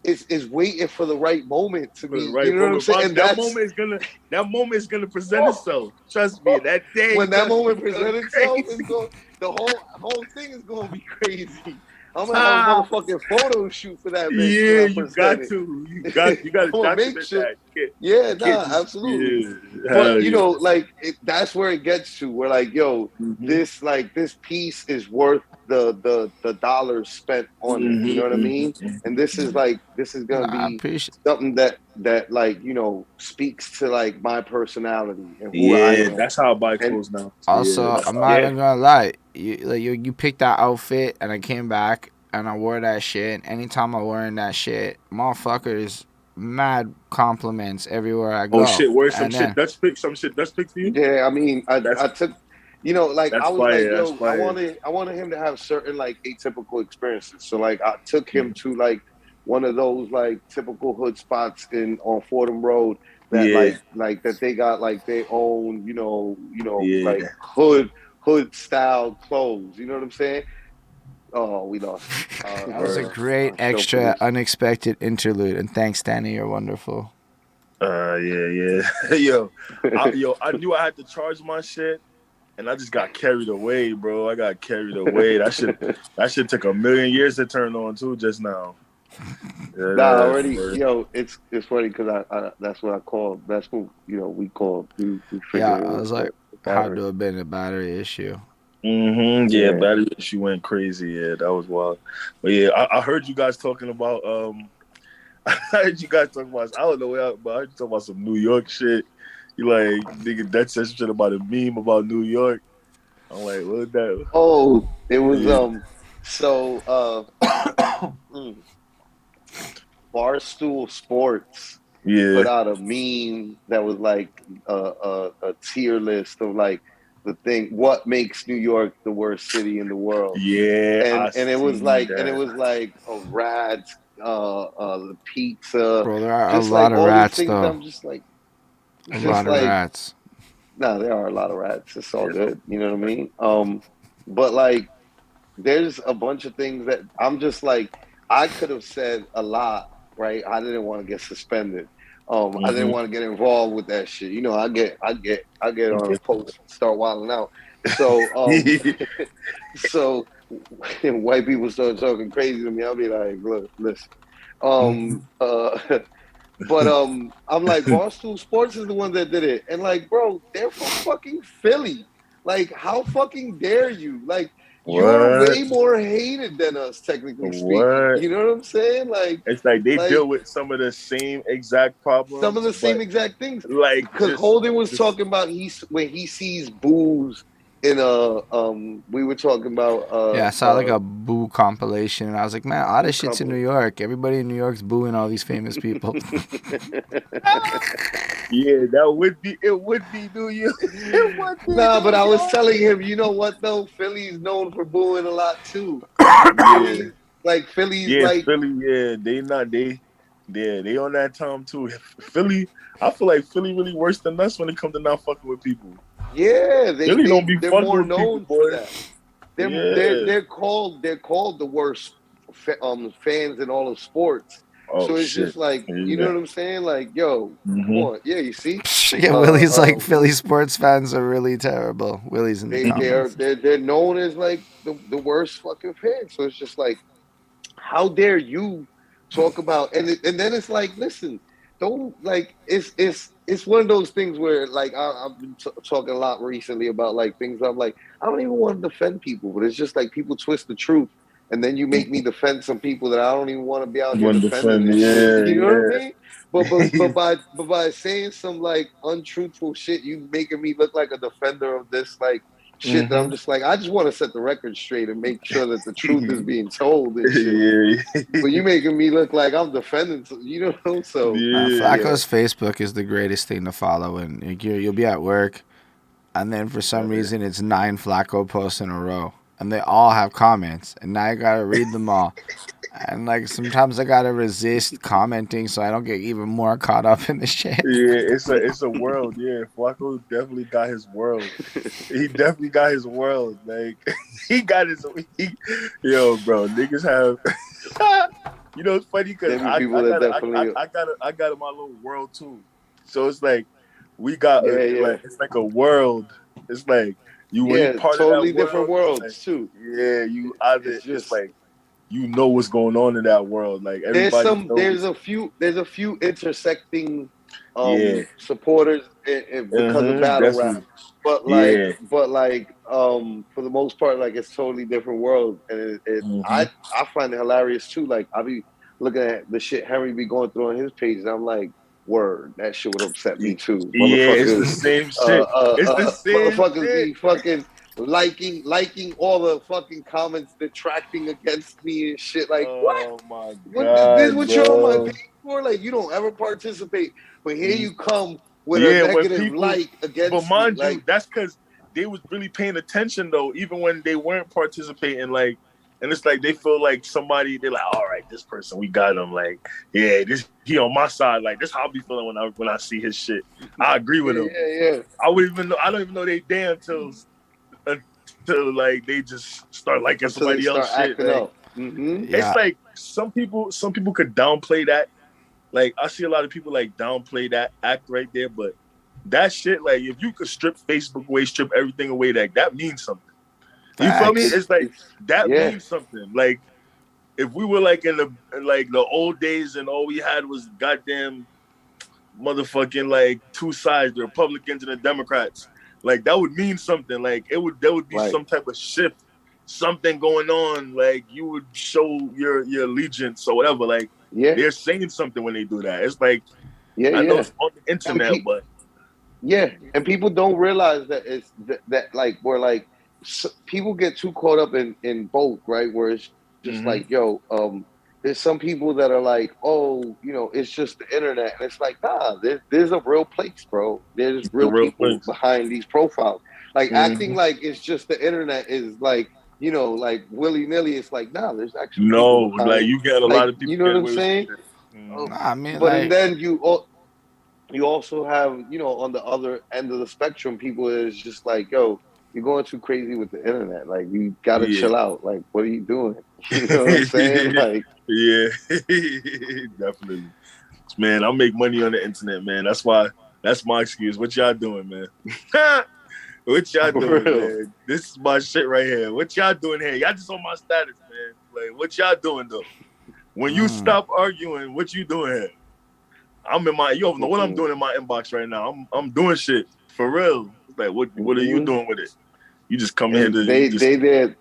it's waiting for the right moment to be. Right, you know what I'm saying? And that moment is gonna present itself. Trust me, that day. When that moment presents itself, the whole thing is gonna be crazy. I'm gonna have a motherfucking photo shoot for that. Yeah, you got to. You got to document that. Yeah, absolutely. Yeah, but that's where it gets to. Where like, yo, this piece is worth the dollars spent on it. You know what I mean? And this is gonna be something that like speaks to like my personality and who I am. That's how I buy clothes now. Also, I'm not even gonna lie. You picked that outfit, and I came back and I wore that shit. And anytime I'm wearing that shit, motherfuckers mad compliments everywhere I go. Oh shit, wear some shit Dutch pics for you? Yeah, I mean, I took. Like I was fire, like, yo, I wanted him to have certain like atypical experiences. So like I took him to like one of those like typical hood spots on Fordham Road that like that they got like their own, like hood style clothes. You know what I'm saying? Oh, we lost. That was a great extra unexpected interlude, and thanks, Danny. You're wonderful. Yo, I knew I had to charge my shit. And I just got carried away, bro. I got carried away. That shit took a million years to turn on too just now. Already, it's funny because I that's what I call. That's what we call. I was like, had to have been a battery issue. Yeah, battery issue went crazy. Yeah, that was wild. But yeah, I heard you guys talking about. I heard you guys talking about. I don't know, but I heard you talking about some New York shit. You like, nigga, that said some shit about a meme about New York. I'm like, what that? Oh, it was Barstool Sports put out a meme that was like a tier list of like what makes New York the worst city in the world. Yeah, and it was like a rats, the pizza. Bro, there are a lot of rats though. I'm just like. A lot of rats. No, there are a lot of rats. It's all good. You know what I mean? But like, there's a bunch of things that I'm just like, I could have said a lot, right? I didn't want to get suspended. I didn't want to get involved with that shit. I get on a post, start wilding out. So, so when white people start talking crazy to me, I'll be like, look, listen. But I'm like, Barstool Sports is the one that did it. And like, bro, they're from fucking Philly. Like, how fucking dare you? Like, you're way more hated than us, technically speaking. You know what I'm saying? Like, it's like they deal with some of the same exact problems. Some of the same exact things. Like, because Holden was talking about when he sees booze in we were talking about I saw like a boo compilation, and I was like, man, all this shit's in New York. Everybody in New York's booing all these famous people. Yeah, it would be New York. It would be but I was telling him, you know what though, Philly's known for booing a lot too. Like Philly's Philly, they on that time too. Philly, I feel like Philly really worse than us when it comes to not fucking with people. Yeah, they're more known for that. They're called the worst fans in all of sports. So it's just like, you know what I'm saying? Like, yo, come on. Yeah, you see? Willie's like, Philly sports fans are really terrible. Willie's in the comments. They're known as like the worst fucking fans. So it's just like, how dare you talk about and then it's like, listen, don't like it's one of those things where like I've been talking a lot recently about like things I'm like, I don't even want to defend people, but it's just like people twist the truth and then you make me defend some people that I don't even want to be out here One defending defender, and shit. yeah, You know what I yeah. mean? But by saying some like untruthful shit, you making me look like a defender of this like shit that I'm just like, I just want to set the record straight and make sure that the truth is being told and shit. Yeah, But you making me look like I'm defending, you know? So yeah, Flacco's Facebook is the greatest thing to follow, and you'll be at work, and then for some reason it's 9 Flacco posts in a row, and they all have comments, and now I gotta read them all. And like sometimes I gotta resist commenting so I don't get even more caught up in the shit. yeah. It's a world. Yeah, Flacco definitely got his world. He definitely got his world. Like he got his. Yo, bro, niggas have. You know, it's funny because there be people that definitely, I got my little world too. So it's like we got yeah, like it's like a world. It's like you when you yeah, part of that totally different world. It's like worlds too. yeah, you either It's it's just like you know what's going on in that world. Like everybody knows. there's a few intersecting Yeah. supporters because of battle rap, Definitely. but Yeah. for the most part, like it's totally different world, and Hmm. I find it hilarious too. Like I be looking at the shit Henry be going through on his page, and I'm like, word, that shit would upset me too. Yeah, it's the same shit. It's the same Motherfuckers shit. be fucking liking all the fucking comments detracting against me and shit. Like what? Oh my This is god, what you're on my bro. page for? Like you don't ever participate, but here you come with a Yeah, when negative people, like but against me. mind you, Like that's because they was really paying attention though, even when they weren't participating. Like, and it's like they feel like somebody. They're like, all right, this person, we got him. Like, yeah, this he on my side. Like, this how I be feeling when I see his shit. I agree with him. yeah. I would even know. I don't even know they damn until like they just start liking Until they somebody else start shit. acting Like, up. Mm-hmm. it's Yeah, like some people could downplay that. Like I see a lot of people like downplay that act right there, but that shit, like if you could strip Facebook away, strip everything away, that means something. You feel me? facts. It's like that Yeah. means something. Like if we were like in the old days and all we had was goddamn motherfucking like two sides, the Republicans and the Democrats, like that would mean something. Like there would be Right. some type of shift, something going on. Like you would show your allegiance or whatever. Like Yeah. they're saying something when they do that. It's like Yeah. I know Yeah. it's on the And internet, but yeah, and people don't realize that it's that like we're like people get too caught up in both, right? Where it's just mm-hmm. like, yo, there's some people that are like, oh, it's just the internet, and it's like, nah, there's a real place, bro. There's The real real people place. behind these profiles. Like acting Mm-hmm. like it's just the internet is like, like willy nilly. It's like, nah, there's actual No, people like behind. you get a lot Like, of people you know what get I'm away with some saying? shit. Uh, Mm-hmm. Nah, I mean but and like then you also have, on the other end of the spectrum, people is just like, yo, you're going too crazy with the internet. Like, you gotta Yeah. chill out. Like, what are you doing? You know what I'm saying? Like, Yeah, definitely. Man, I make money on the internet, man. That's my excuse. What y'all doing, man? What y'all for doing, real. man? This is my shit right here. What y'all doing here? Y'all just on my status, man. Like, what y'all doing though? When you stop arguing, what you doing here? You don't know what I'm doing in my inbox right now. I'm doing shit for real. It's like, what are you Mm-hmm. doing with it? You just come here And to you just they there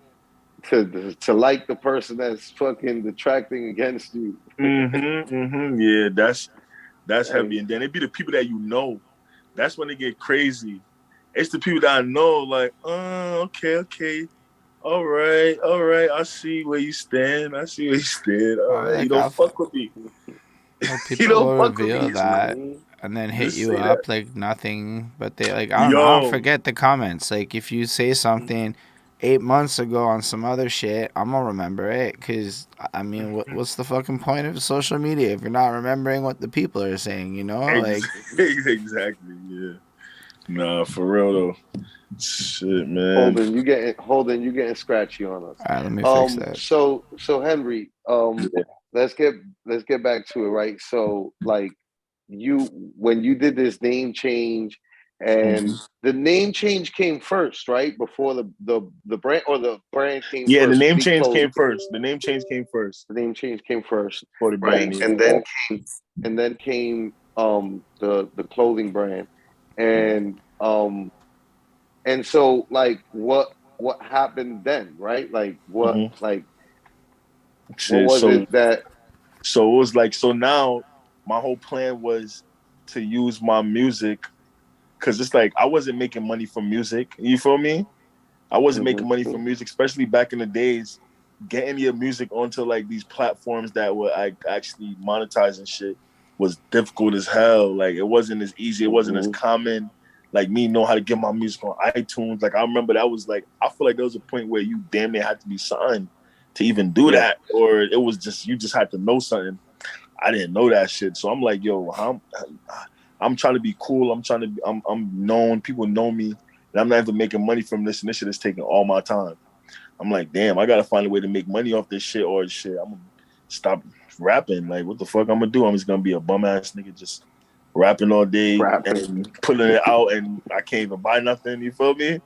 to like the person that's fucking detracting against you. Yeah, that's Like, heavy. And then it be the people that you know. That's when they get crazy. It's the people that I know, like, okay. All right. I see where you stand. I see where you stand. All right. You like don't fuck with me. You people don't will fuck with reveal me. So that mm-hmm. and then hit just you say that. up like nothing, but they like I don't Yo. forget the comments. Like if you say something 8 months ago on some other shit, I'm gonna remember it. Cause I mean, what's the fucking point of social media if you're not remembering what the people are saying? Like Exactly. Yeah. Nah, for real though. Shit, man. Holden, you getting scratchy on us. all right, let me fix that. So Henry, Yeah. let's get back to it, right? So like you when you did this name change, and Mhm. the name change came first, right? Before the brand, or the brand came Yeah, the first, name Fleet change Clothing. came first. The name change came first The name change came first, for the right? brand. Yeah. And then came the clothing brand. And so like what happened then, right? Like what Mm-hmm. like What Shit, was so it that? so it was like, so now my whole plan was to use my music, because it's like I wasn't making money from music. You feel me? I wasn't making money Mm-hmm. from music, especially back in the days. Getting your music onto like these platforms that were like actually monetizing shit was difficult as hell. Like it wasn't as easy. It wasn't as Mm-hmm. common. Like me know how to get my music on iTunes. Like I remember that was like, I feel like there was a point where you damn near had to be signed to even do Yeah. that, or it was just you just had to know something. I didn't know that shit, so I'm like, yo, I'm trying to be cool. I'm known. People know me, and I'm not even making money from this, and this shit is taking all my time. I'm like, damn, I gotta find a way to make money off this shit, or shit, I'm gonna stop rapping. Like, what the fuck I'm gonna do? I'm just gonna be a bum ass nigga just rapping all day Rapping. and putting it out, and I can't even buy nothing. You feel me?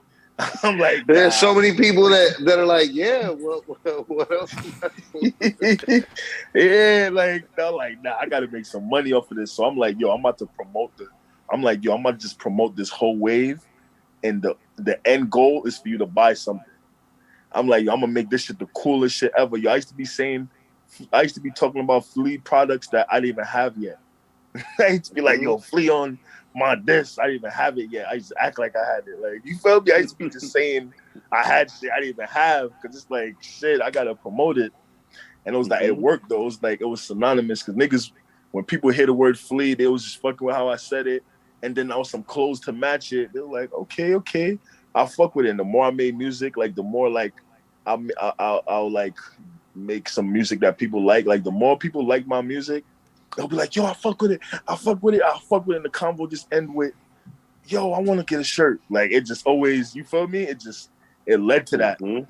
I'm like, There's nah. so many people that are like, yeah, what else am I supposed to do? Yeah, like they're like, nah, I gotta make some money off of this. So I'm like, yo, I'm about to promote the. I'm like, yo, I'm about to just promote this whole wave, and the end goal is for you to buy something. I'm like, yo, I'm gonna make this shit the coolest shit ever. Yo, I used to be talking about flea products that I didn't even have yet. I used to be like, Mm-hmm. yo, flea on my disc. I didn't even have it yet. I used to act like I had it. Like, you feel me? I used to be just saying I had shit I didn't even have, because it's like, shit, I gotta promote it. And it was like, it Mm-hmm. worked though. It was like, it was synonymous, because niggas, when people hear the word flea, they was just fucking with how I said it. And then I was some clothes to match it. They were like, okay, okay. I'll fuck with it. And the more I made music, like the more like I'll like make some music that people like. Like the more people like my music, they'll be like, yo, I fuck with it. I fuck with it. I fuck with it. And the convo just end with, yo, I want to get a shirt. Like it just always, you feel me? It led to that. Mm-hmm.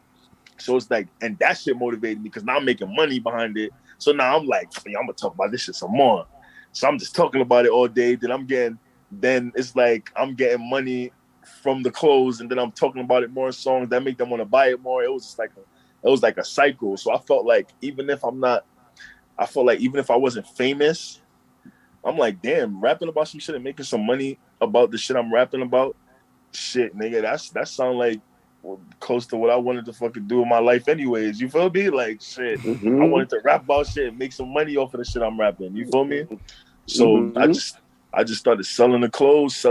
So it's like, and that shit motivated me, because now I'm making money behind it. So now I'm like, I'm gonna talk about this shit some more. So I'm just talking about it all day. Then it's like I'm getting money from the clothes, and then I'm talking about it more in songs that make them want to buy it more. It was like a cycle. So I felt like I felt like even if I wasn't famous, I'm like, damn, rapping about some shit and making some money about the shit I'm rapping about, shit, nigga, that sound like close to what I wanted to fucking do in my life anyways. You feel me? Like shit. I Mm-hmm. wanted to rap about shit and make some money off of the shit I'm rapping. You feel me? So Mm-hmm. I just started selling the clothes,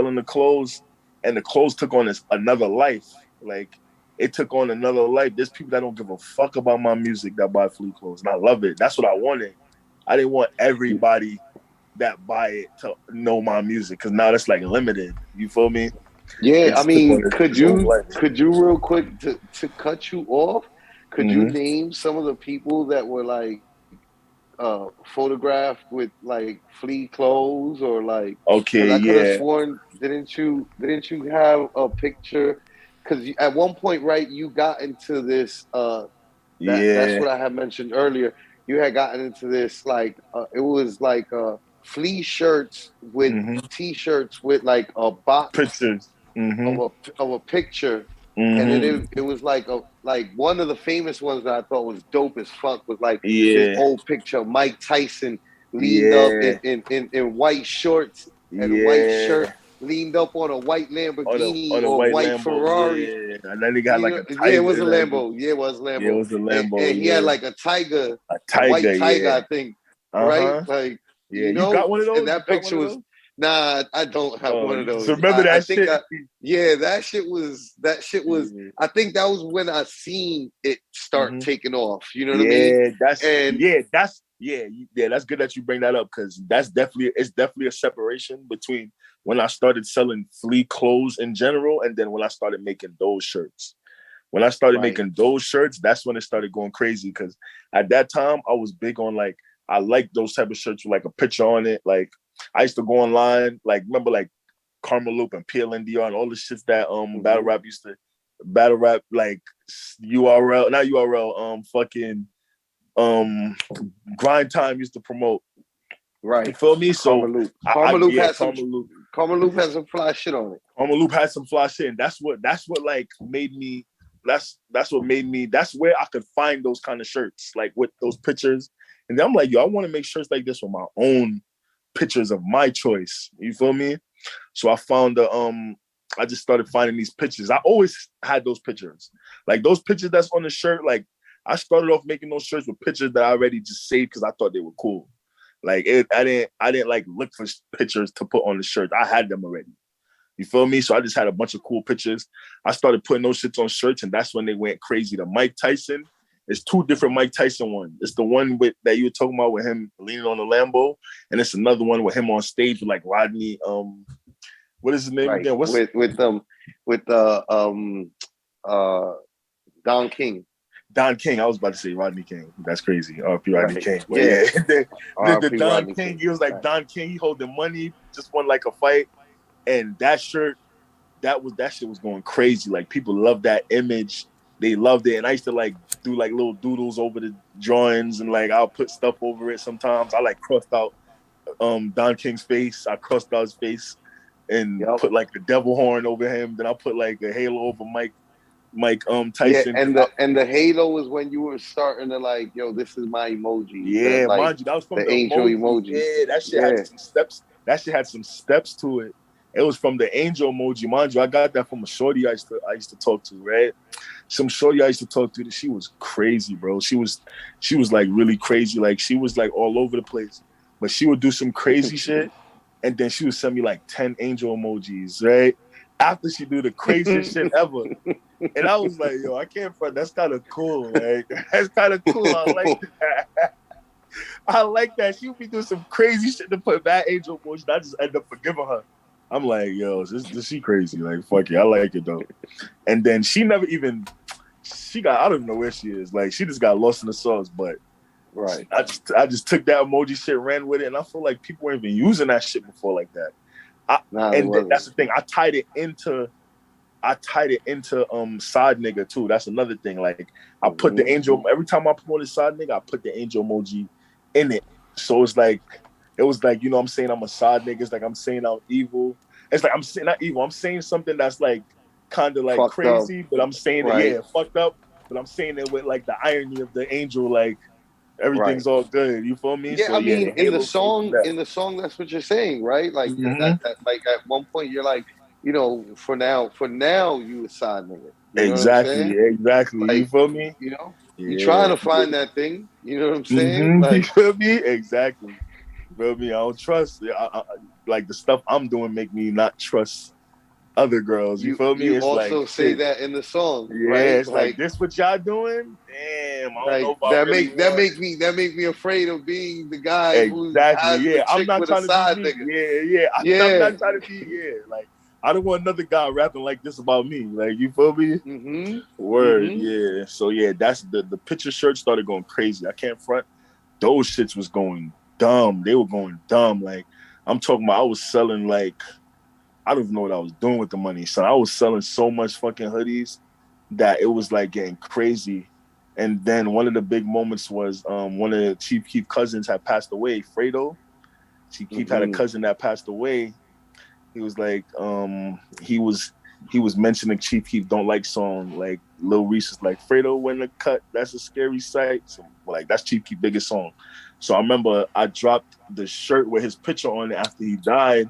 and the clothes took on another life. Like it took on another life. There's people that don't give a fuck about my music that buy flea clothes, and I love it. That's what I wanted. I didn't want everybody that buy it to know my music, because now that's like limited. You feel me? Yeah, It I just took mean, on its own life. could you real quick to cut you off? Could you Mm-hmm. name some of the people that were like photographed with like flea clothes or like? Because Okay, I could have yeah, sworn, didn't you have a picture? Because at one point, right, you got into this. That's yeah. what I had mentioned earlier. You had gotten into this like it was like flea shirts with Mm-hmm. t-shirts with like a box Pictures. Mm-hmm. of a picture, and then Mm-hmm. it was like one of the famous ones that I thought was dope as fuck was like this Yeah, old picture of Mike Tyson leaned up yeah, in white shorts and a white shirt, yeah. leaned up on a white Lamborghini On a or white white Lambo, Ferrari. yeah. And then he got You like know, a yeah, it was a tiger, like Lambo. Yeah, it was yeah, it Lambo, was a and Lambo, he had yeah. like a tiger, A a white tiger, tiger, yeah. I think, right? Uh-huh. Like Yeah, you got one of and those? You that got one picture of was those? nah. I don't have Oh, one of you just those. remember I that think shit? I yeah, that shit was. Yeah. I think that was when I seen it start Mm-hmm. taking off. You know what I mean? Yeah, And that's good that you bring that up, because it's definitely a separation between when I started selling flea clothes in general, and then when I started making those shirts. When I started right. making those shirts, that's when it started going crazy, because at that time I was big on like, I like those type of shirts with like a picture on it. Like I used to go online, like remember like Karma Loop and PLNDR and all the shits that Mm-hmm. battle rap like URL, not URL, fucking um grind time used to promote. You Right. feel me? Karma So Loop. Karma Loop yeah, had some. Karma Loop had some fly shit on it. Karma Loop had some fly shit, and that's what like made me. That's what made me. That's where I could find those kind of shirts, like with those pictures. And then I'm like, yo, I want to make shirts like this with my own pictures of my choice. You feel me? So I found I just started finding these pictures. I always had those pictures. Like those pictures that's on the shirt, like I started off making those shirts with pictures that I already just saved because I thought they were cool. Like I didn't like look for pictures to put on the shirt. I had them already. You feel me? So I just had a bunch of cool pictures. I started putting those shits on shirts, and that's when they went crazy. The Mike Tyson, it's two different Mike Tyson ones. It's the one with that you were talking about with him leaning on the Lambo, and it's another one with him on stage with like Rodney. What is his name again? What's Don King. Don King. I was about to say Rodney King. That's crazy. R.P. Rodney King. But yeah. The Don King. He was like Don King. He holding money. Just won like a fight. And that shirt, that shit was going crazy. Like people loved that image. They loved it. And I used to like do like little doodles over the drawings and like I'll put stuff over it sometimes. I like crossed out Don King's face. I crossed out his face and put like a devil horn over him. Then I put like a halo over Mike Tyson. Yeah, and the halo is when you were starting to like, yo, this is my emoji. Yeah, mind you, that was from the angel emoji. Yeah, that shit had some steps. That shit had some steps to it. It was from the angel emoji. Mind you, I got that from a shorty I used to talk to, right? Some shorty I used to talk to, she was crazy, bro. She was like really crazy. Like she was like all over the place. But she would do some crazy shit. And then she would send me like 10 angel emojis, right? After she do the craziest shit ever. And I was like, yo, I can't front. That's kind of cool. Like, that's kind of cool. I like that. I like that. She would be doing some crazy shit to put that angel emoji. And I just end up forgiving her. I'm like, yo, she crazy. Like, fuck it. I like it, though. And then she got, I don't even know where she is. Like, she just got lost in the sauce. But right, I just took that emoji shit, ran with it. And I feel like people weren't even using that shit before like that. That's the thing. I tied it into side nigga too. That's another thing. Like I put the angel every time I promoted side nigga, I put the angel emoji in it. So it was like, you know what I'm saying? I'm a side nigga. It's like I'm saying I'm evil. It's like I'm saying not evil. I'm saying something that's like kind of like fucked crazy, up. But I'm saying it, fucked up. But I'm saying it with like the irony of the angel, like everything's all good. You feel me? Yeah, so, I mean, in the song, that's what you're saying, right? Like that, like at one point you're like, you know, for now, you a side nigga. You know exactly. Like, you feel me? You know, you're trying to find that thing. You know what I'm saying? Like, you feel me? Exactly. You feel me? I don't trust. Like the stuff I'm doing make me not trust other girls. You feel me? You it's also like, say that in the song, right? It's like this what y'all doing? Damn, I don't know if that make me afraid of being the guy who has the chick I'm not with trying a side to be nigga. I'm not trying to be like I don't want another guy rapping like this about me. Like you feel me? Word, yeah. So yeah, that's the picture shirt started going crazy. I can't front. Those shits was going dumb. They were going dumb. Like I'm talking about, I was selling like. I don't even know what I was doing with the money. So I was selling so much fucking hoodies that it was like getting crazy. And then one of the big moments was one of the Chief Keef cousins had passed away, Fredo. Chief Keef had a cousin that passed away. He was like, he was mentioning Chief Keef Don't Like song, like Lil Reese is like, Fredo when the cut, that's a scary sight. So like that's Chief Keef's biggest song. So I remember I dropped the shirt with his picture on it after he died.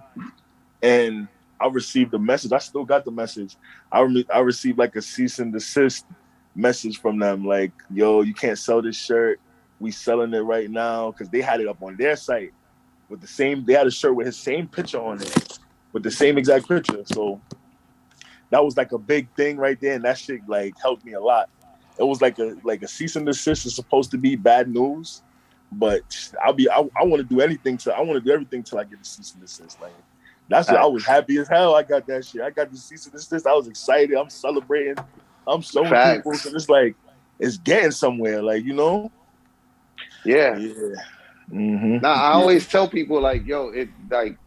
And I received a message. I still got the message. I received like a cease and desist message from them. Like, yo, you can't sell this shirt. We selling it right now. Cause they had it up on their site with they had a shirt with his same picture on it with the same exact picture. So that was like a big thing right there. And that shit like helped me a lot. It was like a cease and desist is supposed to be bad news, but I want to do everything till I get the cease and desist. Like, that's what I was happy as hell. I got that shit. I got the cease and desist. I was excited. I'm celebrating. I'm showing people. So it's like, it's getting somewhere. Like, you know? Yeah. Now I always tell people like, yo, it like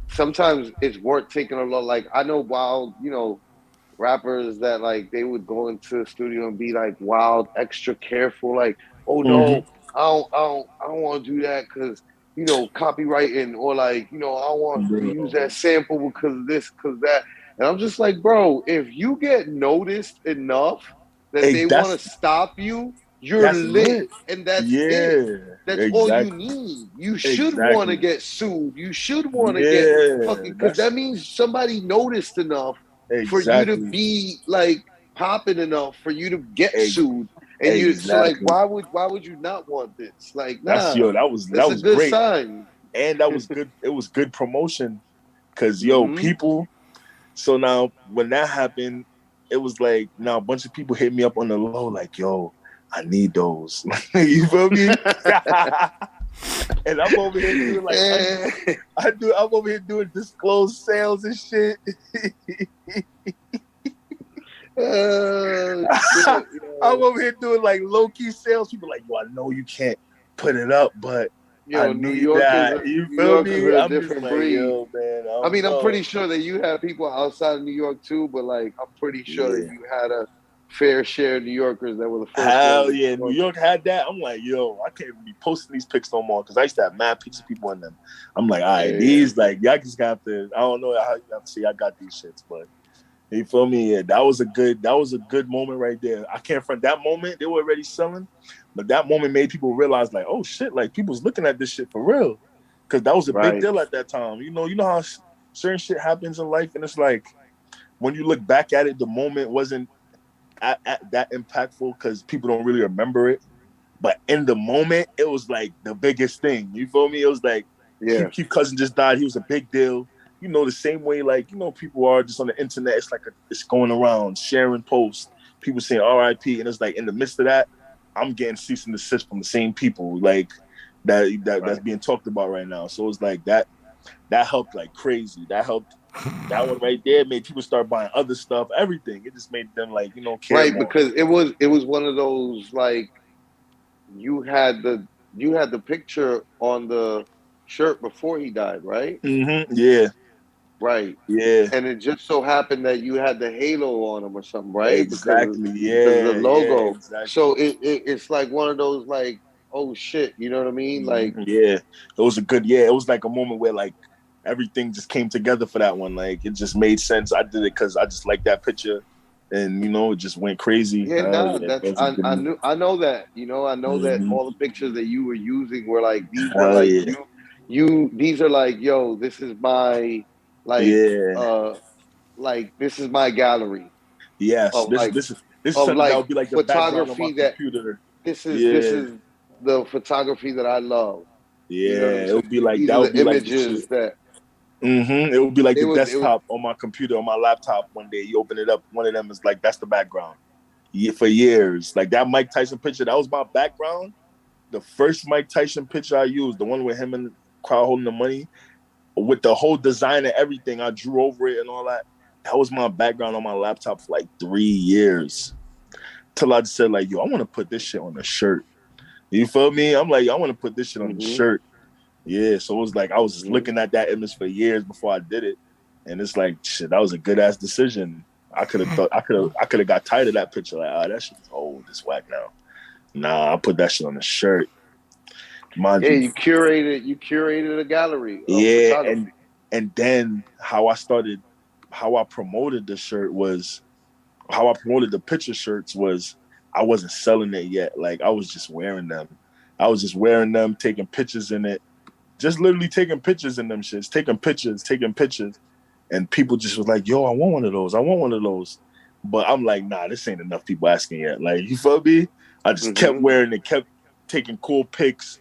sometimes it's worth taking a look. Like I know wild, you know, rappers that like they would go into the studio and be like wild, extra careful. Like, oh no, I don't want to do that because, you know, copywriting, or like, you know, I want to use that sample because of this, because that. And I'm just like, bro, if you get noticed enough that they want to stop you, you're lit. And that's it. That's all you need. You should want to get sued. You should want to get fucking, because that means somebody noticed enough for you to be like popping enough for you to get sued. And so like, exactly. why would you not want this? Like, That's nah, that it's a was good great, sign. and that was good. It was good promotion, cause Mm-hmm. people. So now when that happened, it was like now a bunch of people hit me up on the low, like, yo, I need those. You feel me? And I'm over here doing like I'm over here doing disclosed sales and shit. Oh shit! I'm over here doing like low key sales. People like, yo, I know you can't put it up, but I Yo, need that. You New feel Yorkers me? are a I'm just different like, breed. yo, man, I I don't mean, I'm know. pretty sure that you have people outside of New York too, but like, I'm pretty sure that Yeah. you had a fair share of New Yorkers that were the first ones Hell to yeah, New support York had that. I'm like, yo, I can't even be posting these pics no more because I used to have mad pictures of people in them. I'm like, all you. right, Yeah, these like y'all just got to. I don't know how you have to see I got these shits, but you feel me? Yeah, that was a good moment right there. I can't front that moment. They were already selling, but that moment made people realize like, oh shit, like people's looking at this shit for real, because that was a big right. deal at that time. You know how certain shit happens in life, and it's like when you look back at it, the moment wasn't at that impactful because people don't really remember it. But in the moment, it was like the biggest thing. You feel me? It was like Yeah, Keith Cousin just died. He was a big deal. The same way like people are just on the internet. It's like it's going around sharing posts, people saying R.I.P. And it's like in the midst of that, I'm getting cease and desist from the same people like that's right. being talked about right now. So it's like that helped like crazy. That helped. That one right there made people start buying other stuff, everything. It just made them like care Right, more. because it was one of those like you had the you had the picture on the shirt before he died, right? Yeah, Right. yeah. And it just so happened that you had the halo on him or something, right? Exactly. Because of the Yeah. Yeah. logo. Exactly. So it's like one of those like, oh shit, you know what I mean? Like, Yeah. It was a good. Yeah. It was like a moment where like everything just came together for that one. Like it just made sense. I did it because I just liked that picture, and it just went crazy. yeah, Hell nah, yeah, that that's was a good move. I know that. I know that Mm-hmm. all the pictures that you were using were like these were Hell like yeah. you these are like, yo, this is my like Yeah. uh this is my gallery Yes. of This like this is this is of something that like would be like the background on my photography that computer. this Yeah. is the photography that I love. You know what I'm Yeah. It saying? would be like These that are would the be like the shit. images that It would be like the it was desktop on my computer, on my laptop. One day you open it up, one of them is like that's the background. Yeah, for years, like that Mike Tyson picture, that was my background. The first Mike Tyson picture I used, the one with him and the crowd holding the money, with the whole design and everything, I drew over it and all that. That was my background on my laptop for like 3 years. Till I just said like, yo, I want to put this shit on a shirt. You feel me? I'm like, I want to put this shit on the mm-hmm, shirt. Yeah, so it was like I was just mm-hmm. looking at that image for years before I did it, and it's like shit. That was a good ass decision. I could have got tired of that picture. Like, that shit is old. It's whack now. Nah, I put that shit on the shirt. Mind Yeah, you, you curated a gallery of yeah, and photography. and then how I promoted the shirt was how I promoted the picture shirts was I wasn't selling it yet. Like I was just wearing them. I was just wearing them, taking pictures in it, just literally taking pictures in them shits, taking pictures, and people just was like, "Yo, I want one of those. I want one of those." But I'm like, nah, this ain't enough people asking yet. Like, you feel me? I just kept Mm-hmm, wearing it, kept taking cool pics.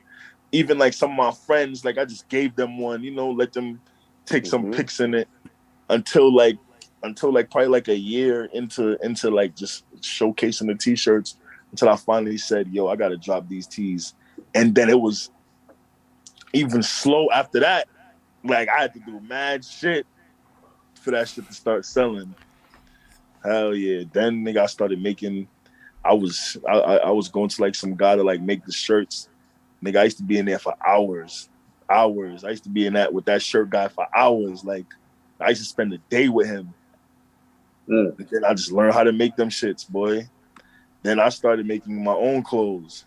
Even like some of my friends, like I just gave them one, let them take some mm-hmm. pics in it until like probably like a year into like just showcasing the t-shirts until I finally said, "Yo, I gotta drop these tees." And then it was even slow after that. Like I had to do mad shit for that shit to start selling. Hell yeah! Then nigga, I started making. I was going to like some guy to like make the shirts. Nigga, I used to be in there for hours, hours. I used to be in that with that shirt guy for hours. Like I used to spend the day with him. Mm. And then I just learned how to make them shits, boy. Then I started making my own clothes.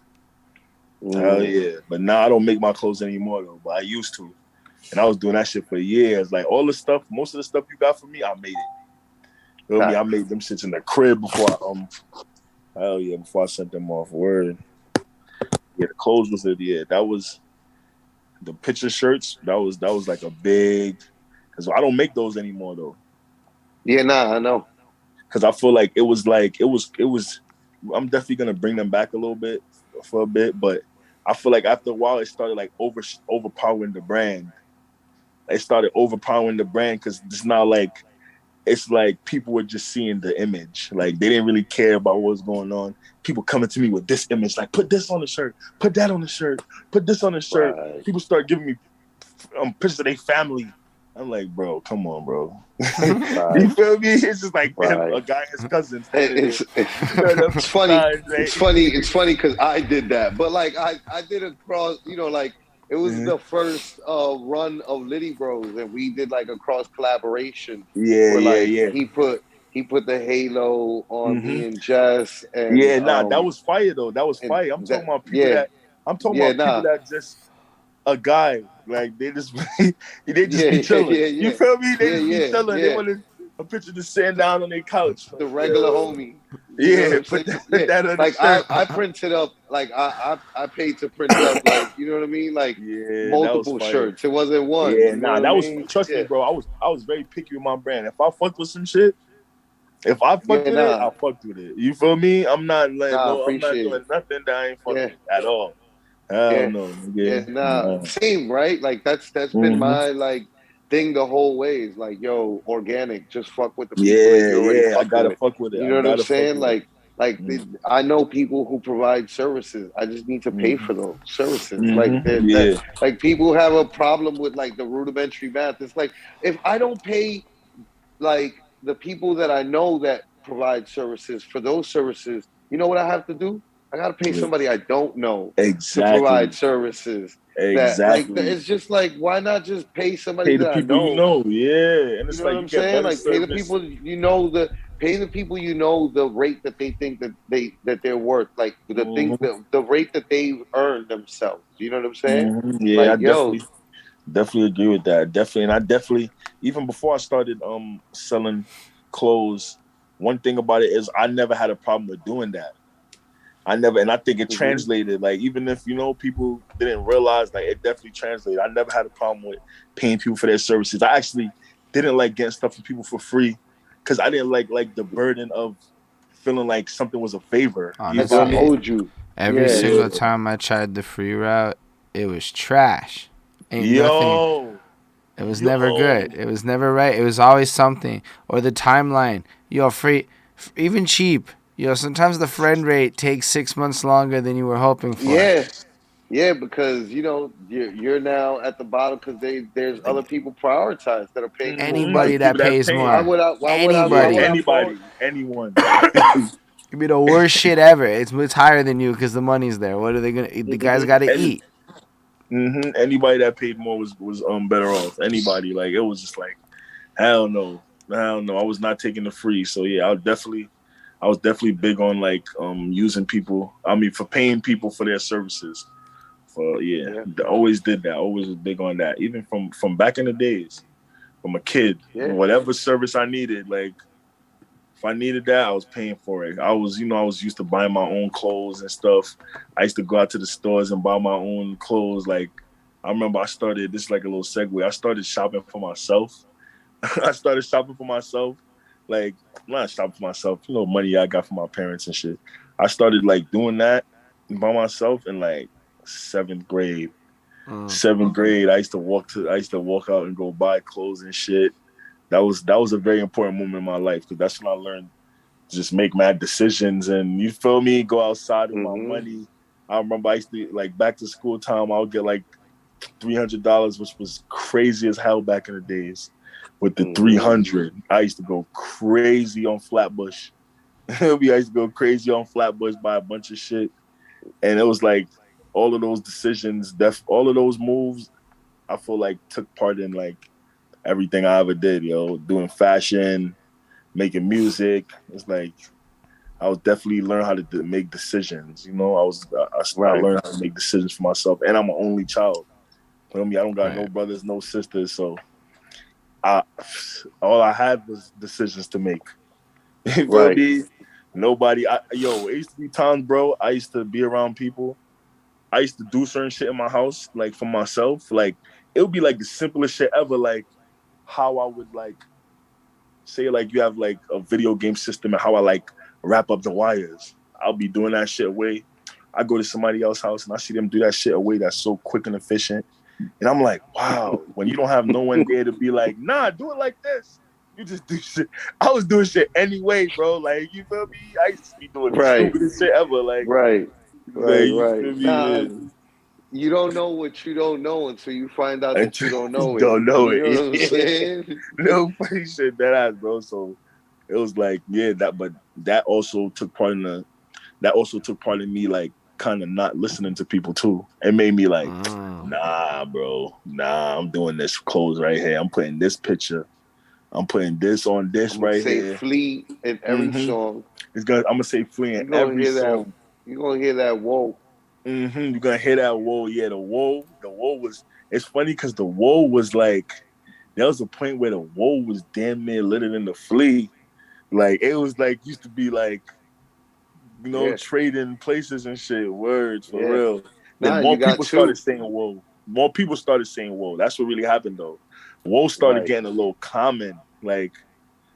Hell Mm. yeah! But now I don't make my clothes anymore though. But I used to, and I was doing that shit for years. Like all the stuff, most of the stuff you got for me, I made it. You feel me? I Facts. made them shits in the crib before hell yeah, before I sent them off. Word. Yeah, the clothes was it. Yeah, that was the picture shirts. That was like a big because I don't make those anymore though. Yeah, nah, I know. because I feel like it was like it was. I'm definitely gonna bring them back a little bit for a bit, but I feel like after a while it started like overpowering the brand. It started overpowering the brand because it's now like it's like people were just seeing the image. Like they didn't really care about what was going on. People coming to me with this image, like put this on the shirt, put that on the shirt, put this on the shirt. Right. People start giving me pictures of their family. I'm like, bro, come on, bro. You Right. feel me? It's just like him, Right. a guy, his cousin standing there. It's You know, them it's funny. signs, right? It's funny because I did that, but like I did a cross. Like it was Mhm. the first run of Littyyy Bros, and we did like a cross collaboration Yeah, where yeah, like yeah. he put the halo on Hmm. me and Jess, and Yeah, nah, that was fire though. That was fire. I'm talking that about people yeah, that I'm talking yeah, about people nah, that just a guy. Like they just they just yeah, be yeah, chilling. yeah, You yeah, feel me? They yeah, just be yeah, chilling. They yeah. wanted a picture just sitting down on their couch. The Like, regular yo. homie. You know what Yeah, I'm saying? put Yeah. that on the Like shirt. I printed up like I paid to print up like you know what I mean? Like Yeah, that was multiple fire. shirts. It wasn't one. Yeah, You know nah, what I that was mean? trust me, Yeah. bro. I was very picky with my brand. If I fucked with some shit, if I fucked Yeah, with it, nah. I fucked with it. You feel me? Nah, I'm not appreciate doing it. nothing that I ain't fuck Yeah. with at all. Hell Yeah. no, Yeah, nigga. nah. Nah. Same, right? Like that's been Hmm. my like thing the whole way is like, yo, organic, just fuck with the people that Yeah, you're already yeah. I fucking gotta with. fuck with it. You I know what I'm gotta fuck saying? with it. I know people who provide services. I just need to pay Mm-hmm. for those services. Like that Yeah. like people have a problem with like the rudimentary math. It's like if I don't pay like the people that I know that provide services for those services, you know what I have to do? I got to pay Yeah. somebody I don't know to provide Exactly. services. That like Exactly. it's just like why not just pay somebody Pay the that I people you know? know. Yeah. And You it's know what like you I'm get saying? better Like pay the service. people you know pay the people you know the rate that they think that they're worth, like the thing Hmm. the rate that they earn themselves. You know what I'm saying? Hmm. Yeah, I Like yo, definitely agree with that. Definitely. And I definitely even before I started selling clothes, one thing about it is I never had a problem with doing that. I never, and I think it hmm translated. Like even if people didn't realize, like it definitely translated. I never had a problem with paying people for their services. I actually didn't like getting stuff from people for free because I didn't like the burden of feeling like something was a favor. You like feel I Honestly, me? owed you. every Yeah, Yeah. single time I tried the free route, it was trash. Ain't nothing. Yo, It was never good. yo. It was never right. It was always something. Or the timeline. Yo, free, even cheap. Yo, sometimes the friend rate takes 6 months longer than you were hoping for. yeah. Yeah, because you're now at the bottom because there's other people prioritized that are paying you more Anybody Like money. that people that pays paying. more. Yeah, Why would Anybody. I fall? anybody, anyone. It'd be the worst shit ever. It's higher than you because the money's there. What are they gonna? The guys got to Any eat. anybody that paid more was better off. Anybody, like it was just like hell no, hell no. I was not taking the free. So yeah, I was definitely big on like using people. I mean, for paying people for their services. For yeah, Yeah, always did that. Always was big on that. Even from back in the days, from a kid, yeah. whatever service I needed, like if I needed that, I was paying for it. I was used to buying my own clothes and stuff. I used to go out to the stores and buy my own clothes. Like I remember I started this is like a little segue. I started shopping for myself. I started shopping for myself. Like not shopping for myself, money I got from my parents and shit. I started like doing that by myself in like seventh grade. Mm. Seventh grade, I used to walk out and go buy clothes and shit. That was a very important moment in my life because that's when I learned to just make mad decisions and you feel me, go outside with my hmm money. I remember I used to like back to school time, I would get like $300, which was crazy as hell back in the days. With the hmm 300, I used to go crazy on Flatbush. I used to go crazy on Flatbush, buy a bunch of shit, and it was like all of those decisions, all of those moves. I feel like took part in like everything I ever did, doing fashion, making music. It's like I was definitely learn how to make decisions. I Right. learned how to make decisions for myself, and I'm an only child. Feel me? I don't got no Right. brothers, no sisters, so I all I had was decisions to make. You feel Right. me? It used to be times, bro. I used to be around people. I used to do certain shit in my house, like for myself. Like it would be like the simplest shit ever. Like how I would like say like you have like a video game system and how I like wrap up the wires. I'll be doing that shit away. I go to somebody else's house and I see them do that shit away that's so quick and efficient. And I'm like, wow, when you don't have no one there to be like, nah, do it like this. You just do shit. I was doing shit anyway, bro. Like, you feel me? I used to be doing the Right, stupidest shit ever. Like right, you right. feel me? Nah, Yeah. you don't know what you don't know until you find out I that you don't know it. don't know You it. know what I'm Yeah. saying? No funny shit, that ass, bro. So it was like, yeah, but that also took part in the that also took part in me like kind of not listening to people too. It made me like, nah, bro, nah, I'm doing this clothes right here. I'm putting this picture. I'm putting this on this I'm gonna right say here. Flea in every Mm-hmm. song. I'm gonna say free in You gonna every hear that? song. You gonna hear that? Whoa! Mm-hmm. You're gonna hear that whoa. Yeah, the whoa. The whoa was. It's funny because the whoa was like there was a point where the whoa was damn near litter than the flea. Like it was like used to be like Yeah, trading places and shit, words for yeah. real. Then Nah, more you got people started two. saying whoa. More people started saying whoa. That's what really happened though. Whoa started Right. getting a little common. Like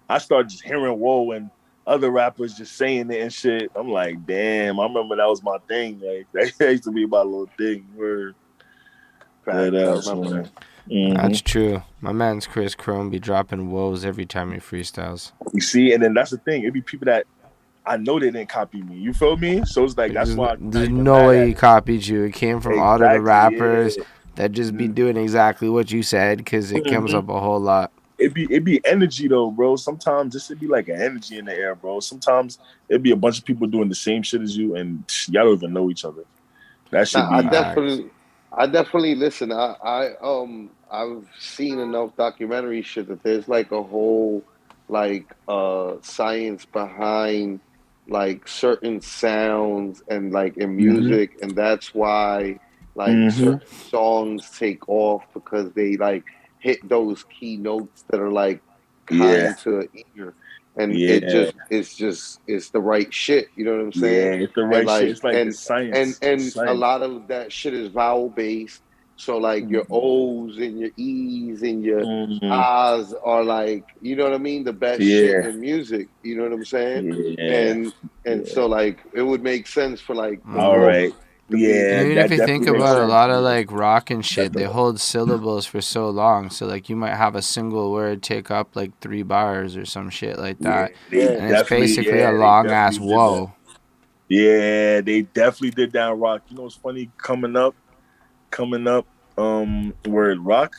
I started just hearing whoa and other rappers just saying it and shit. I'm like, damn, I remember that was my thing. Like that used to be my little thing. Word. That Facts. I ass, remember man. that. Mm-hmm. That's true. My man's Chris Chrome be dropping woes every time he freestyles. You see, and then that's the thing. It'd be people that I know they didn't copy me. You feel me? So it's like that's why I'm not There's even no mad way at he it. copied you. It came from all of the Exactly. rappers Yeah. that just be Mm-hmm. doing exactly what you said because it comes up a whole lot. It be energy though, bro. Sometimes just it be like an energy in the air, bro. Sometimes it'd be a bunch of people doing the same shit as you, and y'all don't even know each other. That should Now, be. Facts. I definitely listen. I've seen enough documentary shit that there's like a whole like science behind like certain sounds and like in Mm-hmm. music, and that's why like Mm-hmm. certain songs take off because they like hit those key notes that are like Yeah. kind to an ear, and Yeah. it's the right shit. You know what I'm Yeah. saying? It's the And right shit. like It's like it's science. It's and a science. lot of that shit is vowel based. So like your Mm-hmm. O's and your E's and your Mm-hmm. I's are like, you know what I mean, the best shit Yeah. in music. You know what I'm saying? Yeah. And Yeah. so like it would make sense for like the All book right. to be, And Yeah, even if that you think definitely you makes about a know, sense. lot of Yeah. like rock and shit, they Definitely. hold syllables for so long. So like you might have a single word take up like 3 bars or some shit like Yeah, that. yeah, And it's basically a they long ass definitely did that. whoa. Yeah, they definitely did that rock. You know what's funny? Coming up, where rock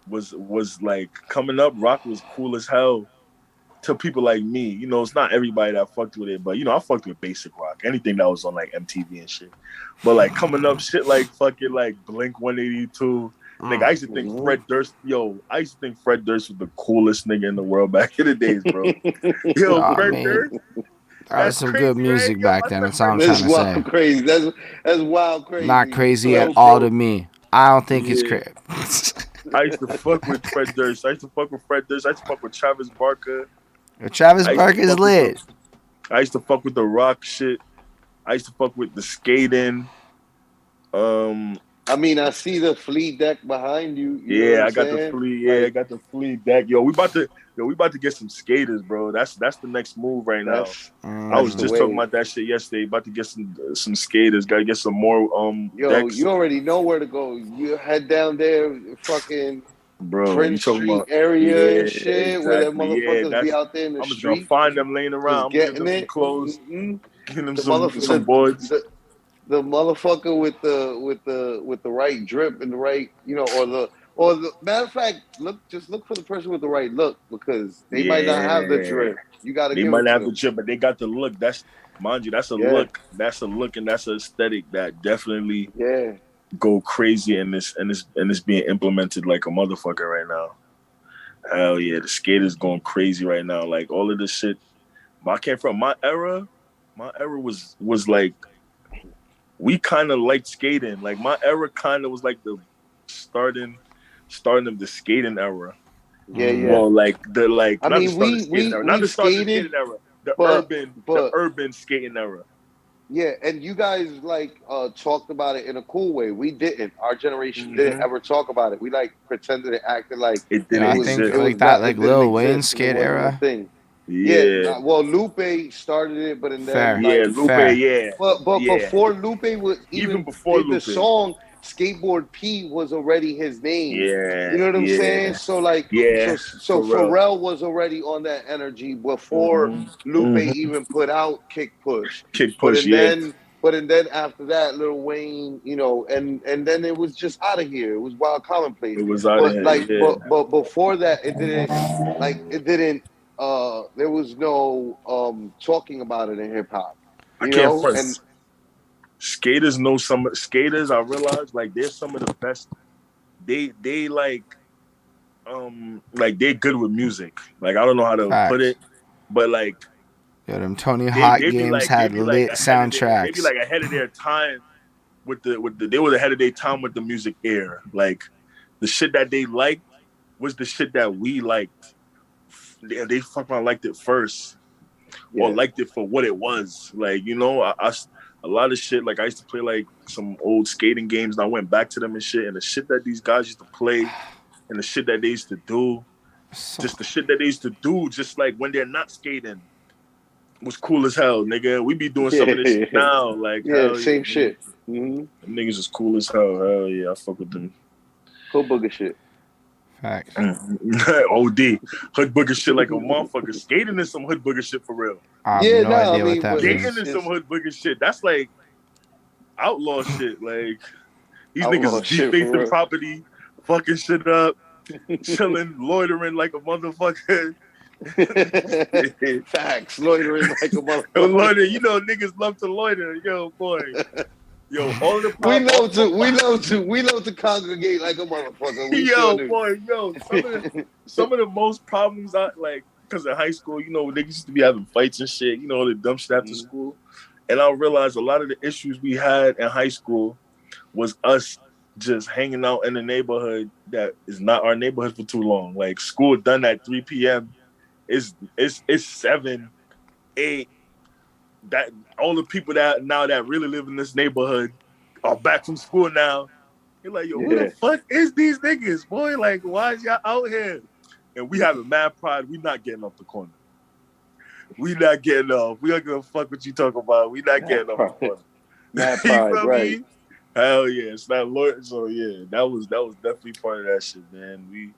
was like coming up, rock was cool as hell to people like me. You know, it's not everybody that fucked with it, but you know, I fucked with basic rock, anything that was on like MTV and shit. But like coming up, shit like fucking like Blink 182. Nigga, I used to think hmm I used to think Fred Durst was the coolest nigga in the world back in the days, bro. Yo, I Fred mean, Durst, that was that's some good crazy, right? music Yo, back I then. said That's all Fred I'm Durst trying that's to was say. wild crazy. That's wild Not crazy. crazy at yo, So all bro. to me. I don't think it's Yeah. crazy. I used to fuck with Fred Durst. I used to fuck with Fred Durst. I used to fuck with Travis Barker. Travis I used to Barker's fuck with the lit. I used to fuck with the rock shit. I used to fuck with the skating. Um, I mean, I see the flea deck behind you. You know what yeah, I'm I got the saying? flea. Yeah, I Like got the flea deck. We about to get some skaters, bro. That's the next move right now. I that's was the Mm. just talking way. about that shit yesterday. About to get some skaters. Got to get some more Yo, decks, you already know where to go. You head down there, fucking bro. You Prince talking Street about? area and Yeah, shit, where them exactly. Yeah, motherfuckers be that's. out there in the I'm just gonna street find them laying around. just I'm gonna give getting them some it. clothes, give them The mother some boards. the motherfucker with the right drip and the right, or the matter of fact, look for the person with the right look because they might not have the Yeah, drip. You got to they give might it not to have the them. chip, but they got the look. That's mind you, that's a Yeah, look. That's a look, and that's an aesthetic that definitely yeah. go crazy and it's being implemented like a motherfucker right now. Hell yeah, the skaters going crazy right now. Like all of this shit. I came from my era. My era was like we kind of liked skating. Like my era kind of was like the starting starting of the skating era. Yeah, yeah. Mm. Well, like the like I not the mean, start of the skating era, not we the start of the skated, skating era, but the but urban skating era. Yeah, and you guys like talked about it in a cool way. We didn't. Our generation didn't Mm-hmm. ever talk about it. We like pretended it acted like It You know, didn't I exist. think it was like that, not, like it didn't Lil Wayne exist and it skate wasn't a era. thing. Yeah, Yeah, well, Lupe started it, but and then Fair, yeah, like, Lupe, fair. yeah, but yeah. before Lupe was Even even before did the Lupe, song, Skateboard P was already his name. yeah, You know what I'm saying? yeah, So like, yeah, so for real. Pharrell was already on that energy before Hmm. Lupe Hmm. even put out Kick Push. Kick But push, and yeah. then, after that, Lil Wayne, you know, and then it was just out of here. It was Wild Commonplace. It was out of But here, like, yeah. but before that, it didn't. There was no talking about it in hip hop, I you can't know, front. and Skaters know some skaters. I realize like they're some of the best. They like they're good with music. Like I don't know how to put Facts. it, but like Yo, them Tony they Hawk they be games like they had be like lit ahead of soundtracks. time with the they were ahead of their time with the music era. Like the shit that they liked was the shit that we liked. They fucking liked it first or yeah, liked it for what it was. Like, you know, a lot of shit, like I used to play like some old skating games and I went back to them and shit. And the shit that these guys used to play and the shit that they used to do, So, just the shit that they used to do, just like when they're not skating, was cool as hell, nigga. We be doing some of this shit yeah, now. Like, yeah, hell yeah. same shit. Mm-hmm. Them niggas is cool as hell. Hell yeah, I fuck with them. Cool booger shit. facts. OD. Hood booger shit like a motherfucker. Skating is some hood booger shit for real. I have Yeah, no no, I idea what mean, that but Skating means. is some it's hood booger shit. That's like outlaw shit. Like these niggas outlaw is shit defacing for property, fucking shit up, real. chilling, loitering like a motherfucker. Facts, loitering like a motherfucker. Loiter, you know niggas love to loiter. Yo, boy. Yo, all the We pop, love to, we love to congregate like a motherfucker. We sure yo, do. boy, yo, some of the most problems I like because in high school, you know, niggas used to be having fights and shit, you know, the dumb shit after Mhm. school. And I realized a lot of the issues we had in high school was us just hanging out in a neighborhood that is not our neighborhood for too long. Like school done at 3 p.m. It's 7, 8. That all the people that now that really live in this neighborhood are back from school now. You're like, yo, who the Yeah. fuck is these niggas, boy? Like, why is y'all out here? And we having mad pride. We not getting off the corner. We not getting off. We not gonna fuck what you talking about. We not Mad getting off the pride. corner. Mad You pride, feel right. me? Hell yeah, it's not lawyer. So yeah, that was definitely part of that shit, man. We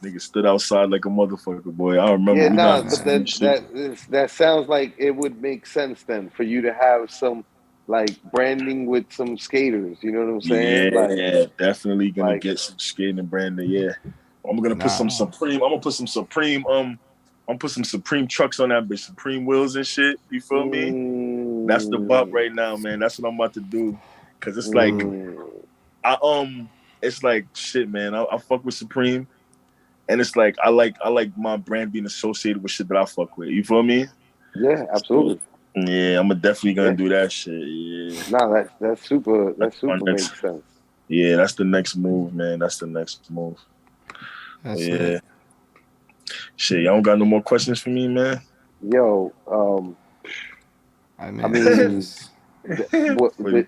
niggas stood outside like a motherfucker, boy. I remember Yeah, we got nah, into but some shit. that sounds like it would make sense then for you to have some like branding with some skaters. You know what I'm saying? Yeah, definitely gonna Like get some skating and branding. Yeah, I'm gonna put some Nah, Supreme. I'm gonna put some Supreme. I'm gonna put some Supreme trucks on that bitch, Supreme wheels and shit. You feel me? That's the bump mm, right now, man. That's what I'm about to do. Cause it's like mm, I it's like shit, man. I fuck with Supreme, and it's like I like my brand being associated with shit that I fuck with. You feel me? yeah, So absolutely. yeah, I'm definitely gonna Yeah. do that shit. Yeah, Nah, that that's my super next. makes sense. Yeah, that's the next move, man. That's the next move. that's lit. Yeah, shit. Y'all don't got no more questions for me, man. Yo, I I mean, this mean, is what Wait,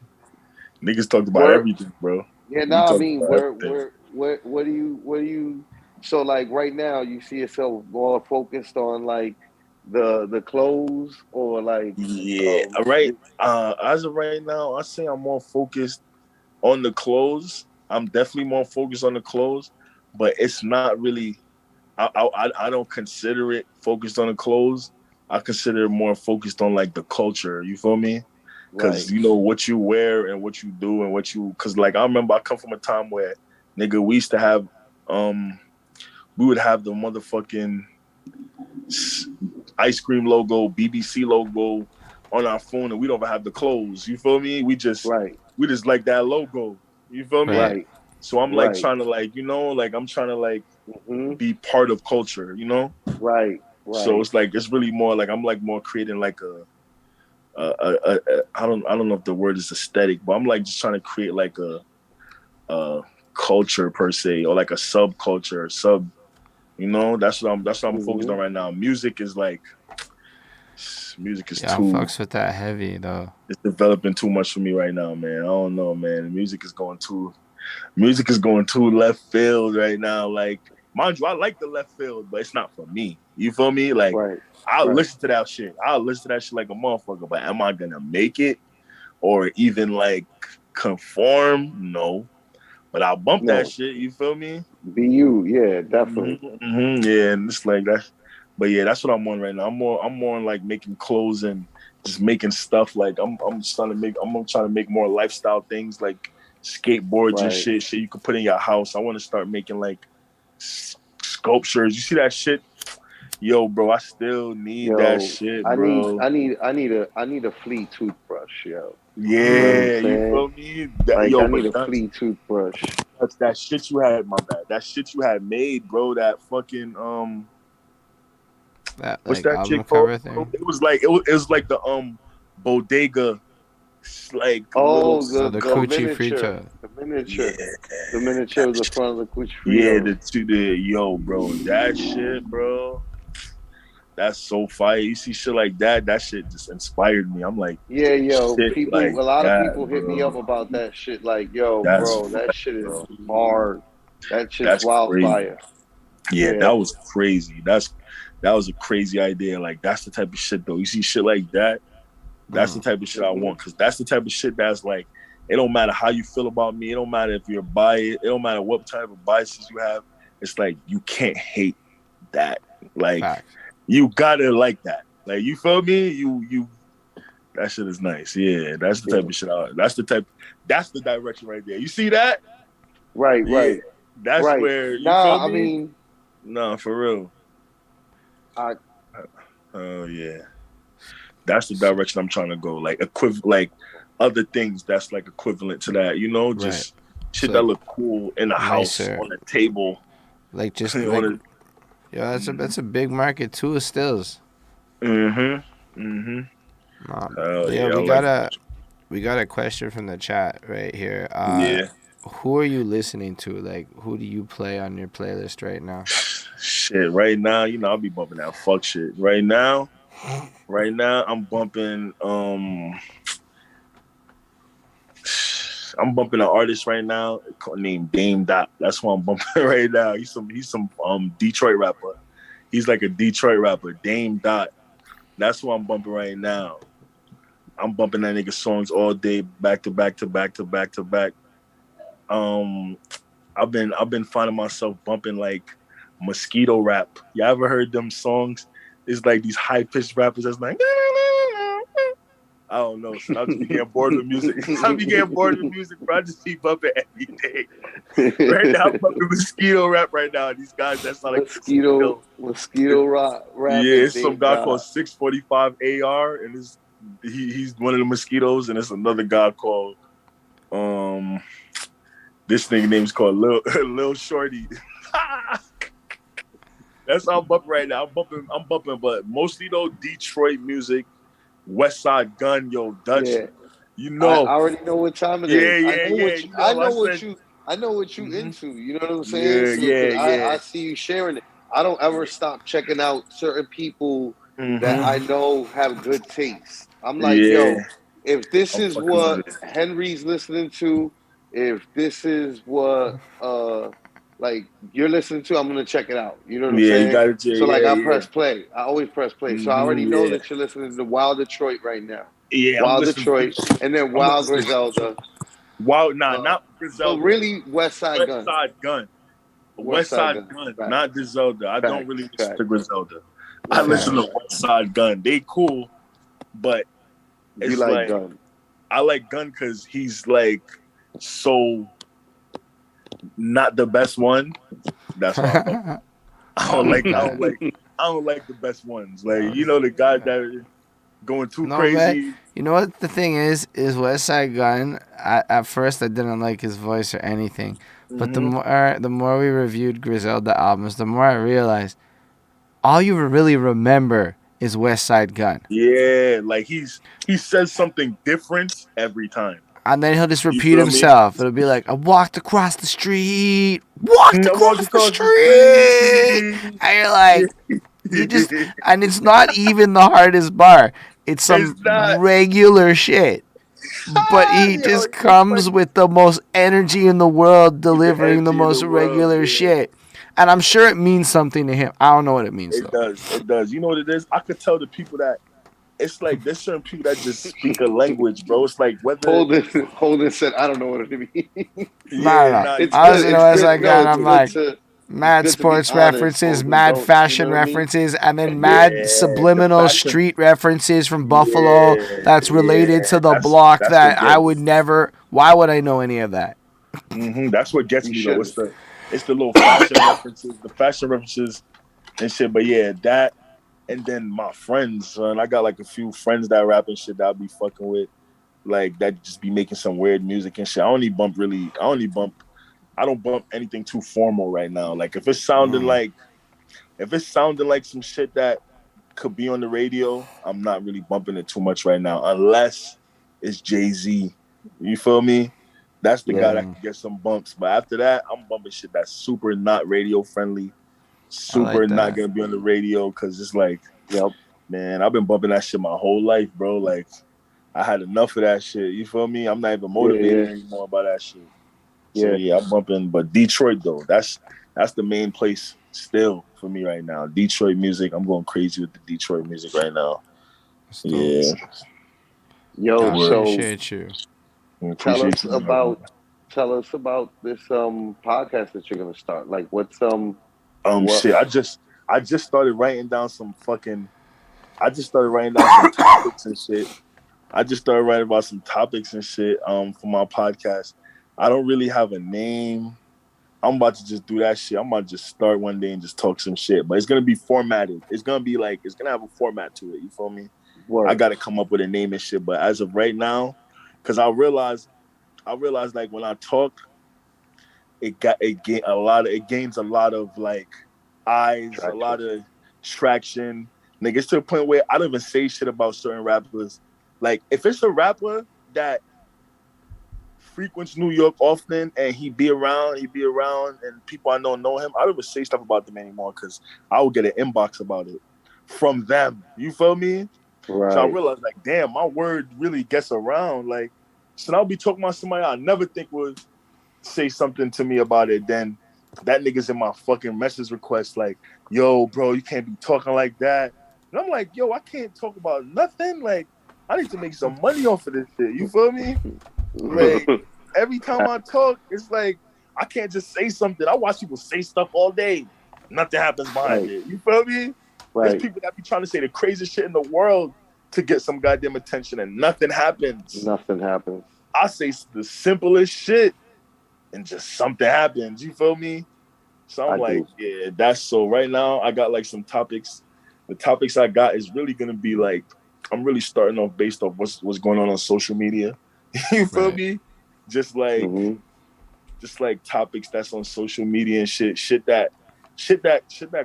niggas talked about where everything, bro. yeah, We nah, I talked mean, about everything. what do you so like right now you see yourself more focused on like the clothes or like Yeah, all right. you, As of right now, I say I'm more focused on the clothes. I'm definitely more focused on the clothes, but it's not really. I don't consider it focused on the clothes. I consider it more focused on like the culture. You feel me? Because right, you know what you wear and what you do and what you. Because like I remember I come from a time where nigga we used to have um we would have the motherfucking ice cream logo, BBC logo on our phone, and we don't even have the clothes. You feel me? right, We just like that logo. You feel me? right. right, So I'm like right, trying to like like I'm trying to like hmm, be part of culture. You know? right, So right, it's like it's really more like I'm like more creating like I don't know if the word is aesthetic, but I'm like just trying to create like a culture per se or like a subculture, sub. You know, that's what I'm focused hmm, on right now. Music is like Music is Yeah, I too. fucks with that heavy though. It's developing too much for me right now, man. I don't know, man. Music is going too left field right now. Like, mind you, I like the left field, but it's not for me. You feel me? Like, Right. I'll Right. listen to that shit. I'll listen to that shit like a motherfucker. But am I gonna make it or even like conform? No. But I'll bump that No. shit. You feel me? Be you. Yeah, definitely. Yeah, and it's like that. But yeah, that's what I'm on right now. I'm more on like making clothes and just making stuff. Like I'm just trying to make. I'm trying to make more lifestyle things like skateboards and Right. shit you could put in your house. I want to start making like sculptures. You see that shit? Yo, bro, I still need that Yo, shit, I need bro. I need I need a flea toothbrush, yo. You know what I'm Yeah, you saying? feel me? Like Yo, I but need a flea toothbrush. that's that shit you had, my bad. That shit you had made, bro. That fucking That what's like that album shit called? cover thing. It was like the bodega like little Oh, Oh, the the the Coochie miniature, Frito. the yeah miniature, the miniature of the front of the Cucci yeah Fritos. the yo bro that shit bro that's so fire. You see shit like that, that shit just inspired me. I'm like Yeah, yo, shit like a lot of that, people hit me up bro. about that shit. Like, yo, That's bro, that fire, shit is bro. hard. That shit's That's crazy. wildfire. Yeah, that Yeah. was crazy. That was a crazy idea. Like that's the type of shit though. You see shit like that. That's the Mm. type of shit I Hmm. want because that's the type of shit that's like, it don't matter how you feel about me. It don't matter if you're biased. It don't matter what type of biases you have. It's like you can't hate that. Like Facts. you gotta like that. Like you feel me? You that shit is nice. Yeah, that's the type Yeah. of shit. That's the direction right there. You see that? Right, Yeah, right, that's right. where you feel Nah, I me. mean, No, for real. I Oh yeah. That's the direction I'm trying to go. Like like other things that's like equivalent to that. You know, Right. just So shit that like look cool in a house nicer. on a table. Like just like on yeah, that's a big market too of stills. Mm-hmm. Hell Yeah, yeah, I like that. we got a question from the chat right here. Yeah. Who are you listening to? Like, who do you play on your playlist right now? Shit. Right now, you know, I'll be bumping that fuck shit. Right now, I'm bumping an artist right now named Dame Dot. That's who I'm bumping right now. He's some Detroit rapper. He's like a Detroit rapper, Dame Dot. That's who I'm bumping right now. I'm bumping that nigga songs all day, back to back to back to back to back. Um, I've been finding myself bumping like mosquito rap. You ever heard them songs? It's like these high pitched rappers that's like I don't know, son. I'll just be getting bored with music. I'll be getting bored with music, bro. I just keep bumping every day. Right now, I'm bumping mosquito rap right now. These guys that sound like mosquito yeah, rapping it's some Dame guy called Dot. 645 AR, and he's one of the mosquitoes, and it's another guy called um this thing name's called Lil Shorty. That's how I'm bumping right now. I'm bumping, but mostly though Detroit music, West Side Gun, yo, Dutch. Yeah. You I know, already know what time it yeah, is. yeah, yeah. You know, I said, I know what you mm-hmm. into. You know what I'm saying? Yeah, So yeah, because yeah. I see you sharing it. I don't ever stop checking out certain people that Mm-hmm. I know have good taste. I'm like, Yeah, yo, if this I'm is fucking with what it. Henry's listening to, if this is what like you're listening to, I'm gonna check it out. You know what I'm Yeah, you saying? got it. So Yeah, like yeah, I yeah. press play. I always press play. So I already know Yeah, that you're listening to Wild Detroit right now. yeah. Wild Detroit, and then I'm Wild listening. Griselda. Wow, nah, Uh, not well, Griselda. really, West Side West Gun. Side Gun. West West Side Side Gun. Gun, Facts. not Griselda. I don't really Facts. listen to Facts. Griselda. I Right. listen Facts. to West Side Gun. They cool, but You it's like like Gun. I like Gun because he's like so not the best one. That's why I fuck. I like I that. don't like I don't like the best ones. Like you know the guys that are going too No, man. crazy. You know what the thing is West Side Gun. At first, I didn't like his voice or anything, but Mm-hmm. the more we reviewed Griselda albums, the more I realized all you really remember is West Side Gun, Yeah, like he says something different every time. and then he'll just You repeat feel me? himself. It'll be like, "I walked across the street, I walked walked across the across the street," street. and you're like, he just, and it's not even the hardest bar. It's It's some not. regular shit. But he Yo, just it's like comes with the most energy in the world, the delivering the energy in the most world. regular Yeah. shit. And I'm sure it means something to him. I don't know what it means It though. does. It does. You know what it is? I could tell the people that it's like there's certain people that just speak a language, bro. It's like whether Holden said, "I don't know what it means." No, yeah, no. nah, It's you I good. was, good. you You know, It's as good. I good. You No, got, it's I'm good. good like, to mad be sports honest, references, Holden. mad Don't you fashion know what I mean? references, and then mad Yeah, the subliminal fashion. street references from Buffalo Yeah, that's related yeah. to the That's block that's what that I would gets. never. Why would I know any of that? That's what gets You me though. shouldn't. It's the little fashion references and shit. But yeah, that and then my friends, son. I got like a few friends that rap and shit that I'll be fucking with, like that just be making some weird music and shit. I don't bump anything too formal right now. Like if it's sounding like some shit that could be on the radio, I'm not really bumping it too much right now, unless it's Jay-Z. You feel me? That's the guy Yeah, that can get some bumps. But after that, I'm bumping shit that's super not radio friendly, I like super not that. gonna be on the radio because it's like, yep, man, I've been bumping that shit my whole life, bro. Like I had enough of that shit. You feel me? I'm not even yeah, motivated yeah, anymore by that shit. So yeah. yeah, I'm bumping. But Detroit though, that's the main place still for me right now. Detroit music. I'm going crazy with the Detroit music right now. That's dope. Yeah, Yo, I word. so appreciate you. I tell appreciate us you, man. about tell us about this podcast that you're gonna start. Like, what's what? Shit. I just started writing down some fucking. I just started writing down some topics and shit. I just started writing about some topics and shit. For my podcast. I don't really have a name. I'm about to just do that shit. I'm about to just start one day and just talk some shit. But it's gonna be formatted. It's gonna be like it's gonna have a format to it. You feel me? I Word. gotta come up with a name and shit. But as of right now, because I realized like when I talk, it gains a lot of like eyes, a Traction. lot of traction. Nigga, it's to the point where I don't even say shit about certain rappers. Like if it's a rapper that frequents New York often and he be around and people I know him, I don't even say stuff about them anymore because I will get an inbox about it from them. You feel me? So I Right. realized like, damn, my word really gets around. Like, so I'll be talking about somebody I never think would say something to me about it. Then that nigga's in my fucking message request, like, yo, bro, you can't be talking like that. And I'm like, yo, I can't talk about nothing. Like, I need to make some money off of this shit. You feel me? Like every time I talk, it's like I can't just say something. I watch people say stuff all day. Nothing happens behind Right. it. You feel me? There's Right. people that be trying to say the craziest shit in the world to get some goddamn attention and nothing happens. Nothing happens. I say the simplest shit and just something happens. You feel me? So I'm I like, do. yeah, that's so right now I got like some topics. The topics I got is really gonna be like I'm really starting off based off what's going on social media. You feel Right. me? Just like Hmm. just like topics that's on social media and shit that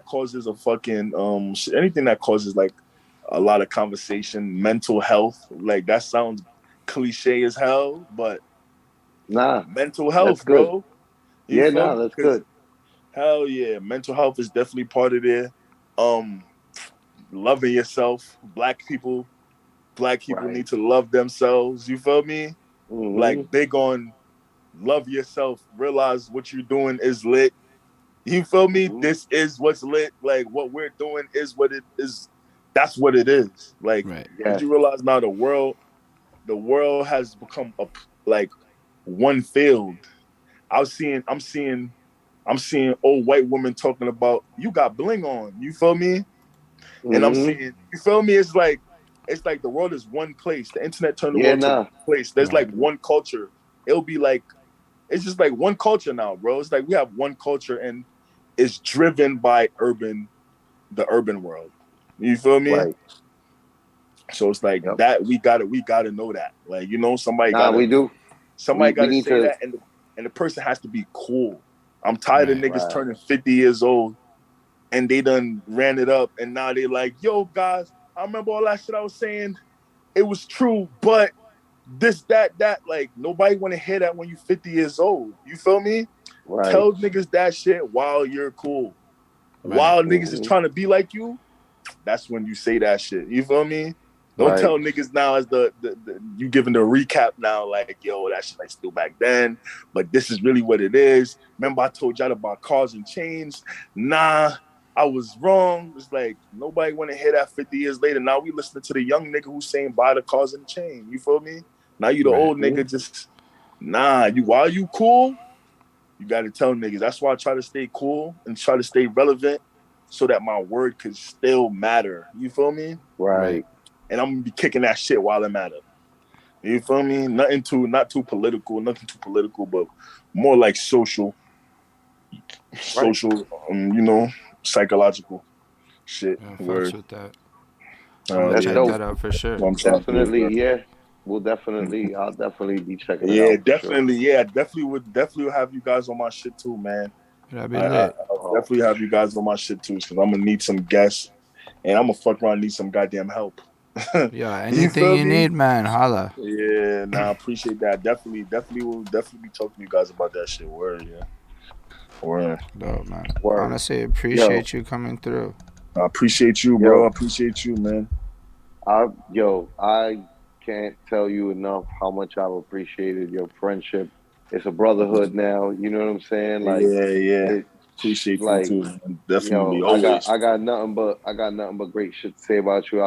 causes a fucking anything that causes like a lot of conversation, mental health. Like that sounds cliche as hell, but Nah, mental that's health, good. bro. You Yeah, feel nah, me? that's Because good. hell yeah, mental health is definitely part of there. Um, Loving yourself. Black people Right. need to love themselves. You feel me? Hmm. Like big on love yourself. Realize what you're doing is lit. You feel me? Hmm. This is what's lit. Like what we're doing is what it is. That's what it is. Like, Right. did Yes. you realize now the world has become like one field. I'm seeing old white women talking about you got bling on. You feel me? And I'm Hmm. seeing you feel me. It's like the world is one place. The internet turned the Yeah, world to one nah. place. There's like Right. one culture. It'll be like it's just like one culture now, bro. It's like we have one culture and it's driven by the urban world. You feel me? Right. So it's like Yep. that we gotta know that. Like, somebody Nah, gotta we do. somebody We gotta need say to. that and the person has to be cool. I'm tired of Right. niggas Right. turning 50 years old and they done ran it up and now they like, yo, guys, I remember all that shit I was saying. It was true, but this, that, like nobody wanna hear that when you 50 years old. You feel me? Right. Tell niggas that shit while you're cool. Right. While niggas is Hmm. trying to be like you, that's when you say that shit. You feel me? Don't Right. tell niggas now as the you giving the recap now, like, yo, that shit like still back then, but this is really what it is. Remember I told y'all about cars and chains? Nah, I was wrong. It's like nobody want to hear that 50 years later. Now we listening to the young nigga who's saying buy the cars and the chain. You feel me? Now you the Right. old nigga just nah. You while you cool, you got to tell niggas. That's why I try to stay cool and try to stay relevant so that my word could still matter. You feel me? Right. And I'm gonna be kicking that shit while it matter. You feel me? Not too political, nothing too political, but more like social, Right. you know, psychological shit. Yeah, fucks Word. with that. I'm gonna That's check dope. that out for sure. I'm trying to do, Definitely, bro. yeah. I'll definitely be checking it Yeah, out for sure. definitely. Yeah, definitely would have you guys on my shit too, man. That'd be lit. I'll Oh, definitely have you guys on my shit too, because I'm gonna need some guests, and I'm gonna fuck around and need some goddamn help. Yeah, You anything feel you me? need, man, holla. Yeah, nah, I appreciate that. Definitely will definitely be talking to you guys about that shit. Word, yeah. Word. Dope, man. word. Honestly, Yo, appreciate you coming through. I appreciate you, bro. I yo, appreciate you, man. I can't tell you enough how much I've appreciated your friendship. It's a brotherhood now. You know what I'm saying? Like Yeah, yeah. it, Appreciate you like too, man. Definitely, yo, always. I got nothing but great shit to say about you.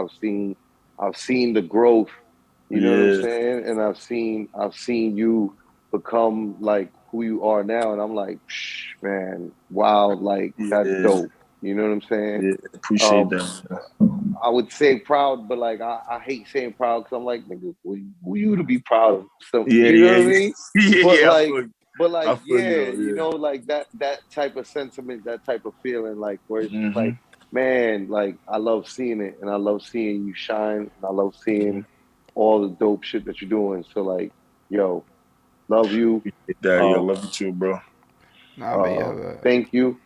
I've seen the growth. You know what I'm Yeah, saying? And I've seen you become like who you are now, and I'm like, Psh, man, wow, like that's yeah, dope. You know what I'm saying? yeah. Appreciate Um, that. I would say proud, but like I hate saying proud because I'm like, nigga, who you to be proud of? So Yeah, you yeah, know what I yeah. mean? Yeah, But yeah. like, I feel you yeah, though. you Yeah. know, like that type of sentiment, that type of feeling, like where it's just Mm-hmm. like, man, like I love seeing it, and I love seeing you shine, and I love seeing all the dope shit that you're doing. So like, yo, love you. Appreciate that. Yeah, Uh, love you too, bro. Nah, but yeah, but Thank you,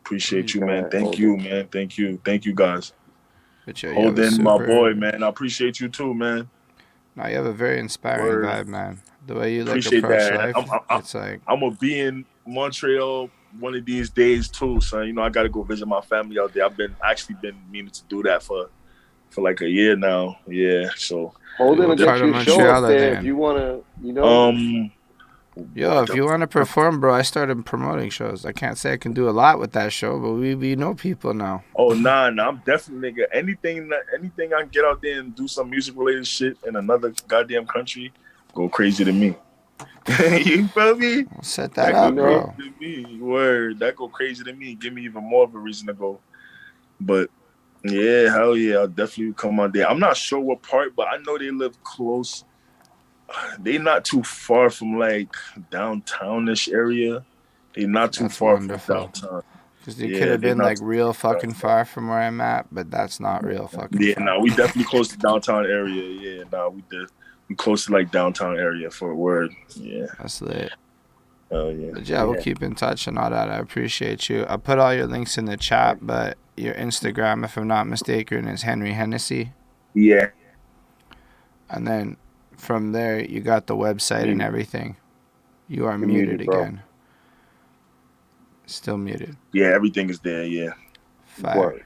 Appreciate you, man. man. Thank you, Holden. man. Thank you. Thank you, guys. but you have a Holden, my boy, super. man. I appreciate you too, man. Now you have a very inspiring Word. vibe, man. The way you like Appreciate approach that. And life, it's like I'm gonna be in Montreal one of these days too, son. You know, I gotta go visit my family out there. Actually been meaning to do that for like a year now. Yeah. So Holden will what get part you of a show up Montreal are there they if in? you wanna, you know. um Yo, what if you want to perform, bro, I started promoting shows. I can't say I can do a lot with that show, but we know people now. oh nah, I'm definitely nigga. Anything I can get out there and do some music related shit in another goddamn country, go crazy to me. You feel me? We'll set that That You go up, crazy know, bro. to me. Word. That go crazy to me. Give me even more of a reason to go. But yeah, hell yeah, I'll definitely come out there. I'm not sure what part, but I know they live close. They not too far from like downtownish area. They not too That's far from wonderful. downtown. Because you could Yeah, have they been not like too real far fucking from far from where I'm at, but that's not real fucking yeah, far. nah, we definitely close to downtown area. Yeah, nah, we did. We close to like downtown area for a word. Yeah. That's lit. Oh yeah. But yeah, we'll yeah, keep in touch and all that. I appreciate you. I put all your links in the chat, but your Instagram, if I'm not mistaken, is Henry Hennessy. Yeah. And then from there, you got the website and mute. everything. You are You're muted muted, bro. again. Still muted. Yeah, everything is there, yeah. Fire. Word.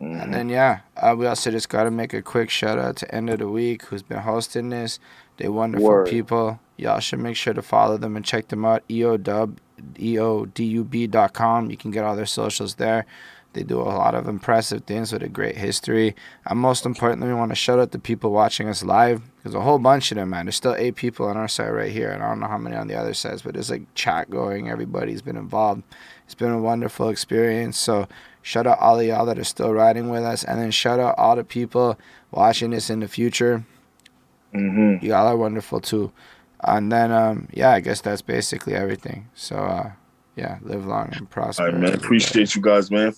And then yeah, we also just gotta make a quick shout out to End of the Week, who's been hosting this. They're wonderful Word. people. Y'all should make sure to follow them and check them out. EODUB.com. You can get all their socials there. They do a lot of impressive things with a great history. And most importantly, we want to shout out the people watching us live. There's a whole bunch of them, man. There's still 8 people on our side right here, and I don't know how many on the other sides, but there's like chat going. Everybody's been involved. It's been a wonderful experience. So shout out all of y'all that are still riding with us, and then shout out all the people watching this in the future. Mm-hmm. Y'all are wonderful too. And then yeah, I guess that's basically everything. So yeah, live long and All prosper, right, man. everybody. Appreciate you guys, man.